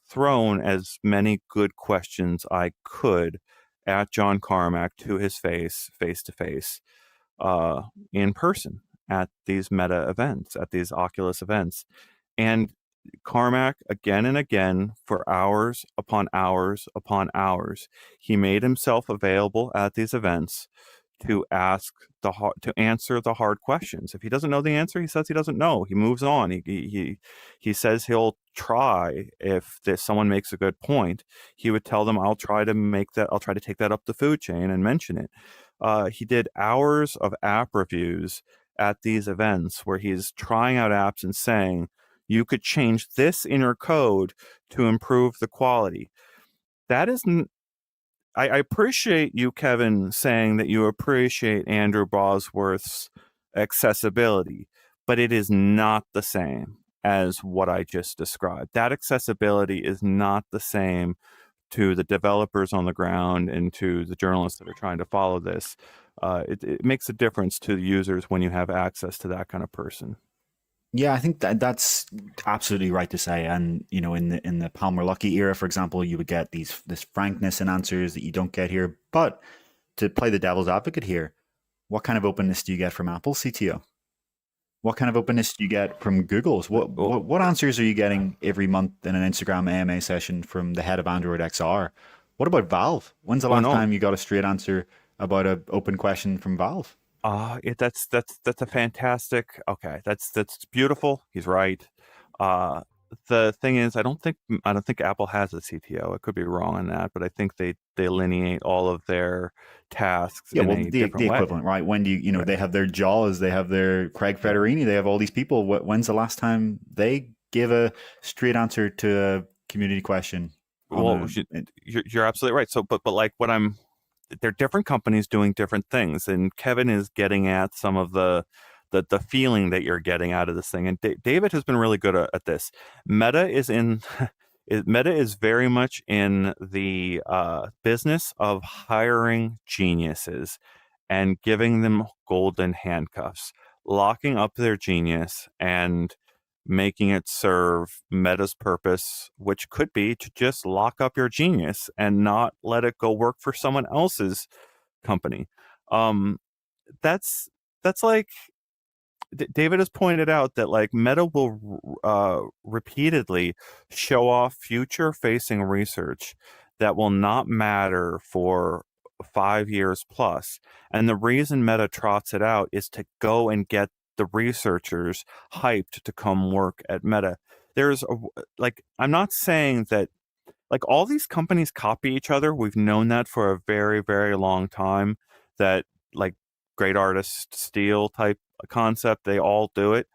thrown as many good questions I could at John Carmack to his face to face, in person at these Meta events, at these Oculus events. And Carmack, again and again, for hours upon hours upon hours, he made himself available at these events to answer the hard questions. If he doesn't know the answer, he says he doesn't know. He moves on. He says he'll try if someone makes a good point. He would tell them, I'll try to take that up the food chain and mention it. He did hours of app reviews at these events where he's trying out apps and saying, you could change this in your code to improve the quality. That isn't. I appreciate you, Kevin, saying that you appreciate Andrew Bosworth's accessibility, but it is not the same as what I just described. That accessibility is not the same to the developers on the ground and to the journalists that are trying to follow this. It makes a difference to the users when you have access to that kind of person. Yeah, I think that's absolutely right to say. And in the Palmer Luckey era, for example, you would get this frankness in answers that you don't get here. But to play the devil's advocate here, what kind of openness do you get from Apple's CTO? What kind of openness do you get from Google's? What answers are you getting every month in an Instagram AMA session from the head of Android XR? What about Valve? When's the Oh last no. time you got a straight answer about an open question from Valve? That's a fantastic. Okay, that's beautiful. He's right. Uh, the thing is, I don't think Apple has a CTO. I could be wrong on that, but I think they delineate all of their tasks Yeah, in well, a the different way. equivalent, right? When do you, you know, Right. they have their Jaws, they have their Craig Yeah. Federini, they have all these people. When's the last time they give a straight answer to a community question on Well, you're absolutely right. So, but like what they're different companies doing different things, and Kevin is getting at some of the feeling that you're getting out of this thing. And David has been really good at this. Meta is in. Meta is very much in the business of hiring geniuses and giving them golden handcuffs, locking up their genius and making it serve Meta's purpose, which could be to just lock up your genius and not let it go work for someone else's company. Um, that's that's like David has pointed out that like Meta will repeatedly show off future facing research that will not matter for 5 years plus. And the reason Meta trots it out is to go and get the researchers hyped to come work at Meta. There's a, like, I'm not saying that like all these companies copy each other. We've known that for a very, very long time, that like great artists steal type concept. They all do it.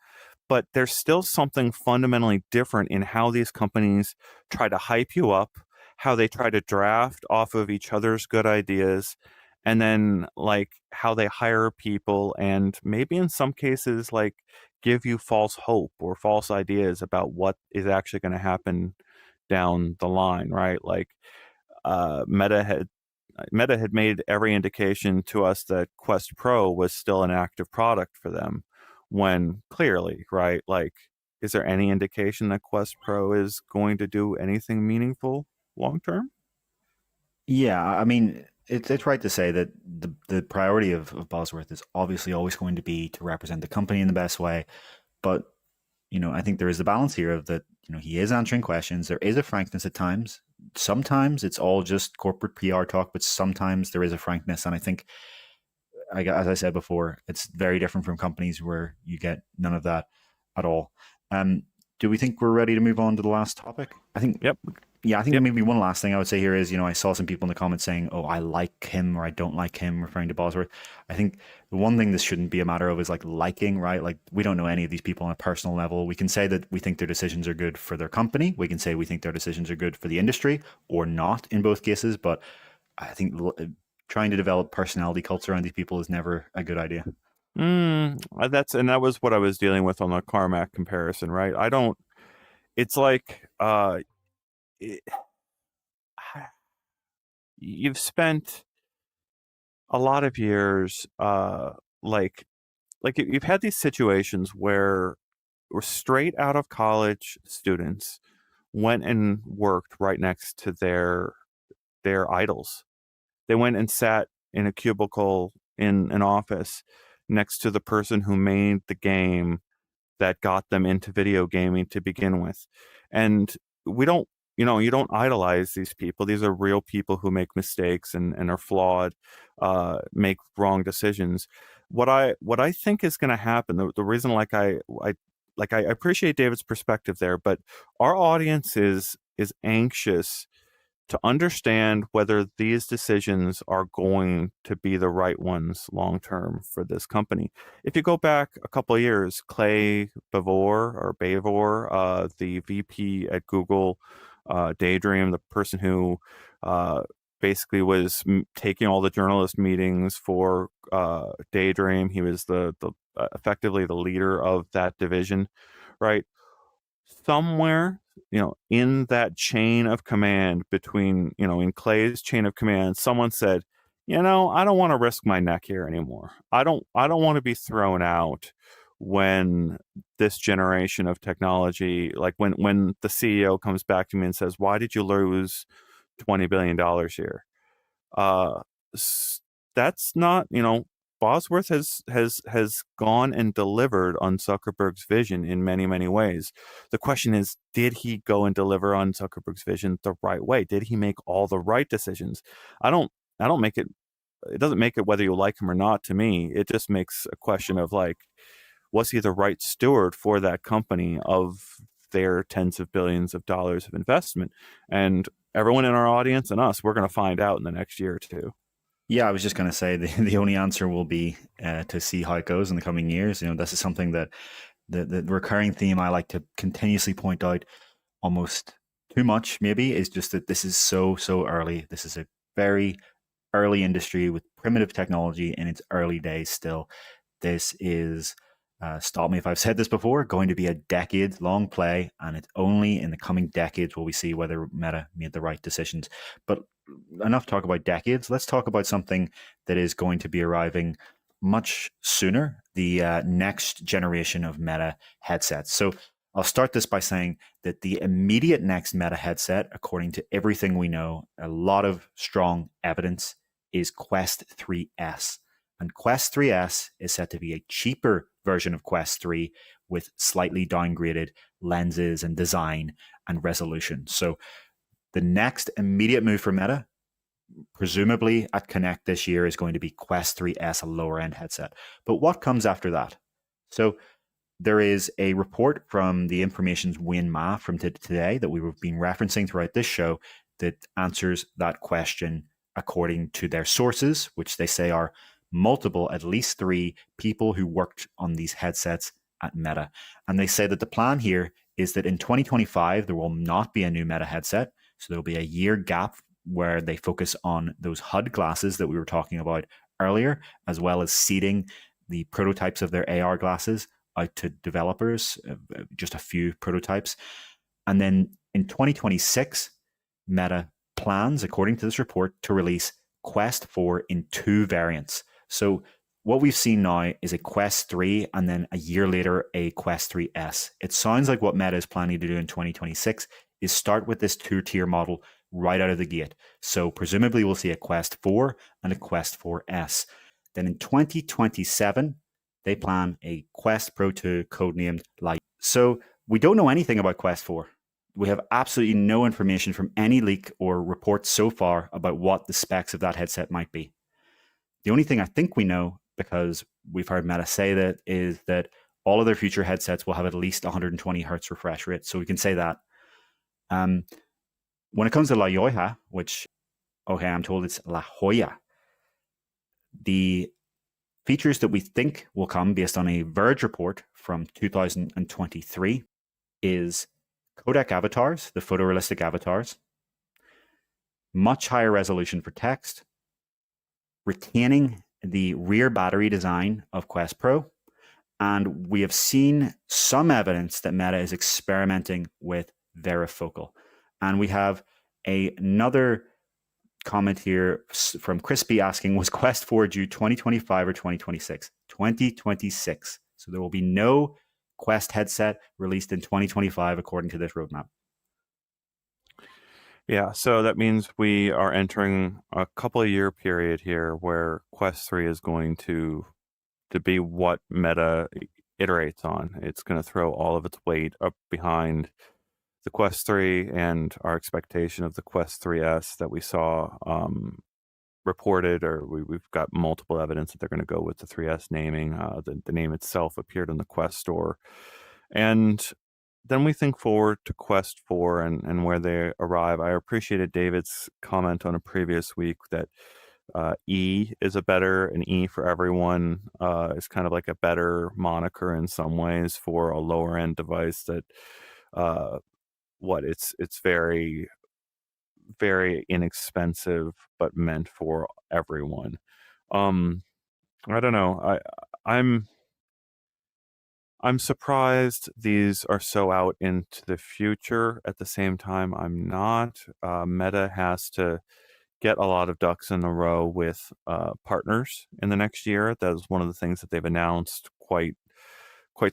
But there's still something fundamentally different in how these companies try to hype you up, how they try to draft off of each other's good ideas, and then like how they hire people and maybe in some cases like give you false hope or false ideas about what is actually going to happen down the line, right? Like uh, Meta had Meta had made every indication to us that Quest Pro was still an active product for them, when clearly, right? Like, is there any indication that Quest Pro is going to do anything meaningful long term? Yeah, I mean, it's right to say that the priority of Bosworth is obviously always going to be to represent the company in the best way. But, you know, I think there is a balance here of that, you know, he is answering questions. There is a frankness at times. Sometimes it's all just corporate PR talk, but sometimes there is a frankness. And I think, as I said before, it's very different from companies where you get none of that at all. Um, do we think we're ready to move on to the last topic? I think Yep. yeah, I think Yep. maybe one last thing I would say here is, you know, I saw some people in the comments saying, "Oh, I like him" or "I don't like him," referring to Bosworth. I think the one thing this shouldn't be a matter of is like liking, right? Like we don't know any of these people on a personal level. We can say that we think their decisions are good for their company. We can say we think their decisions are good for the industry or not in both cases. But I think trying to develop personality culture around these people is never a good idea. That was what I was dealing with on the Carmack comparison, right? I don't. It's like it, you've spent a lot of years like you've had these situations where were straight out of college students went and worked right next to their idols. They went and sat in a cubicle in an office next to the person who made the game that got them into video gaming to begin with. And we don't, you don't idolize these people. These are real people who make mistakes and are flawed, make wrong decisions. What I think is going to happen, the reason I appreciate David's perspective there, but our audience is anxious to understand whether these decisions are going to be the right ones long term for this company. If you go back a couple of years, Clay Bavor, the VP at Google, Daydream, the person who uh, basically was taking all the journalist meetings for Daydream. He was the effectively the leader of that division, right? Somewhere, in that chain of command between, in Clay's chain of command, someone said, I don't want to risk my neck here anymore. I don't want to be thrown out when this generation of technology, like when the CEO comes back to me and says, why did you lose $20 billion here? Uh, that's not, Bosworth has gone and delivered on Zuckerberg's vision in many, many ways. The question is, did he go and deliver on Zuckerberg's vision the right way? Did he make all the right decisions? I don't I don't make it doesn't make it whether you like him or not to me. It just makes a question of like, was he the right steward for that company of their tens of billions of dollars of investment? And everyone in our audience and us, we're going to find out in the next year or two. Yeah, I was just going to say the only answer will be to see how it goes in the coming years. This is something that the recurring theme I like to continuously point out almost too much, maybe, is just that this is so early. This is a very early industry with primitive technology in its early days still. This is, stop me if I've said this before, going to be a decade-long play, and it's only in the coming decades will we see whether Meta made the right decisions. But enough talk about decades. Let's talk about something that is going to be arriving much sooner, the next generation of Meta headsets. So I'll start this by saying that the immediate next Meta headset, according to everything we know, a lot of strong evidence, is Quest 3S. And Quest 3S is set to be a cheaper version of Quest 3 with slightly downgraded lenses and design and resolution. So the next immediate move for Meta, presumably at Connect this year, is going to be Quest 3S, a lower end headset. But what comes after that? So there is a report from the Information's Wayne Ma from today that we've been referencing throughout this show that answers that question according to their sources, which they say are multiple, at least 3 people who worked on these headsets at Meta. And they say that the plan here is that in 2025, there will not be a new Meta headset. So there'll be a year gap where they focus on those HUD glasses that we were talking about earlier, as well as seeding the prototypes of their AR glasses out to developers, just a few prototypes. And then in 2026, Meta plans, according to this report, to release Quest 4 in 2 variants. So what we've seen now is a Quest 3 and then a year later a Quest 3S. It sounds like what Meta is planning to do in 2026 is start with this 2-tier model right out of the gate. So presumably we'll see a Quest 4 and a Quest 4S. Then in 2027, they plan a Quest Pro 2 codenamed Lite. So we don't know anything about Quest 4. We have absolutely no information from any leak or report so far about what the specs of that headset might be. The only thing I think we know, because we've heard Meta say that, is that all of their future headsets will have at least 120 hertz refresh rate. So we can say that. When it comes to La Jolla, which, okay, I'm told it's La Jolla, the features that we think will come based on a Verge report from 2023 is codec avatars, the photorealistic avatars, much higher resolution for text, retaining the rear battery design of Quest Pro, and we have seen some evidence that Meta is experimenting with varifocal. And we have another comment here from Crispy asking, was Quest 4 due 2025 or 2026? 2026. So there will be no Quest headset released in 2025 according to this roadmap. Yeah, so that means we are entering a couple of year period here where Quest 3 is going to be what Meta iterates on. It's going to throw all of its weight up behind the Quest 3 and our expectation of the Quest 3S that we saw reported, or we've got multiple evidence that they're going to go with the 3S naming. The name itself appeared in the Quest store. And then we think forward to Quest 4 and where they arrive. I appreciated David's comment on a previous week that E is an E for everyone is kind of like a better moniker in some ways for a lower end device that it's very, very inexpensive but meant for everyone. I don't know. I'm surprised these are so out into the future. At the same time, I'm not. Meta has to get a lot of ducks in a row with partners in the next year. That is one of the things that they've announced quite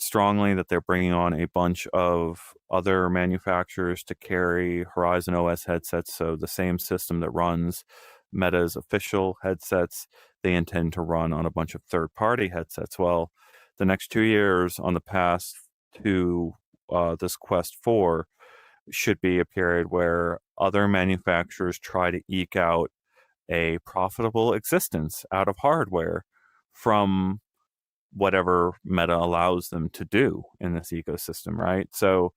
strongly, that they're bringing on a bunch of other manufacturers to carry Horizon OS headsets. So the same system that runs Meta's official headsets. They intend to run on a bunch of third-party headsets. Well, the next 2 years on the path to this Quest 4 should be a period where other manufacturers try to eke out a profitable existence out of hardware from whatever Meta allows them to do in this ecosystem, right? So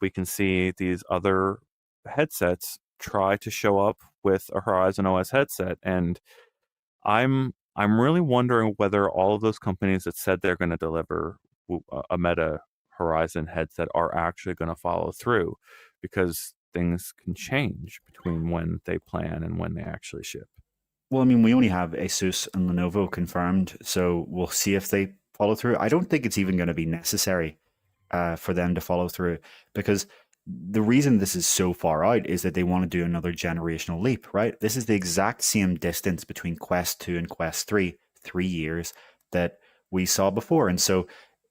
we can see these other headsets try to show up with a Horizon OS headset, and I'm really wondering whether all of those companies that said they're going to deliver a Meta Horizon headset are actually going to follow through, because things can change between when they plan and when they actually ship. Well, I mean, we only have Asus and Lenovo confirmed, so we'll see if they follow through. I don't think it's even going to be necessary for them to follow through, because the reason this is so far out is that they want to do another generational leap, right? This is the exact same distance between Quest 2 and Quest 3, 3 years, that we saw before. And so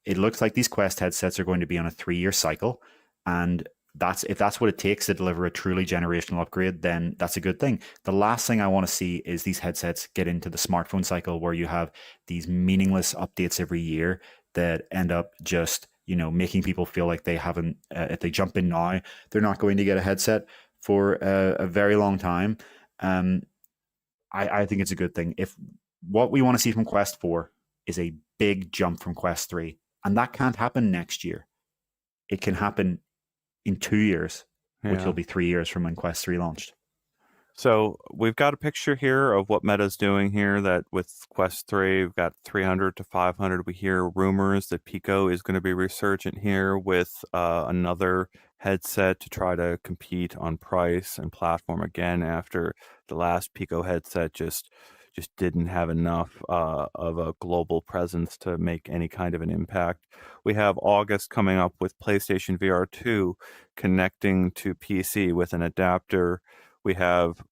it looks like these Quest headsets are going to be on a 3 year cycle. And if that's what it takes to deliver a truly generational upgrade, then that's a good thing. The last thing I want to see is these headsets get into the smartphone cycle where you have these meaningless updates every year that end up just making people feel like they haven't, if they jump in now, they're not going to get a headset for a very long time. I think it's a good thing. If what we want to see from Quest 4 is a big jump from Quest 3, and that can't happen next year, it can happen in 2 years, which will be 3 years from when Quest 3 launched. So we've got a picture here of what Meta's doing here, that with Quest 3, we've got 300 to 500. We hear rumors that Pico is going to be resurgent here with another headset to try to compete on price and platform again, after the last Pico headset just didn't have enough of a global presence to make any kind of an impact. We have August coming up with PlayStation VR 2 connecting to PC with an adapter. We have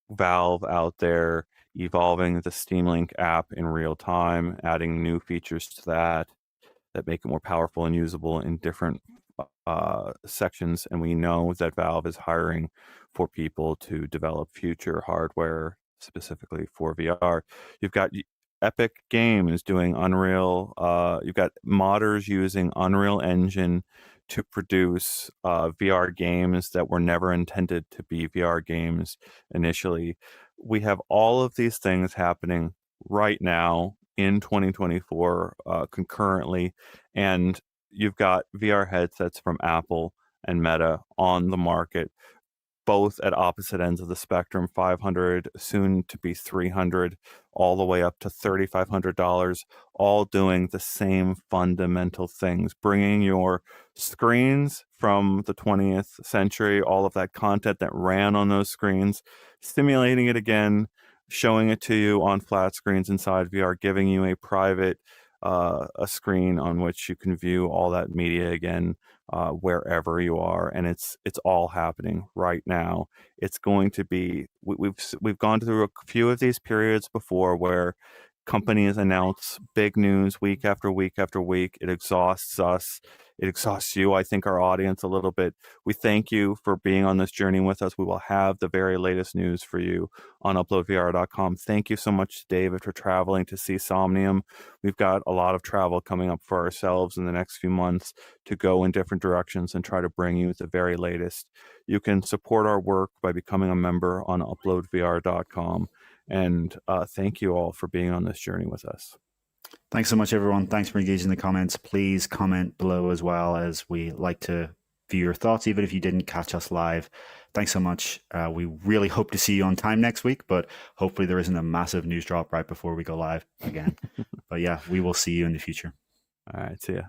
Valve out there evolving the Steam Link app in real time, adding new features to that make it more powerful and usable in different sections. And we know that Valve is hiring for people to develop future hardware specifically for VR. You've got Epic Games doing Unreal. You've got modders using Unreal Engine to produce VR games that were never intended to be VR games initially. We have all of these things happening right now in 2024 concurrently, and you've got VR headsets from Apple and Meta on the market, both at opposite ends of the spectrum, 500, soon to be 300, all the way up to $3,500, all doing the same fundamental things, bringing your screens from the 20th century, all of that content that ran on those screens, simulating it again, showing it to you on flat screens inside VR, giving you a private a screen on which you can view all that media again, wherever you are, and it's all happening right now. It's going to be we've gone through a few of these periods before where companies announce big news week after week after week. It exhausts us. It exhausts you, I think, our audience a little bit. We thank you for being on this journey with us. We will have the very latest news for you on UploadVR.com. Thank you so much to David for traveling to see Somnium. We've got a lot of travel coming up for ourselves in the next few months to go in different directions and try to bring you the very latest. You can support our work by becoming a member on UploadVR.com. And thank you all for being on this journey with us. Thanks so much, everyone. Thanks for engaging in the comments. Please comment below as well, as we like to view your thoughts, even if you didn't catch us live. Thanks so much. We really hope to see you on time next week, but hopefully there isn't a massive news drop right before we go live again. But yeah, we will see you in the future. All right. See ya.